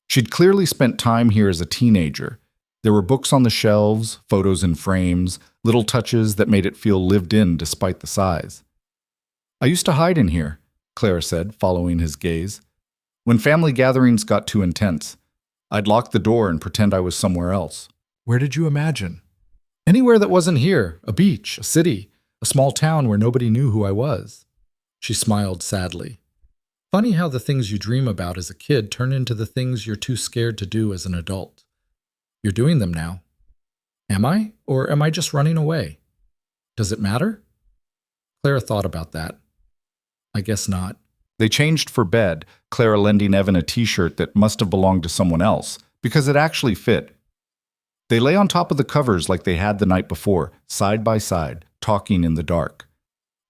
She'd clearly spent time here as a teenager. There were books on the shelves, photos in frames, little touches that made it feel lived in despite the size. I used to hide in here, Clara said, following his gaze. When family gatherings got too intense, I'd lock the door and pretend I was somewhere else. Where did you imagine? Anywhere that wasn't here, a beach, a city, a small town where nobody knew who I was. She smiled sadly. Funny how the things you dream about as a kid turn into the things you're too scared to do as an adult. You're doing them now. Am I? Or am I just running away? Does it matter? Clara thought about that. I guess not. They changed for bed, Clara lending Evan a t-shirt that must have belonged to someone else, because it actually fit. They lay on top of the covers like they had the night before, side by side, talking in the dark.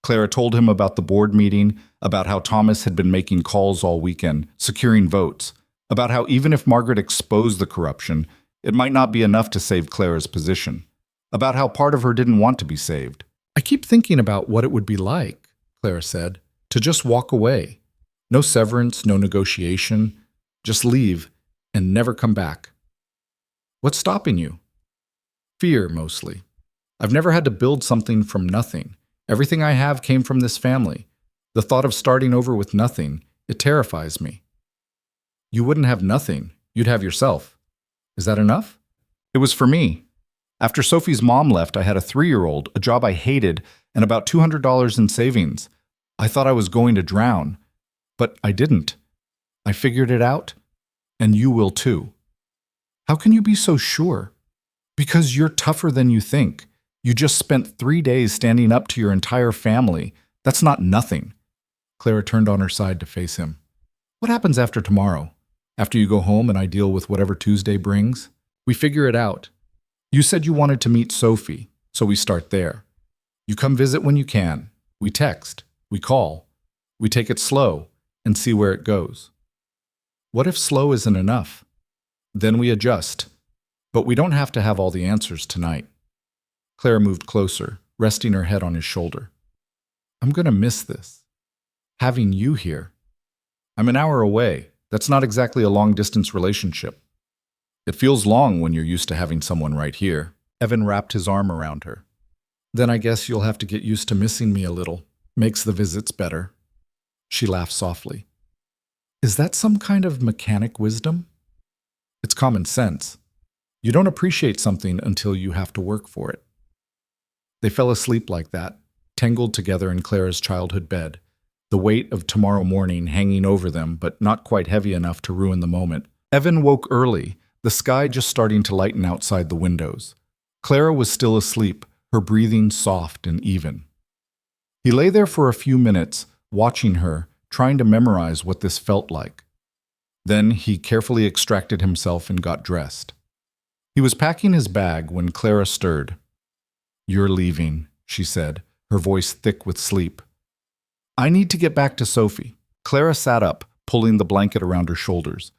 Clara told him about the board meeting, about how Thomas had been making calls all weekend, securing votes, about how even if Margaret exposed the corruption, it might not be enough to save Clara's position, about how part of her didn't want to be saved. I keep thinking about what it would be like, Clara said, to just walk away. No severance, no negotiation, just leave and never come back. What's stopping you? Fear, mostly. I've never had to build something from nothing. Everything I have came from this family. The thought of starting over with nothing, it terrifies me. You wouldn't have nothing. You'd have yourself. Is that enough? It was for me. After Sophie's mom left, I had a 3-year-old, a job I hated, and about $200 in savings. I thought I was going to drown, but I didn't. I figured it out, and you will too. How can you be so sure? Because you're tougher than you think. You just spent 3 days standing up to your entire family. That's not nothing. Clara turned on her side to face him. What happens after tomorrow? After you go home and I deal with whatever Tuesday brings? We figure it out. You said you wanted to meet Sophie, so we start there. You come visit when you can. We text. We call. We take it slow. and see where it goes. What if slow isn't enough? Then we adjust. But we don't have to have all the answers tonight. Clara moved closer, resting her head on his shoulder. I'm going to miss this. Having you here. I'm an hour away. That's not exactly a long-distance relationship. It feels long when you're used to having someone right here. Evan wrapped his arm around her. Then I guess you'll have to get used to missing me a little. Makes the visits better. She laughed softly. Is that some kind of mechanic wisdom? It's common sense. You don't appreciate something until you have to work for it. They fell asleep like that, tangled together in Clara's childhood bed, the weight of tomorrow morning hanging over them, but not quite heavy enough to ruin the moment. Evan woke early, the sky just starting to lighten outside the windows. Clara was still asleep, her breathing soft and even. He lay there for a few minutes, watching her, trying to memorize what this felt like. Then he carefully extracted himself and got dressed. He was packing his bag when Clara stirred. You're leaving, she said, her voice thick with sleep. I need to get back to Sophie. Clara sat up, pulling the blanket around her shoulders.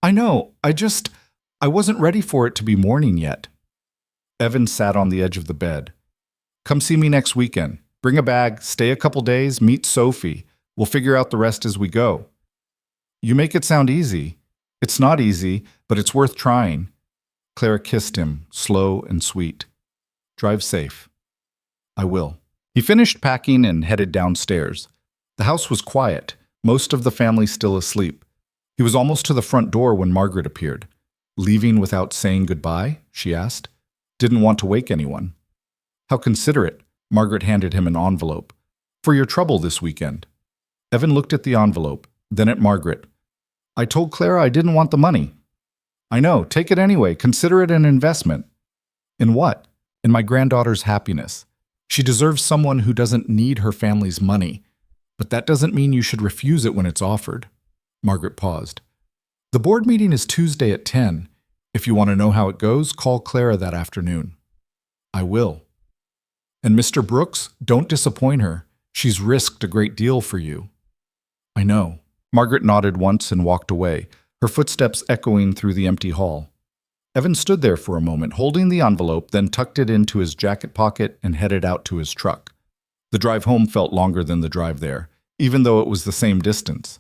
I know, I wasn't ready for it to be morning yet. Evan sat on the edge of the bed. Come see me next weekend. Bring a bag, stay a couple days, meet Sophie. We'll figure out the rest as we go. You make it sound easy. It's not easy, but it's worth trying. Clara kissed him, slow and sweet. Drive safe. I will. He finished packing and headed downstairs. The house was quiet, most of the family still asleep. He was almost to the front door when Margaret appeared. Leaving without saying goodbye? She asked. Didn't want to wake anyone. How considerate. Margaret handed him an envelope. For your trouble this weekend. Evan looked at the envelope, then at Margaret. I told Clara I didn't want the money. I know, take it anyway. Consider it an investment. In what? In my granddaughter's happiness. She deserves someone who doesn't need her family's money. But that doesn't mean you should refuse it when it's offered. Margaret paused. The board meeting is Tuesday at 10. If you want to know how it goes, call Clara that afternoon. I will. And Mr. Brooks, don't disappoint her. She's risked a great deal for you. I know. Margaret nodded once and walked away, her footsteps echoing through the empty hall. Evan stood there for a moment, holding the envelope, then tucked it into his jacket pocket and headed out to his truck. The drive home felt longer than the drive there, even though it was the same distance.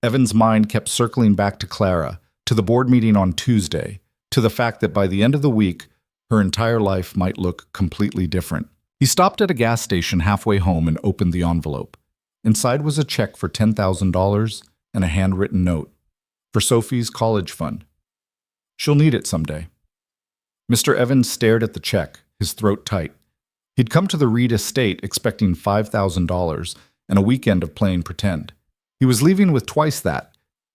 Evan's mind kept circling back to Clara, to the board meeting on Tuesday, to the fact that by the end of the week, her entire life might look completely different. He stopped at a gas station halfway home and opened the envelope. Inside was a check for $10,000 and a handwritten note. For Sophie's college fund. She'll need it someday. Mr. Evans stared at the check, his throat tight. He'd come to the Reed estate expecting $5,000 and a weekend of playing pretend. He was leaving with twice that,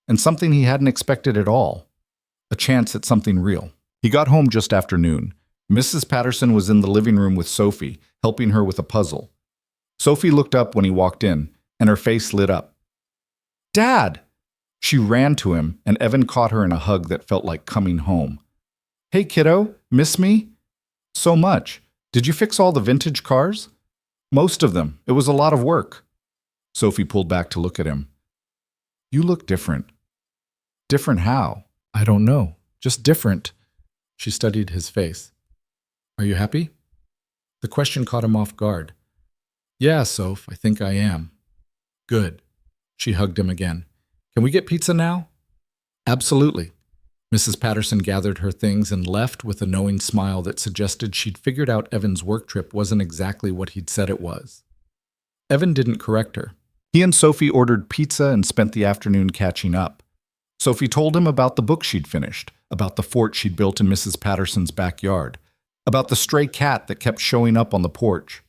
and something he hadn't expected at all. A chance at something real. He got home just after noon. Mrs. Patterson was in the living room with Sophie, helping her with a puzzle. Sophie looked up when he walked in, and her face lit up. Dad! She ran to him, and Evan caught her in a hug that felt like coming home. Hey, kiddo, miss me? So much. Did you fix all the vintage cars? Most of them. It was a lot of work. Sophie pulled back to look at him. You look different. Different how? I don't know. Just different. She studied his face. Are you happy? The question caught him off guard. Yeah, Soph, I think I am. Good. She hugged him again. Can we get pizza now? Absolutely. Mrs. Patterson gathered her things and left with a knowing smile that suggested she'd figured out Evan's work trip wasn't exactly what he'd said it was. Evan didn't correct her. He and Sophie ordered pizza and spent the afternoon catching up. Sophie told him about the book she'd finished, about the fort she'd built in Mrs. Patterson's backyard, about the stray cat that kept showing up on the porch.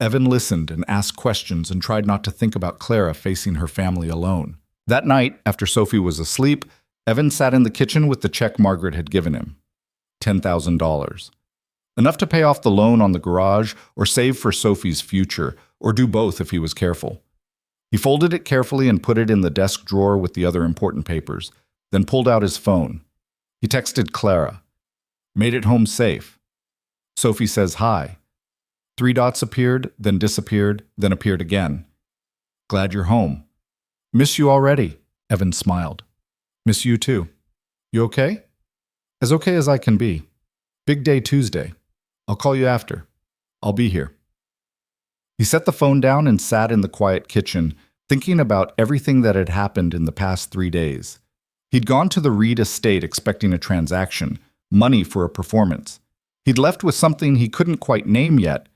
Evan listened and asked questions and tried not to think about Clara facing her family alone. That night, after Sophie was asleep, Evan sat in the kitchen with the check Margaret had given him. $10,000. Enough to pay off the loan on the garage or save for Sophie's future, or do both if he was careful. He folded it carefully and put it in the desk drawer with the other important papers, then pulled out his phone. He texted Clara. Made it home safe. Sophie says hi. 3 dots appeared, then disappeared, then appeared again. Glad you're home. Miss you already, Evan smiled. Miss you too. You okay? As okay as I can be. Big day Tuesday. I'll call you after. I'll be here. He set the phone down and sat in the quiet kitchen, thinking about everything that had happened in the past 3 days. He'd gone to the Reed estate expecting a transaction, money for a performance. He'd left with something he couldn't quite name yet,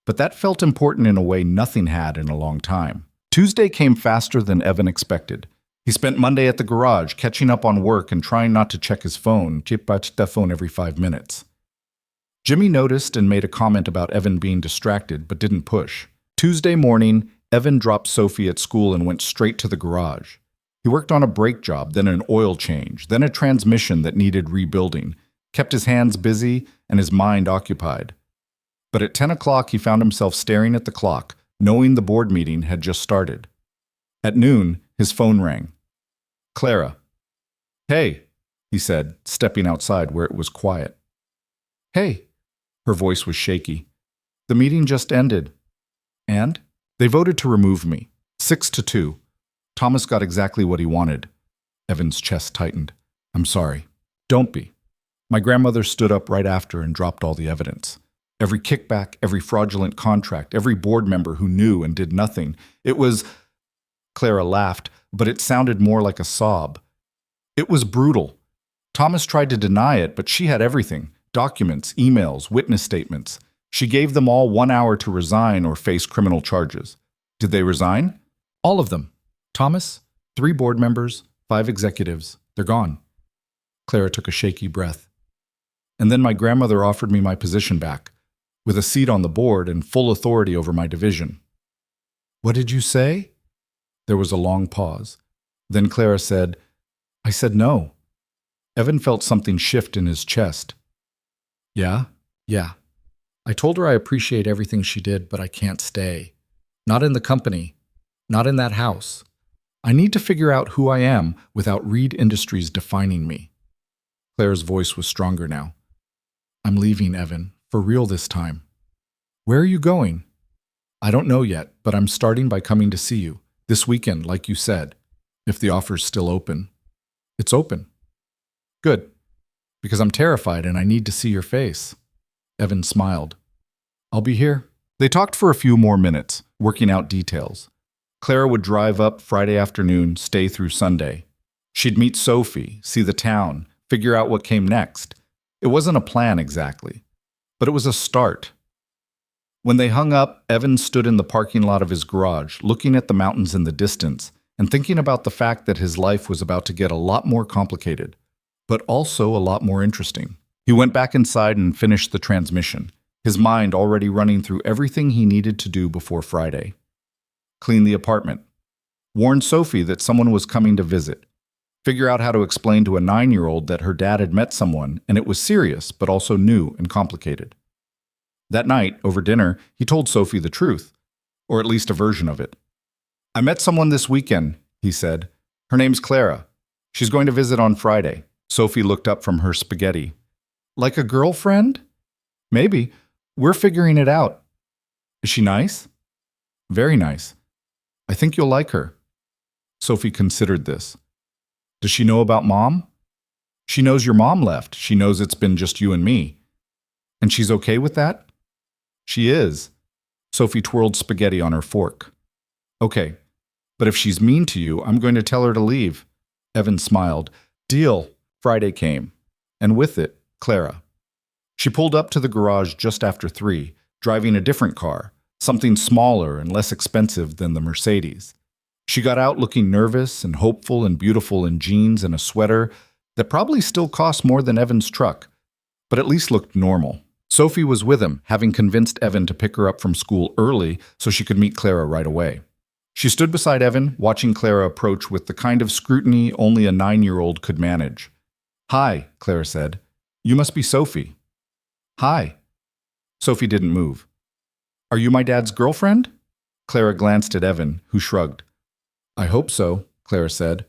but that felt important in a way nothing had in a long time. Tuesday came faster than Evan expected. He spent Monday at the garage, catching up on work and trying not to check his phone, every 5 minutes. Jimmy noticed and made a comment about Evan being distracted, but didn't push. Tuesday morning, Evan dropped Sophie at school and went straight to the garage. He worked on a brake job, then an oil change, then a transmission that needed rebuilding, kept his hands busy and his mind occupied. But at 10 o'clock, he found himself staring at the clock, knowing the board meeting had just started. At noon, his phone rang. Clara. Hey, he said, stepping outside where it was quiet. Hey. Her voice was shaky. The meeting just ended. And? They voted to remove me. 6-2. Thomas got exactly what he wanted. Evan's chest tightened. I'm sorry. Don't be. My grandmother stood up right after and dropped all the evidence. Every kickback, every fraudulent contract, every board member who knew and did nothing. It was... Clara laughed, but it sounded more like a sob. It was brutal. Thomas tried to deny it, but she had everything. Documents, emails, witness statements. She gave them all 1 hour to resign or face criminal charges. Did they resign? All of them. Thomas, 3 board members, 5 executives. They're gone. Clara took a shaky breath. And then my grandmother offered me my position back, with a seat on the board and full authority over my division. What did you say? There was a long pause. Then Clara said, I said no. Evan felt something shift in his chest. Yeah. I told her I appreciate everything she did, but I can't stay. Not in the company. Not in that house. I need to figure out who I am without Reed Industries defining me. Claire's voice was stronger now. I'm leaving, Evan, for real this time. Where are you going? I don't know yet, but I'm starting by coming to see you, this weekend, like you said, if the offer's still open. It's open. Good, because I'm terrified and I need to see your face. Evan smiled. I'll be here. They talked for a few more minutes, working out details. Clara would drive up Friday afternoon, stay through Sunday. She'd meet Sophie, see the town, figure out what came next. It wasn't a plan exactly, but it was a start. When they hung up, Evan stood in the parking lot of his garage, looking at the mountains in the distance and thinking about the fact that his life was about to get a lot more complicated, but also a lot more interesting. He went back inside and finished the transmission, his mind already running through everything he needed to do before Friday. Clean the apartment. Warn Sophie that someone was coming to visit. Figure out how to explain to a 9-year-old that her dad had met someone and it was serious but also new and complicated. That night, over dinner, he told Sophie the truth, or at least a version of it. I met someone this weekend, he said. Her name's Clara. She's going to visit on Friday. Sophie looked up from her spaghetti. Like a girlfriend? Maybe. We're figuring it out. Is she nice? Very nice. I think you'll like her. Sophie considered this. Does she know about Mom? She knows your mom left. She knows it's been just you and me. And she's okay with that? She is. Sophie twirled spaghetti on her fork. Okay, but if she's mean to you, I'm going to tell her to leave. Evan smiled. Deal. Friday came. And with it, Clara. She pulled up to the garage just after 3, driving a different car, something smaller and less expensive than the Mercedes. She got out looking nervous and hopeful and beautiful in jeans and a sweater that probably still cost more than Evan's truck, but at least looked normal. Sophie was with him, having convinced Evan to pick her up from school early so she could meet Clara right away. She stood beside Evan, watching Clara approach with the kind of scrutiny only a 9-year-old could manage. Hi, Clara said. You must be Sophie. Hi. Sophie didn't move. Are you my dad's girlfriend? Clara glanced at Evan, who shrugged. I hope so, Clara said,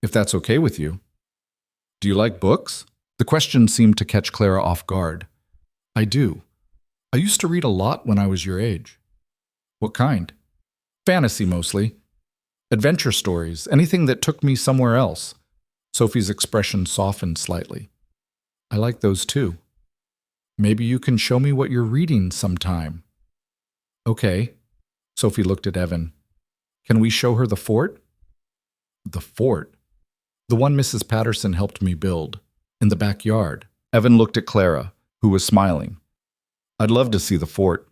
if that's okay with you. Do you like books? The question seemed to catch Clara off guard. I do. I used to read a lot when I was your age. What kind? Fantasy, mostly. Adventure stories, anything that took me somewhere else. Sophie's expression softened slightly. I like those too. Maybe you can show me what you're reading sometime. Okay. Sophie looked at Evan. Can we show her the fort? The fort? The one Mrs. Patterson helped me build. In the backyard. Evan looked at Clara, who was smiling. I'd love to see the fort.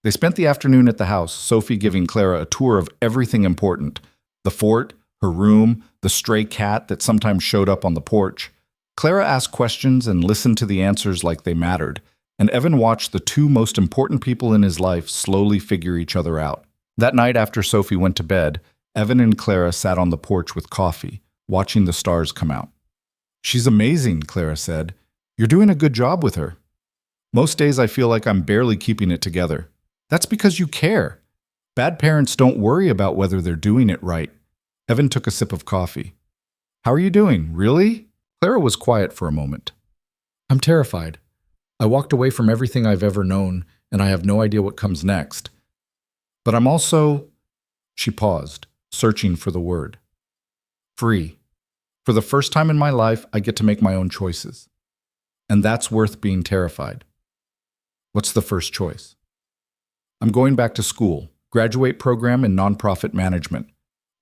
They spent the afternoon at the house, Sophie giving Clara a tour of everything important. The fort, her room, the stray cat that sometimes showed up on the porch. Clara asked questions and listened to the answers like they mattered, and Evan watched the two most important people in his life slowly figure each other out. That night after Sophie went to bed, Evan and Clara sat on the porch with coffee, watching the stars come out. She's amazing, Clara said. You're doing a good job with her. Most days I feel like I'm barely keeping it together. That's because you care. Bad parents don't worry about whether they're doing it right. Evan took a sip of coffee. How are you doing? Really? Clara was quiet for a moment. I'm terrified. I walked away from everything I've ever known, and I have no idea what comes next. But I'm also... She paused, searching for the word. Free. For the first time in my life, I get to make my own choices. And that's worth being terrified. What's the first choice? I'm going back to school, graduate program in nonprofit management.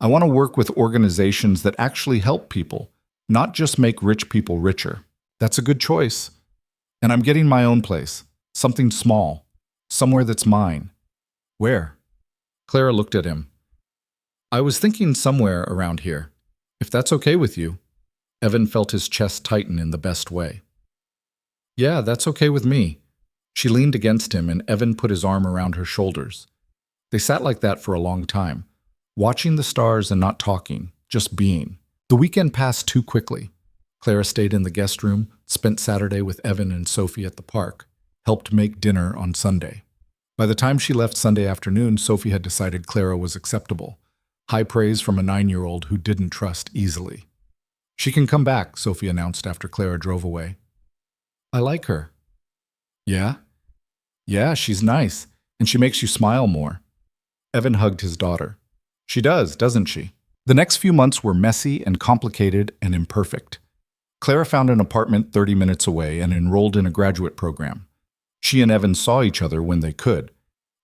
I want to work with organizations that actually help people, not just make rich people richer. That's a good choice. And I'm getting my own place, something small, somewhere that's mine. Where? Clara looked at him. I was thinking somewhere around here, if that's okay with you. Evan felt his chest tighten in the best way. Yeah, that's okay with me. She leaned against him and Evan put his arm around her shoulders. They sat like that for a long time, watching the stars and not talking, just being. The weekend passed too quickly. Clara stayed in the guest room, spent Saturday with Evan and Sophie at the park, helped make dinner on Sunday. By the time she left Sunday afternoon, Sophie had decided Clara was acceptable. High praise from a 9-year-old who didn't trust easily. She can come back, Sophie announced after Clara drove away. I like her. Yeah? Yeah, she's nice, and she makes you smile more. Evan hugged his daughter. She does, doesn't she? The next few months were messy and complicated and imperfect. Clara found an apartment 30 minutes away and enrolled in a graduate program. She and Evan saw each other when they could.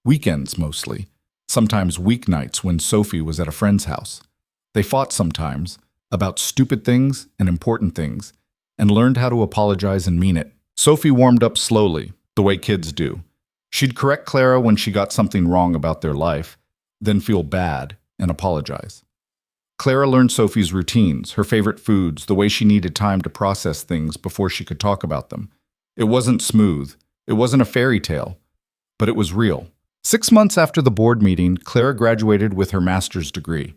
Weekends, mostly. Sometimes weeknights when Sophie was at a friend's house. They fought sometimes, about stupid things and important things, and learned how to apologize and mean it. Sophie warmed up slowly, the way kids do. She'd correct Clara when she got something wrong about their life, then feel bad and apologize. Clara learned Sophie's routines, her favorite foods, the way she needed time to process things before she could talk about them. It wasn't smooth. It wasn't a fairy tale, but it was real. 6 months after the board meeting, Clara graduated with her master's degree.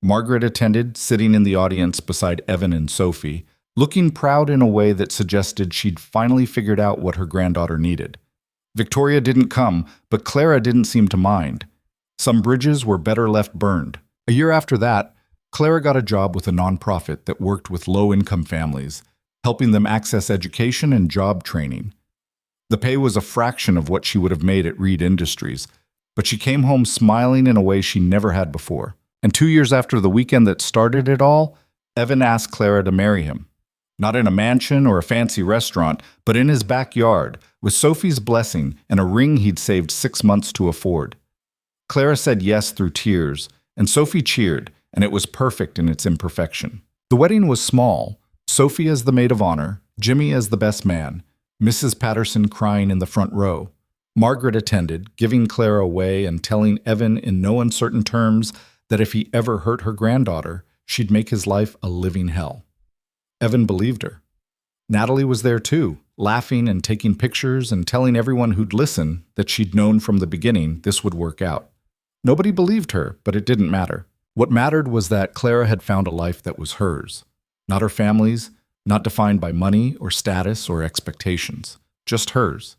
Margaret attended, sitting in the audience beside Evan and Sophie, looking proud in a way that suggested she'd finally figured out what her granddaughter needed. Victoria didn't come, but Clara didn't seem to mind. Some bridges were better left burned. A year after that, Clara got a job with a nonprofit that worked with low-income families, helping them access education and job training. The pay was a fraction of what she would have made at Reed Industries, but she came home smiling in a way she never had before. And 2 years after the weekend that started it all, Evan asked Clara to marry him. Not in a mansion or a fancy restaurant, but in his backyard, with Sophie's blessing and a ring he'd saved 6 months to afford. Clara said yes through tears, and Sophie cheered, and it was perfect in its imperfection. The wedding was small, Sophie as the maid of honor, Jimmy as the best man, Mrs. Patterson crying in the front row. Margaret attended, giving Clara away and telling Evan in no uncertain terms that if he ever hurt her granddaughter, she'd make his life a living hell. Evan believed her. Natalie was there too, laughing and taking pictures and telling everyone who'd listen that she'd known from the beginning this would work out. Nobody believed her, but it didn't matter. What mattered was that Clara had found a life that was hers, not her family's, not defined by money or status or expectations, just hers.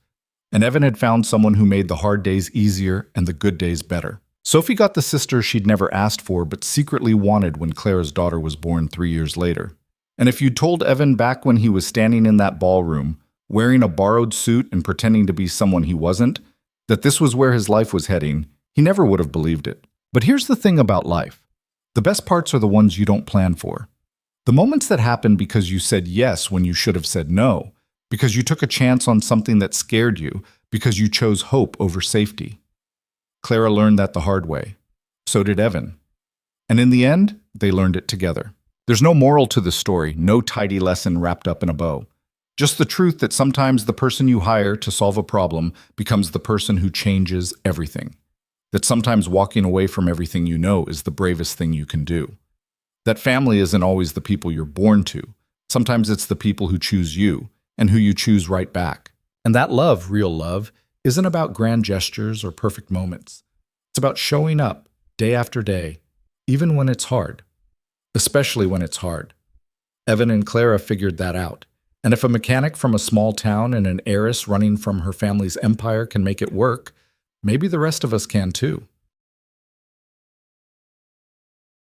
And Evan had found someone who made the hard days easier and the good days better. Sophie got the sister she'd never asked for but secretly wanted when Clara's daughter was born 3 years later. And if you'd told Evan back when he was standing in that ballroom, wearing a borrowed suit and pretending to be someone he wasn't, that this was where his life was heading, he never would have believed it. But here's the thing about life. The best parts are the ones you don't plan for. The moments that happen because you said yes when you should have said no, because you took a chance on something that scared you, because you chose hope over safety. Clara learned that the hard way. So did Evan. And in the end, they learned it together. There's no moral to this story, no tidy lesson wrapped up in a bow. Just the truth that sometimes the person you hire to solve a problem becomes the person who changes everything. That sometimes walking away from everything you know is the bravest thing you can do. That family isn't always the people you're born to. Sometimes it's the people who choose you and who you choose right back. And that love, real love, isn't about grand gestures or perfect moments. It's about showing up day after day, even when it's hard. Especially when it's hard. Evan and Clara figured that out. And if a mechanic from a small town and an heiress running from her family's empire can make it work, maybe the rest of us can too.